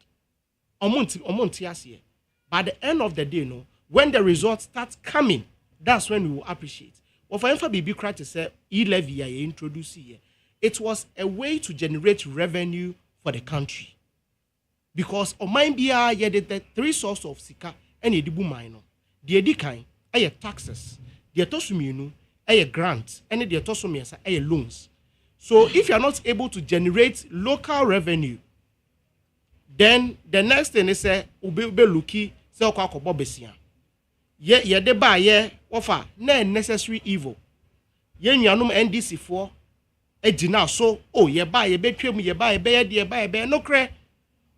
By the end of the day, when the results start coming, that's when we will appreciate. Or for instance, BB Crat to say e-levy I introduce here, it was a way to generate revenue for the country. Because on my BR, the three sources of sika and edibu minor. The edikan, taxes, the tosuminu, grants, and the tosumiasa, loans. So if you are not able to generate local revenue, then the next thing is say ube luki say okwa bobesia. Ye de ba ye offer na necessary evil. Ye nuanom NDC for ejina so ye ba ye betwem ye ba ye be no kre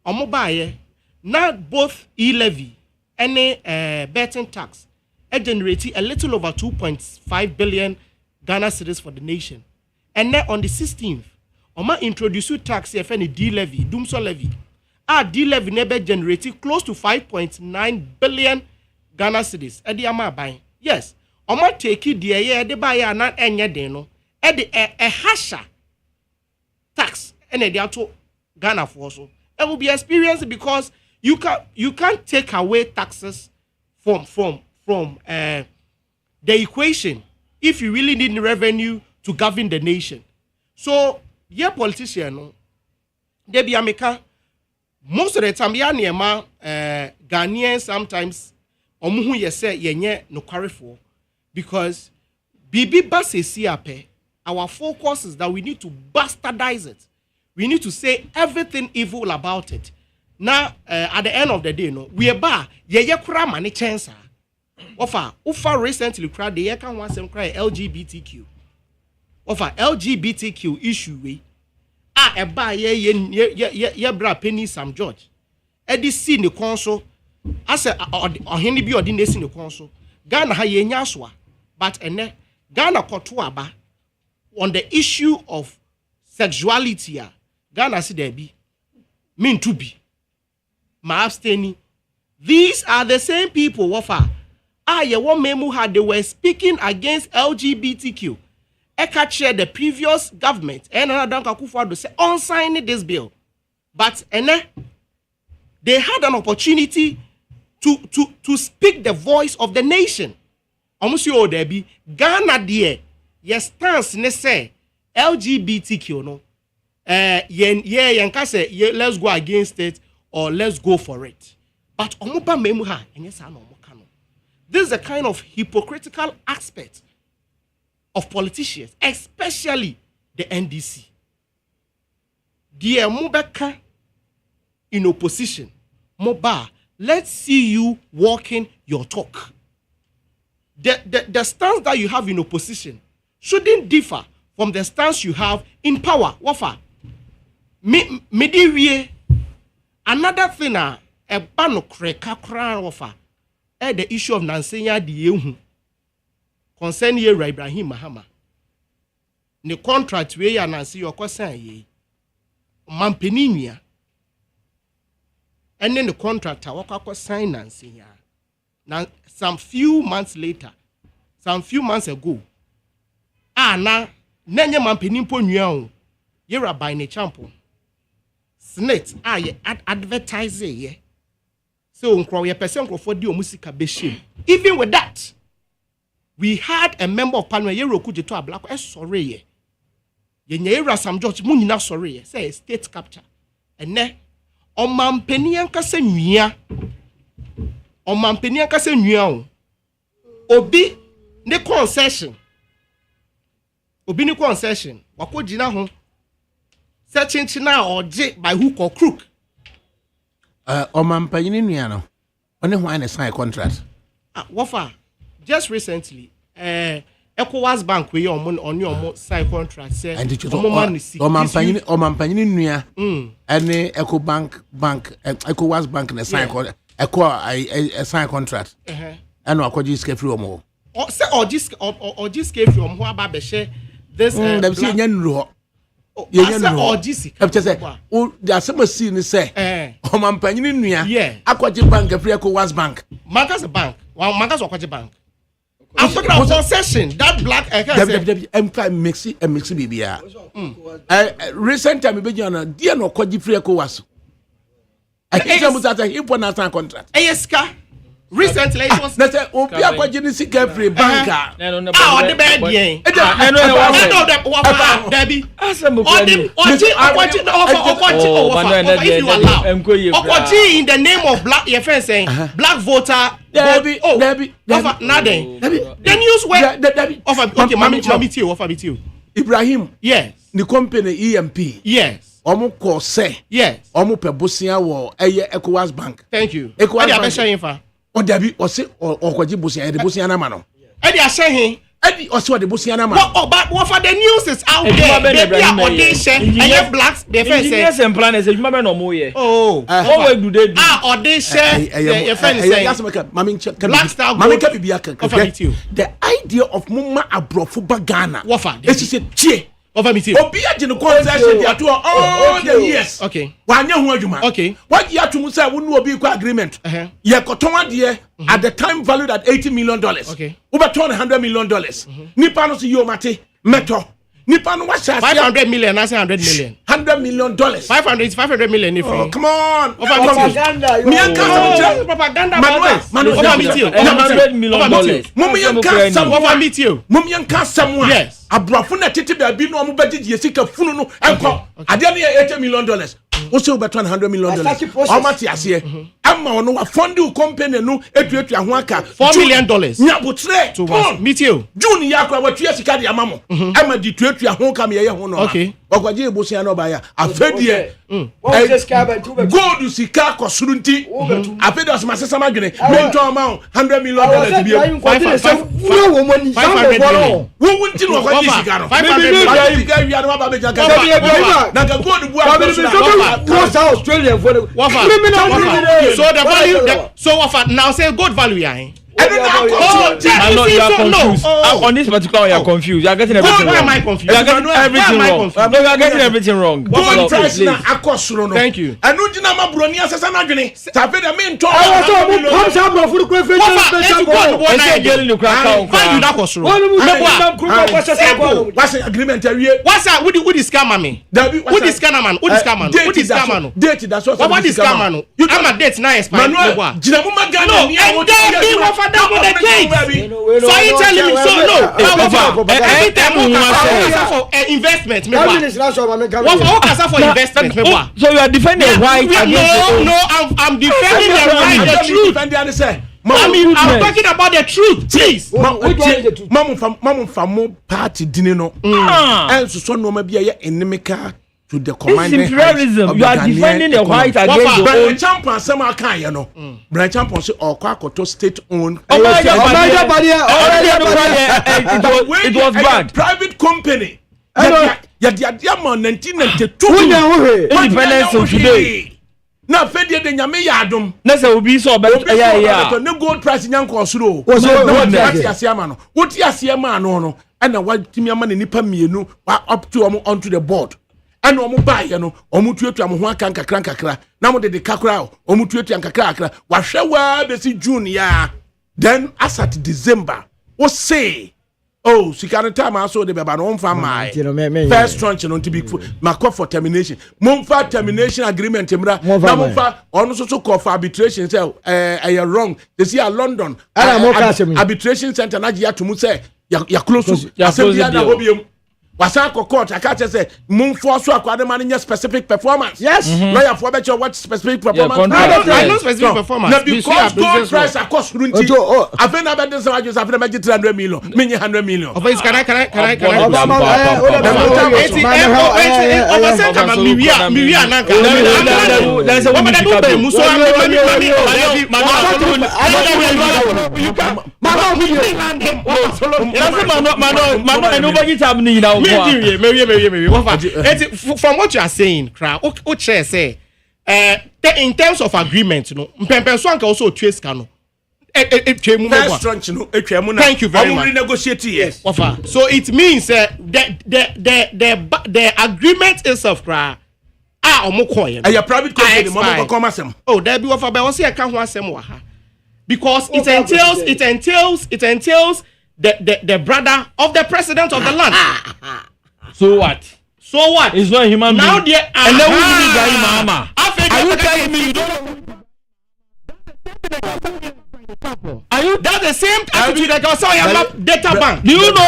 omo ba ye na both e-levy and betting tax generate a little over 2.5 billion Ghana cedis for the nation. And then on the 16th, Oma introduce tax if any D-levy, Dumso levy. D-levy never generated close to 5.9 billion Ghana cedis. Edi ama buying. Yes. Oma take it the de buy not any deno. Edi a hasha tax and a to Ghana for so. It will be experienced because you can't take away taxes from the equation if you really need revenue to govern the nation. So, yeah, politician, they be America. Most of the time, yeah, Niema, Ghanaians sometimes, omuhu yese yenye no carry for, because Bibi Basse siape, our focus is that we need to bastardize it. We need to say everything evil about it. Now, at the end of the day, we are ye kura mani chance. Ufa recently cried the ye can want some cry LGBTQ. Offer LGBTQ issue we ye bra penny Sam George. Edi si ne konso ase ohene bi odi na si ne konso. Ghana ha ye nyaswa but ene Ghana koto aba on the issue of sexuality. Ghana si there be mean to be ma abstaining. These are the same people ye one memu had they were speaking against LGBTQ. Eka chair the previous government and another Kakufado say on signing this bill. But they had an opportunity to speak the voice of the nation. Almost you there be Ghana dear yes stance ne say LGBTQ no say let's go against it or let's go for it. But omupa memuha this is a kind of hypocritical aspect of politicians, especially the NDC. Dear Mubeka in opposition, Moba, let's see you walking your talk. The stance that you have in opposition shouldn't differ from the stance you have in power. Wafa. Another thing, a bano kreka kran wafa. The issue of Nansenya di concern ye Ibrahim Mahama. The contract we are Nancy or concern ye Mampeninia. And then the contract I sign Nancy. Now some few months later, some few months ago, na Nanya Mampenimpo Nyan, you're a buying champion. Snit, ye advertise ye. So unkrow ye person for the musica beshim. Even with that, we had a member of parliament yero kuji to a black sorry ye. Ye Sam George munina sorry say state capture. And ne on mampenian kase nuya. On mampenian kase nuya. Obi ne concession. Obi ne concession. Wako jina hon. Searching china or j by hook or crook. Omampanyini nuano. Only who sign a contract. Wafa, just recently, ECOWAS bank we on side contract say and it omampanyini nua ene ECOWAS bank na sign contract sign contract and akwaji ske free omo say or just came from who aba be share this dem say nya nru ho or just say o the asema see ni say omampanyini nua akwaji bank free ECOWAS bank Marcus bank Marcus akwaji bank I'm talking about concession. That black mixi bibia. Recent time be on dear no kwaji free ECOWAS. I think some that he put na contract. Eska. Recently it was na say obi akwaji ni sika free banker. The bed yen. Debbie. Okwaji in the name of black your friend saying black voter Debbie. Nothing. The news where okay, mommy too. Ibrahim. Yes. The company EMP. Yes. Omo ko say. Yes. Omo pe bosia wo eye ECOWAS bank. Thank you. ECOWAS bank. O Debbie o say okwaji bosia de bosia na ma no. Eddie asehin. Eddie o say de bosia na ma. But for the news is out there. Baby audition and blacks they say engineers and planners you remember no mo here. What do they do? Audition your friend say. The idea of mama abrofo bagana. What for? It's say tie. Over me too. Obi agye no concession dia to all the years. Okay. Wanya ho adwuma. Okay. What year to say we no obi kwa agreement. Ye koton ade at the time valued at $80 million. Okay. Over $100 million. Nipa no so yo mate meto. Nipa no wa sha 500 million, I say 100 million. $100 million. 500 million if oh, come on. Propaganda. Me and propaganda. $100 million. Mummy and Kasam over meet you. Mummy and Kasam. Yes. Abrafo na tete ba bi no omo bagi die sika funu no enko. Ade na $80 million. Wo se obeto $100 million. Omati ase. Amma ono wa fund you company no etuatua ho aka $4 million. Nya botre. To meet you. June ya kwa watua sika de amamo. Amma di tuatua ho ka me ye ho no. Okay. Ogwaje ebosia no ba ya. Afedie. Gold sika kosuru nti. Afedie osmasesa madwene. Mento ma $100 million bi. 500 million. Wo wunti no ogwaje sika no. 500 million. Sika wi anu ba beja ka. Na ka gold bu Australian for the so the value so what now say gold value ya you are confused. On this particular, you are confused. You are getting everything wrong. Why am I confused? You are getting everything wrong. No, you are getting everything wrong. Gold price na akosuro no. Thanh you. Anu jina ma broni asesa na dwene. Tafe da me nto. Why you na akosuro? What's the agreement awie? What's that? Who the scammer me? Who the scammer man? Who the scammer? Who the scammer no? Date that's what. What the scammer no? I'm a date na expire. Jina mo magana ni awo. That with the case. So you telling me so no? Every time we want for investment, me what for investment, me what? So you are defending white against no, I'm defending the right, the truth. I'm talking about the truth, please. Mamu famu party dini no. And so no maybe a inimical to the commanding. It's imperialism. You are defending the white against the own. Champion sama kan ye no. Branch champion say okwakoto state owned. It was bad. Private company. Ya dia man 1992. Independence of today. Na fedie de nyame ya adom. Na say obi so obe ya. Ne gold price nyanko osuro. Woti asiama no. Woti asiama no. Ana watimi ama ne nipa mienu up to onto the board. And omo baye no omo tuatua mo ho aka nkakra na mo de kakra omo tuatua nkakra wa hwewa be si June ya then as at December we say oh sikana time aso de beba no mfa mai first tranche no to be makọ for termination momfa termination agreement mra na momfa ono so call for arbitration say wrong they see London arbitration center na ya to mu say ya close assembly na obiem Wasan court I can't say moon force akwadema specific performance. Yes. Lawyer for bet you what specific performance. I know specific performance. Now because gold price across runti. I think about this I just have to make 300 million. Me 100 million. Of can I From what you are saying, say in terms of agreement, no, also trace cano. Thank you very much. Yes. So it means the agreement itself, private company. Oh, there be offer, but I say I can't want some because it entails the brother of the president of the land. So what? It's not human being. Now they and then we need Ibrahim Mahama. Are you telling me you don't? Are you? That's the same attitude that I saw your data bank. Do you know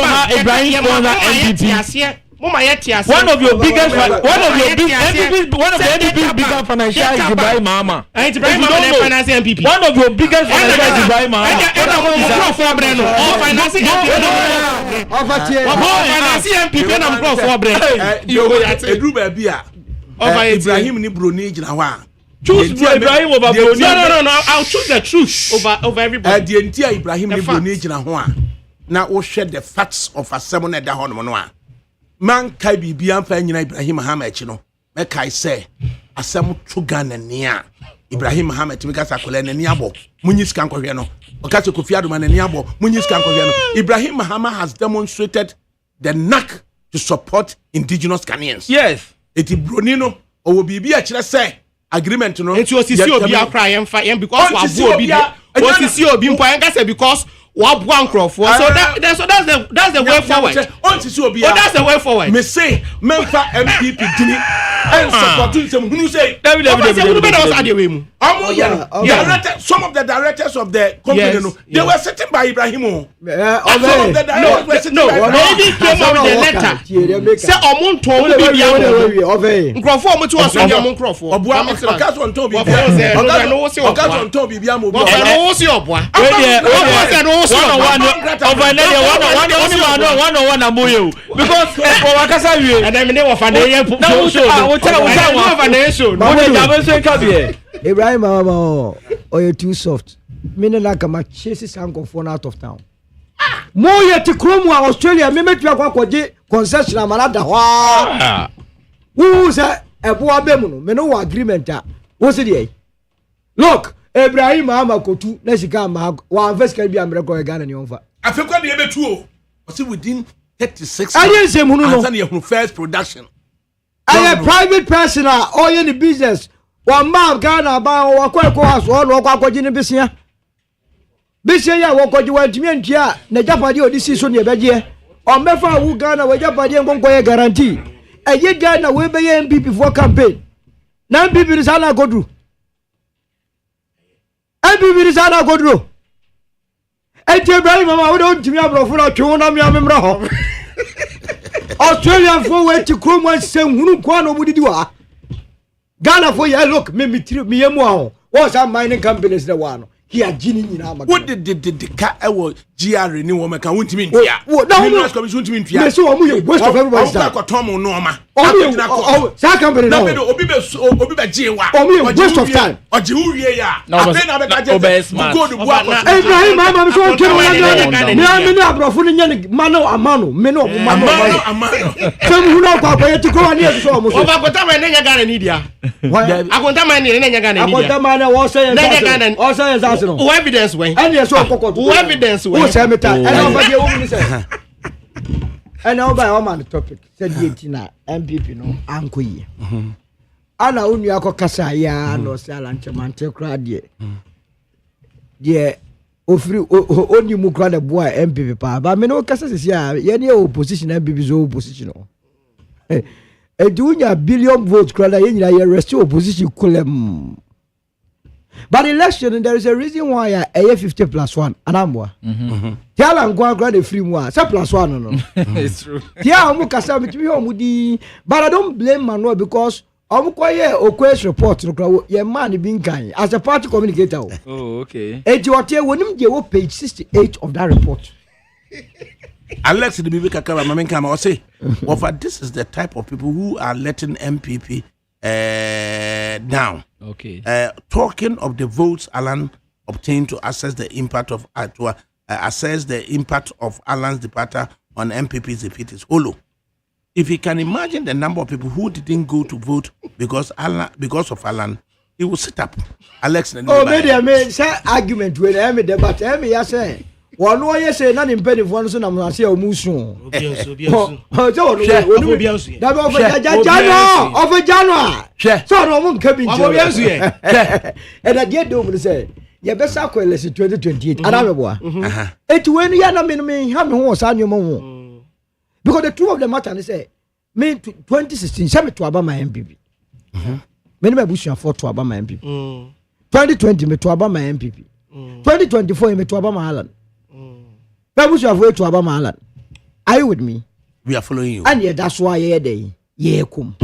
how Ibrahim sponsor MPP? One of your biggest, one of the NPP's biggest financial is Ibrahim Mahama. And Ibrahim Mahama financing MPP. One of your biggest financial is Ibrahim Mahama. Ibrahim ni Bruni jina wa. Choose Ibrahim over Bruni. No. I'll choose the truth over everybody. The entire Ibrahim ni Bruni jina wa. Na we share the facts of a sermon that hono no a. Man kai bibia mfa nyina Ibrahim Mahama echi no. Me kai say asem to Ghana nia. Ibrahim Mahama timika sakola na nia bo. Munyi sika nkohwe no. Okache Kofi Adoma na nia bo. Munyi sika nkohwe no. Ibrahim Mahama has demonstrated the knack to support indigenous Ghanaians. Yes. Eti Bruni no owo bibia kire say agreement no. Eti osisi obi akra yem because wa bo obi de. Osisi obi mpo yem ka say because what one crop for so that's the way forward. That's the way forward. Me say memfa MPP dini and support him who say some of the directors of the company no they were sitting by Ibrahim. Some of the directors were sitting by Ibrahim. Came up with a letter say omon to obi bia nkrofo omo ti waso dia mo nkrofo obua okaso nto bibia okaso nto bibia mo obua no si obua because wakasa wie and then me wa fa na ye Ibrahim Mahama you're too soft me na kama chase sanko phone out of town mo ye ti kromu Australia me metu akwaje concession amanada ho who say ebo abemu no me no agreement wo se dey look Ibrahim Mahama kotu na sika ma wa invest kan bi America Ghana ni onfa afekwa de ebetu o see within 36 months and your first production a private person or in the business one man Ghana ba wa kwa house or no kwa kwaji ni bisia ya wo kwaji wa ntimi ntia na japade odisi so ne beje o mefa wu Ghana wa japade ngonko ye guarantee eye Ghana we be ye MPP for campaign na MPP ni sana godru MPP ni sana godru Ibrahim Mahama we don't ntimi abrofo na twe na memra ho Australian for way to come and say hunu kwa no mudidi wa Ghana for ya look me yemu ahụ what's that mining companies the one here jini nyina ama what did the car ewo GR ni wo meka wontimi ntia no commission wontimi ntia me so omu ye waste of everybody's time ko tomu no ma that company no obi be jewa omu ye waste of time oje uwie ya abe na be ka je go do bua Ibrahim Mahama so ntwe me na abrofo ni nya mano amano me no amano sem hunu kwa kwa yeti ko ani so omu so akota ma nya Ghana ni dia akota ma ni nya Ghana ni dia akota ma na wo say no who evidence when and yes so kokko who evidence when who say meta and over there wo ni say and now by on the topic said the na MPP no anko yi ana unu akokasa ya no say alanchemante kra de ofri oni mu kra na boa MPP pa ba me no kasa sisi ya ye ne opposition MPP zo opposition no edunya billion votes kra na ye nyina ye rest opposition kolem. But election, there is a reason why I 50+1. Anamwa. Tell and go and the free one. Say +1 no. It's true. Yeah, I'm kasa mitimi omudi. But I don't blame Manuel because omkoye okwe report no ye man being kind as a party communicator. Oh, okay. And you are wonim je page 68 of that report. Alex the Bibi Kakaba Mamenkama or say, this is the type of people who are letting MPP down. Okay. Talking of the votes, Alan, obtained to assess the impact of Alan's departure on MPP's defeat is hollow. If you can imagine the number of people who didn't go to vote because of Alan, he will sit up. Alex, maybe I mean, say argument with him, but I say. One way say none in penny for one, I'm not saying a mushroom. Oh, so no one coming to and I get over to say, your best alcohol is 2028. And I'm it when you are me, how many was on your mom? Because the two of the matter, they say, me 2016, send me to Obama MPP. Many my bush for to Obama MPP. 2020, me to Obama MPP. 2024, me to Obama Island. People should avoid to Obama Island. Are you with me? We are following you. And yeah, that's why yeah day. Yeah, come.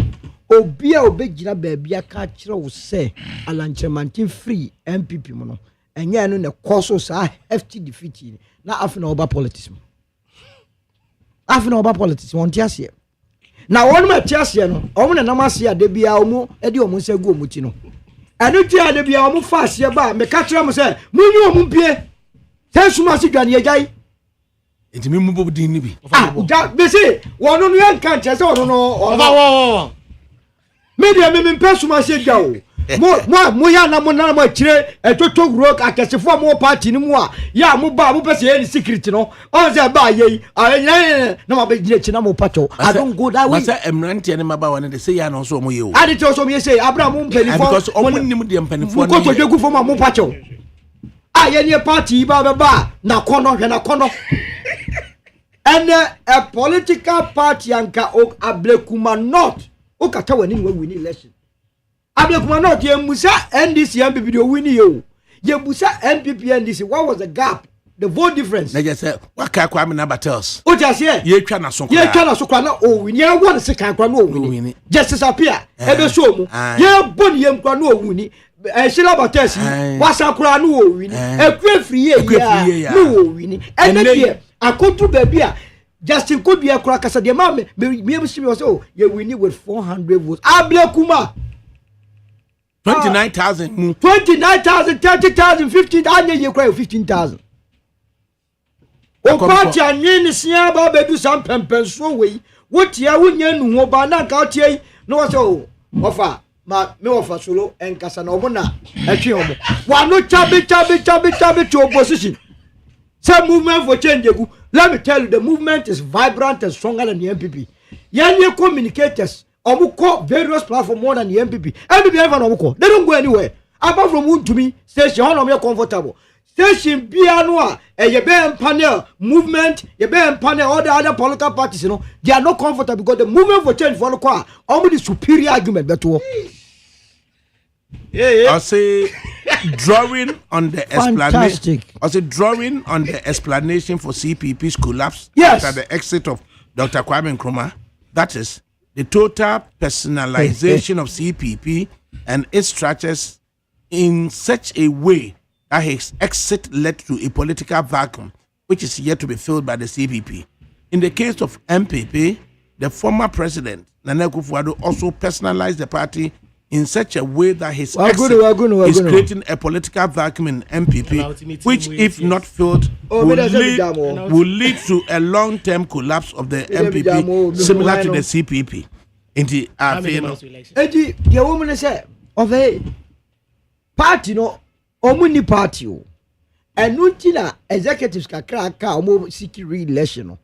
Obia obejina baby aka kire wo say Alan Chemantin free MPP mo no. Enya no ne course so hefty defeat na afina oba politics mo. Afina oba politics won ti ase. Na won ma ti ase no, omo na nam ase ade bia omo e de omo nsa gu omo ti no. Anu ti ade bia omo fa ase ba me ka kire mo say munyu omo pie. Say suma se dwane yejai. It me move din ni bi. They say one no yan kan chese one no. Media me pesuma se dwa o. Mo ya na mo kire etoto gro akesefo mo party ni mu a ya mo ba mo pese any secret no. On say ba ye na ma be gire chi na mo pacho. I don't go that way. Say emrante ne maba one they say ya no so mo ye o. Ade te so mo say Abraham mo mpani fo. Because omo nim de mpani fo. Ko to dwegu fo mo pacho. Ye ne party ba na kono hwe na kono. And a political party anka ok Ablekuma not okata wani we win election. Ablekuma not ye musa NDC MPP do win you. Ye musa MPP NDC, what was the gap? The vote difference. They just say what ka Kwame na battles. O just here. Ye twa na so kwa. Ye twa na so kwa na o win. Ye won se kan kwa no win. Justice appear. Ebe so mu. Ye bon ye kwa no win. Shila battles. Wasa kwa no win. Ekwe free ye ya. No win. And then akotu baby a Justin could be a crack as a demand. Me see was oh you win with 400 votes. Ablekuma 29,000 29,000 30,000 15,000 you cry 15,000. O party anyi sia ba bedu sam pempen so we wotia wonya nu ho ba na ka tie no so offer ma me offer solo enkasa na omo na atwe omo wa no chabe to opposition. Some movement for change. Let me tell you, the movement is vibrant and stronger than the MPP. Yenye communicators, omuko various platforms more than the MPP. MPP ever omuko. They don't go anywhere. Apart from one to me, station, how am comfortable? Station Bianwa, ye be panel movement, ye be panel all the other political parties, you know, they are not comfortable because the movement for change for the only the superior argument that all. I say drawing on the explanation. I say drawing on the explanation for CPP's collapse after the exit of Dr. Kwame Nkrumah. That is the total personalization of CPP and its structures in such a way that his exit led to a political vacuum, which is yet to be filled by the CPP. In the case of MPP, the former president Nana Akufo-Addo also personalized the party in such a way that his exit is creating a political vacuum in MPP, which, if not filled, will lead to a long-term collapse of the MPP, similar to the CPP. In the woman said, of a party, no, omuni party, and Nuntina executives can crack more secret election.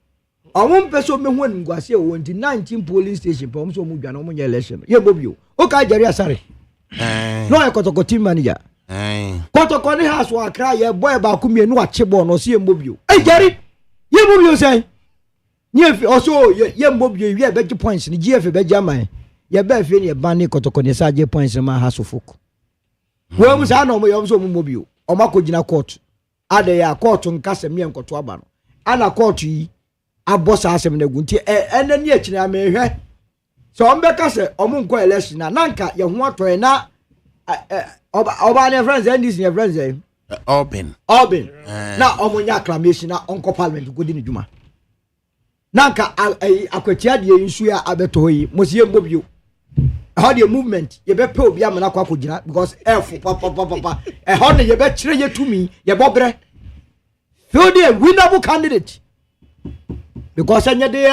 I won't person me when go say on the 19 polling station for so mu gwana omunye election. Ye bobio. O ka jari asare. No e kotoko team manager. Kotoko ni house wa kra ye boy ba ku mienu achebo no so ye bobio. E jari. Ye bobio say. Ni efi also ye bobio ye be points ni GF be jaman. Ye be fi ni e ban ni kotoko ni sa je points ma house folk. We mu sa no mo ye so mu bobio. O ma ko gina court. Ade ya court nkase me enkoto aba no. Ana court yi abosa asem na gunti enani akina amehwe so ombeka se omunko election na nanka ye ho atoy na oba ne friends ndis ne friends open na omunya acclamation na onko parliament godi ni djuma nanka akwatia de nsu ya abeto yi mosie mbobio how the movement you be pay obi amana kwa kogina because f papa how ne you be kire ye to me ye bobre feel the winnable candidate because anya dey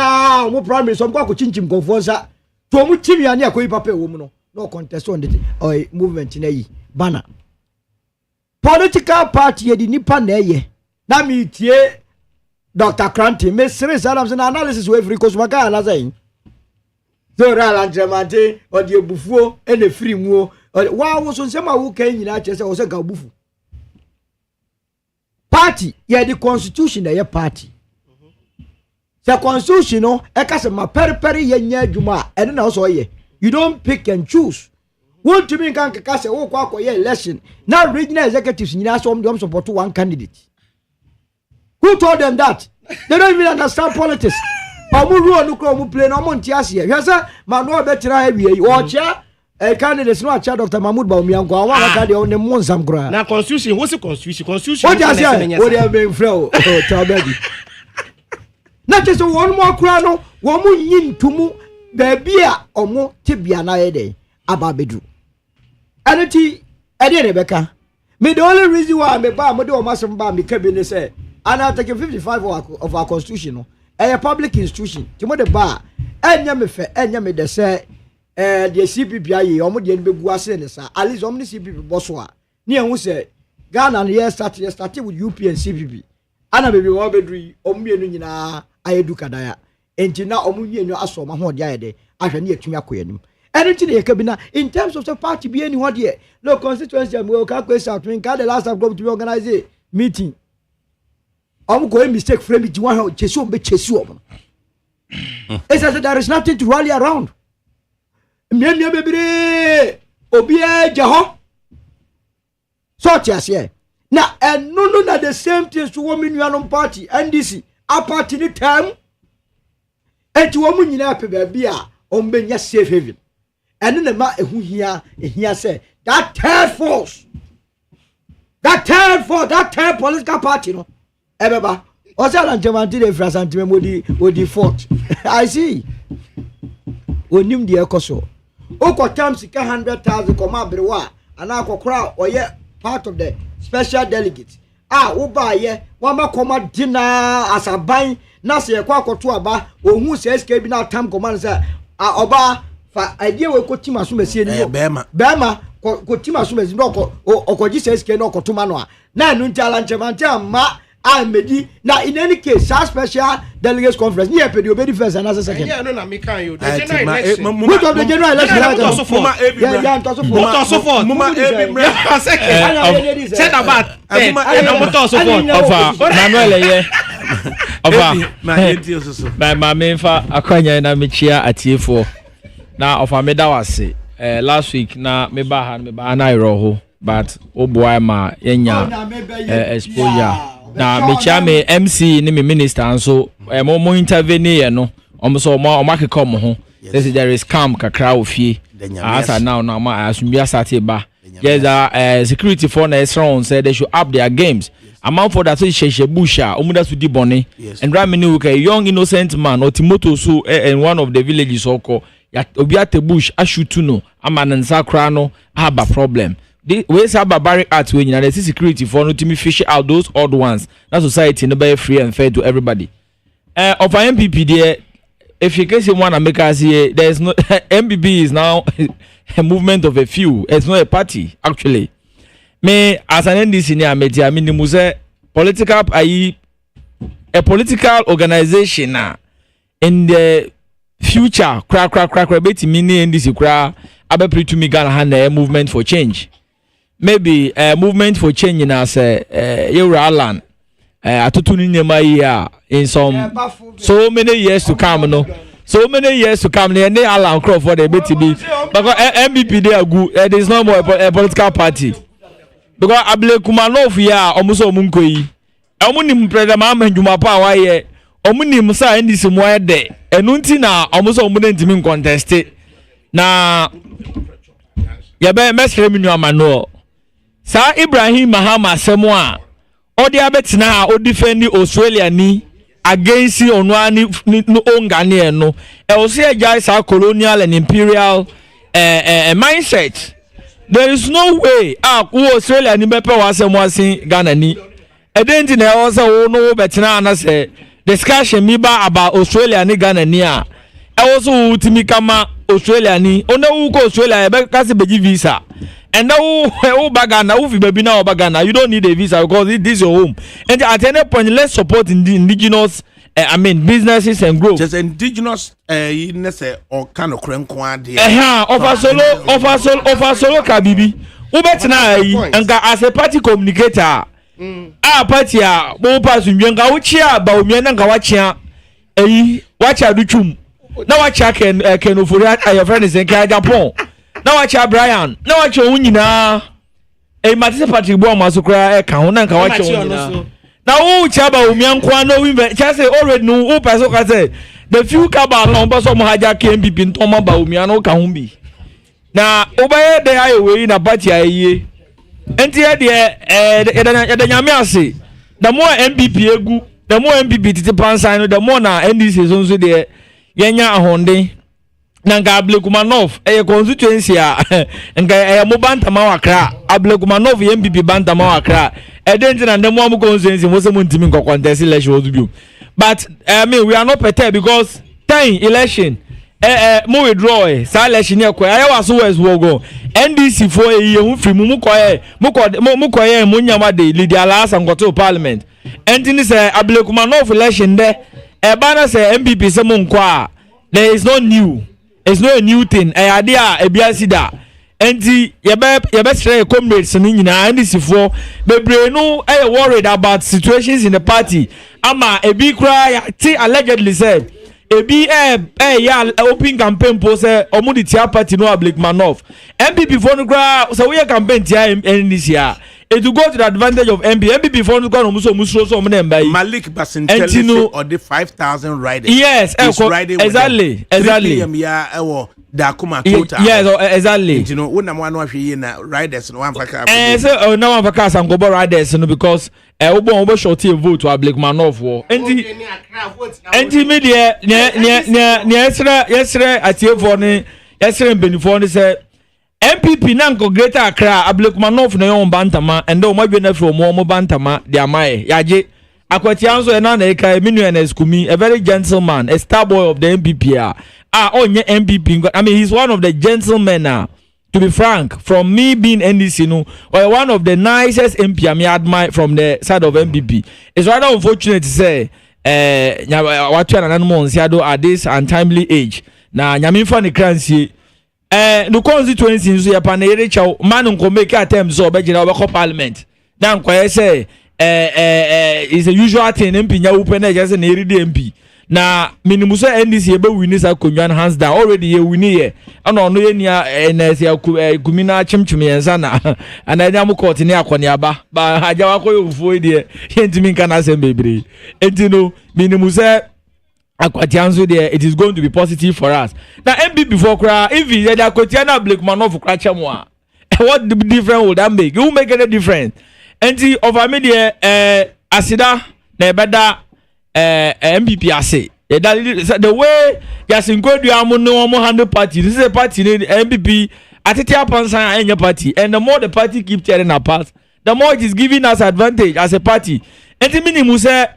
mo primary so kwa ko chinchim konfonsa to mu timi ani akoyi papa e wo mu no contest on the movement na yi banner political party ye di nipa na ye na mi tie Dr. Kranti me serious analysis we free cause maka na say so real Germany or the bufuo and the free mu wa wo so nsema wo kan nyina che say wo se ga bufu party ye the constitution ye party the constitution no e ka se ma periperi ye nya adwuma ene na so ye you don't pick and choose want to mean kan ka se wo kwa ye election now regional executives nyina so dem support one candidate. Who told them that? They don't even understand politics. Omu ruo no kro mu play no mo ntiase ye hwese manuel betira awie o chia candidates no acha Dr. Mahmoud Bawumia kwa wa ka de on mo nsam kra na constitution what's constitution what you say what they been frau tell baby na just one more kra no wo mu nyintumu da bia omo tibia na ye dey aba bedru anati ade Rebecca me the only reason why me ba mo de o masem ba me kabine say and I take 55 of our constitution no a public institution timo de ba enya me fe enya me de say the CPP aye omo de nbegu ase ne sa at least omo ne CPP boso a ne ehun say Ghana ne start with UP and CPP ana baby wo bedru omo mienu nyina ayedu kadaya enti na omo mienu aso ma ho de aye de ahwe ne atumi akoyanim anything ye kabina in terms of the party be any what here no constituency we can question out when the last time go to organize a meeting I'm going mistake frame it one chesu be chesu it's as there is nothing to rally around me bebre obi eje so tias here na no na the same thing to women nuanom party NDC a party ni time enti wo mu nyina pe ba bia on benya safe haven ene na ma ehu hia say that third force that third political party no ebeba osala ntemanti de frasanti modi fort I see onim de ekoso okotam sika 100,000 koma brewa ana akokora oye part of the special delegate wo ba ye wa makoma dina asaban na se ekwa akoto aba ohun se SK bi na tam command say oba fa idea we ko tima so mesie ni bema ko tima so mesie no okoji se SK no okotoma no a na nu ntala nchemanti amma Medi now in any case special delegates conference near pedi obedi first and as second yeah no na me kan you the general election what of the general election yeah mama second said about motor support of Manuel of my main fa akwanya na mechia atiefo na of ameda wase last week na me ba na iroho but oboa ma yenya exposure na mechia me MC ni me minister anso mo intervene ye no omso mo akeka mo ho there is calm kakra ofie asa now ma asumia sate ba yes security for na strong say they should up their games amount for that sheshe busha omuda su di bone and ramini we a young innocent man otimoto so in one of the villages oko obi at bush ashutu no amanansa kra no have a problem. We say barbaric art when you know security for no to fish out those odd ones. That society no be free and fair to everybody. Of our MPP there, if you can see one America here, there is no MPP is now a movement of a few. It's not a party actually. Me as an NDC near media, I mean the political a political organization in the future. Crack. Beti mini NDC crack. Abe pre to me Ghana hand a movement for change. Maybe a movement for change in us Alan atutuni nema here in some so many years to come no so many years to come ne Alan Crawford the BTB because MPP they good there is no more a political party because Able Kumanov here omuso munkoyi omunim president Mahamedjuma pa wa ye omunim sa ndisi mo ede enu nti na omuso omude ntimi contest na yabe mesre minu amano sa Ibrahim Mahama semwa odi abetina o defend Australia ni against onwani no ongane no e o se ejai sa colonial and imperial mindset. There is no way Australia ni bepe wase Ghana ni. Edenti na also no betina na say discussion mi ba about Australia ni Ghana ni a. Also ultimi kama Australia ni. Onda uko Australia be kasi beji visa. And now Bagana, if you be now Bagana, you don't need a visa because this is your home. And at any point, let's support the indigenous businesses and growth. Just indigenous or kind of crankwadi. Offer solo kabibi. Ubetina and as a party communicator. Party mo pass unga uchia ba umiana nga wachia wacha duchum. Na wacha ken ofuri your friend is in Japan. Na wacha Brian. Na wacha unyina. Matise party bo amasukra ka ho na nka wacha unyina. Na wo chaba umiankwa no wimbe chase already no wo person ka say the few kaba no bo so mo haja KMPP ntoma ba umiano ka ho bi na obaye de aye we na party aye enti e de nyame ase the more MPP egu the more MPP titi pansan no the more na NDC so de yenya ahonde na nga Ablekumanov constituency nga mo bantama wakra Ablekumanov MPP bantama wakra edenti na ndemo am constituency mo se mo ntimi nko contest election odubiu but I mean we are not prepared because time election mo withdraw sa election e ko aye waso wes wo go NDC for e hu fi mu koye mo nyama de leader alasa nkoto parliament entini se Ablekumanov election de e ba na se MPP se mo nko a there is no new. It's not a new thing. Idea a biasida. Enti yebe stray comrades ni nyina NDC for bebre no worried about situations in the party. Ama ebi kra ti allegedly said ebi ya open campaign post omudi tia party no Ablekumanov. MPP for no kra so we campaign tia NDC a. It will go to the advantage of MPP for no go muso so mnemba Malik Basintele or the 5,000 riders. Yes, exactly. Ya Dakuma Tota. Yes, exactly. You know, una mwana wa hwe na riders no one faka. So no one faka san go riders no because obo short vote to Ablekumanov wo. Enti media yesre atiefo ne yesre mbenifo ne say MPP nanko Greater Accra Ablekumanov na yon bantama and o madwe na from mo bantama de amaye yaje akwati anso na eka minu na skumi a very gentleman a star boy of the MPP onye MPP I mean he's one of the gentlemen to be frank from me being NDC no or one of the nicest MP I admire from the side of MPP. It's rather unfortunate to say watu na nanu nsiado at this untimely age na nyamimfa ne kransie no constituency nso ya pa na ere chaw man nko make attempts so be gira obeko parliament na nko say is a usual thing MP nya open na just na ere MP na minimu so NDC ebe win sa konwan hands down already ye win here ana ono ye nia NS ya gumina chimchim yensa na ana nya mu court ni akoni aba ba haja wa koyo fuo die yentimi nka na asem bebre entino minimu so akwatianzo there it is going to be positive for us now MPP before cry if you dey akwatiana Ablekumanov cry chemo what difference would that make? It will make any difference enti over me there asida na ebeda MPP ase the way yasinkodu amu no mo handle party this is a party MPP atete apansan anya party and the more the party keep tearing apart the more it is giving us advantage as a party enti minimum say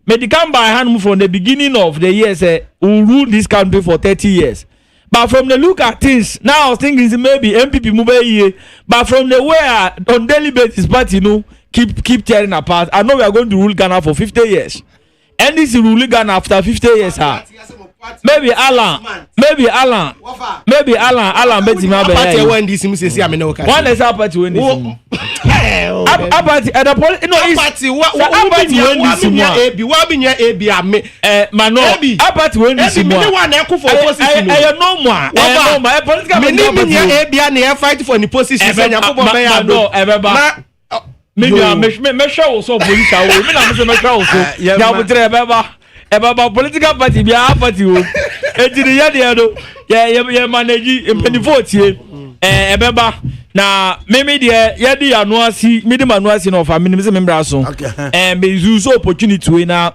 medical by hand from the beginning of the year say we rule this country for 30 years. But from the look at things, now I was thinking maybe MPP move here. But from the way on daily basis party keep tearing apart. I know we are going to rule Ghana for 50 years. And this is ruling Ghana after 50 years. Maybe Alan bet him out. Party when this me say I mean okay. One is party when this. Party at the police no is party what be near AB ame mano party when this me one na for position no more political me near AB na fight for the position say Yakobo be ya do me show so police me na me show so ya butre beba political party be a party o ejiri ya de do ye manage impenifo tie beba na meme de ye di anuasi me di manuasi na ofa me se membra so me use so opportunity we na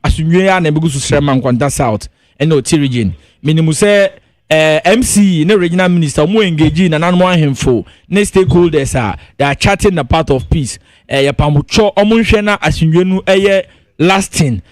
asunwe ya na be go so srema nkwanta south and no region minimum say MC ne regional minister mo engage na nanmo ahemfo ne stakeholders they are chatting the path of peace ye pamucho omunhwe na asundwe nu lasting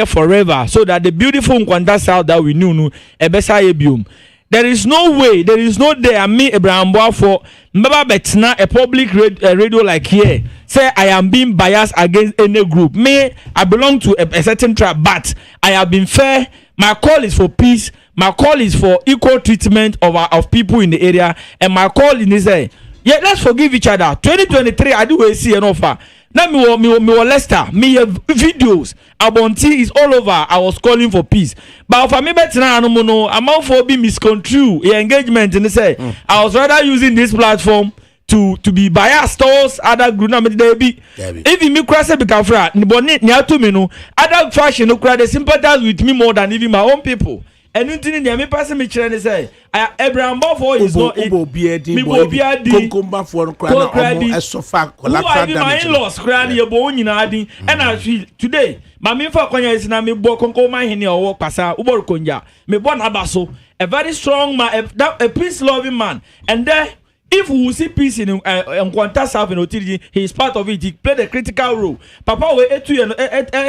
forever so that the beautiful Nkwanta South that we knew no ebesa ye biom. There is no way, there is no day me Abraham Boafo mbaba betna a public radio like here say I am being biased against any group. Me, I belong to a certain tribe, but I have been fair. My call is for peace. My call is for equal treatment of people in the area, and my call is say, yeah, let's forgive each other. 2023, I do see an offer. Now me Leicester, me have videos. Abonti is all over. I was calling for peace, but for me, better now, no, I'm out for be misconstrue engagement. And they say I was rather using this platform to be biased towards other group. Now they be if me cross it become fra, ni to me no other fashion no cry. They sympathize with me more than even my own people. And you think me person me challenge say Abraham Bafo is not me bobiadi Kumba for crying a sofa collateral damage. My in-laws crying your bone in and I feel today my me for konya is na me bo konko man hini owo pasa ubor konya me bon abaso a very strong man a peace loving man and there if we see peace in Nkwanta South in Otiri, he is part of it. He played a critical role. Papa we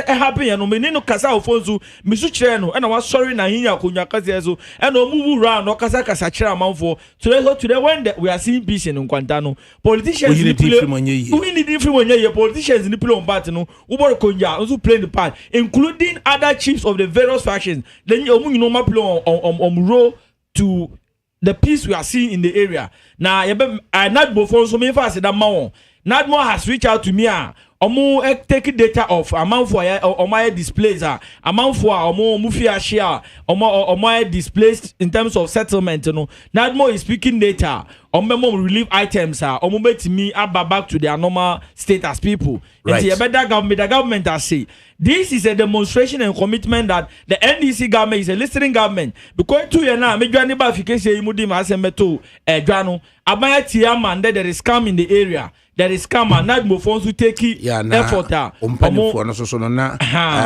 happy and me no kasa ofonzu misu cheno and I was sorry na hinya kunya kasezo and no move around no kasa chira manfo. Today when we are seeing peace in Nkwanta no politicians we need different politicians in the play on part no ubor konya also playing the part including other chiefs of the various factions. Then you know play on role to the peace we are seeing in the area. Now, I not before so many fast that man. Not more has reached out to me. Omo take data of amount for my displays. Amount for omo mufia share. Omo displaced in terms of settlement. You know, not more is speaking data. Omo relief items. Omo bet me back to their normal state as people. Right. The government has say this is a demonstration and commitment that the NDC government is a listening government. Because 2 years now, me join ba fike say imudi ma asembeto dwano. Abaya tiama there is scam in the area. There is scam and not move on to take effort. Umpani no so na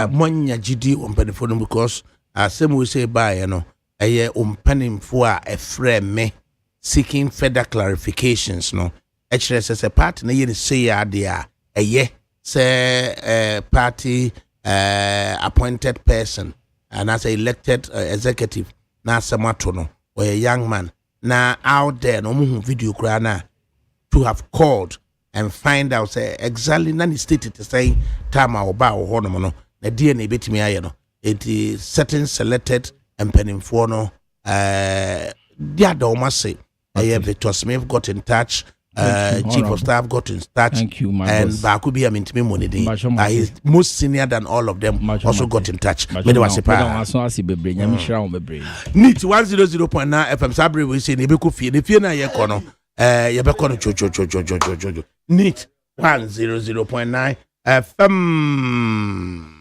monya gidi umpani no because same we say by eye umpani a frame me seeking further clarifications no. Actually says a part na ye say there eye say party appointed person and as a elected executive na samato no or a young man na out there no video krana to have called and find out say exactly nani stated to say time oba hono no na DNA betimi aye no it is certain selected and peninfo no dia do say Victor Smith got in touch. Chief of staff got in touch. Thank you, my and boss. Bakubi Amintimi Monidi, he's most senior than all of them, also got in touch. Need 100.9 FM Sabri we say Nebeku Fi, the Fiena Yakono, Yabakono Jojo. Need 100.9 FM.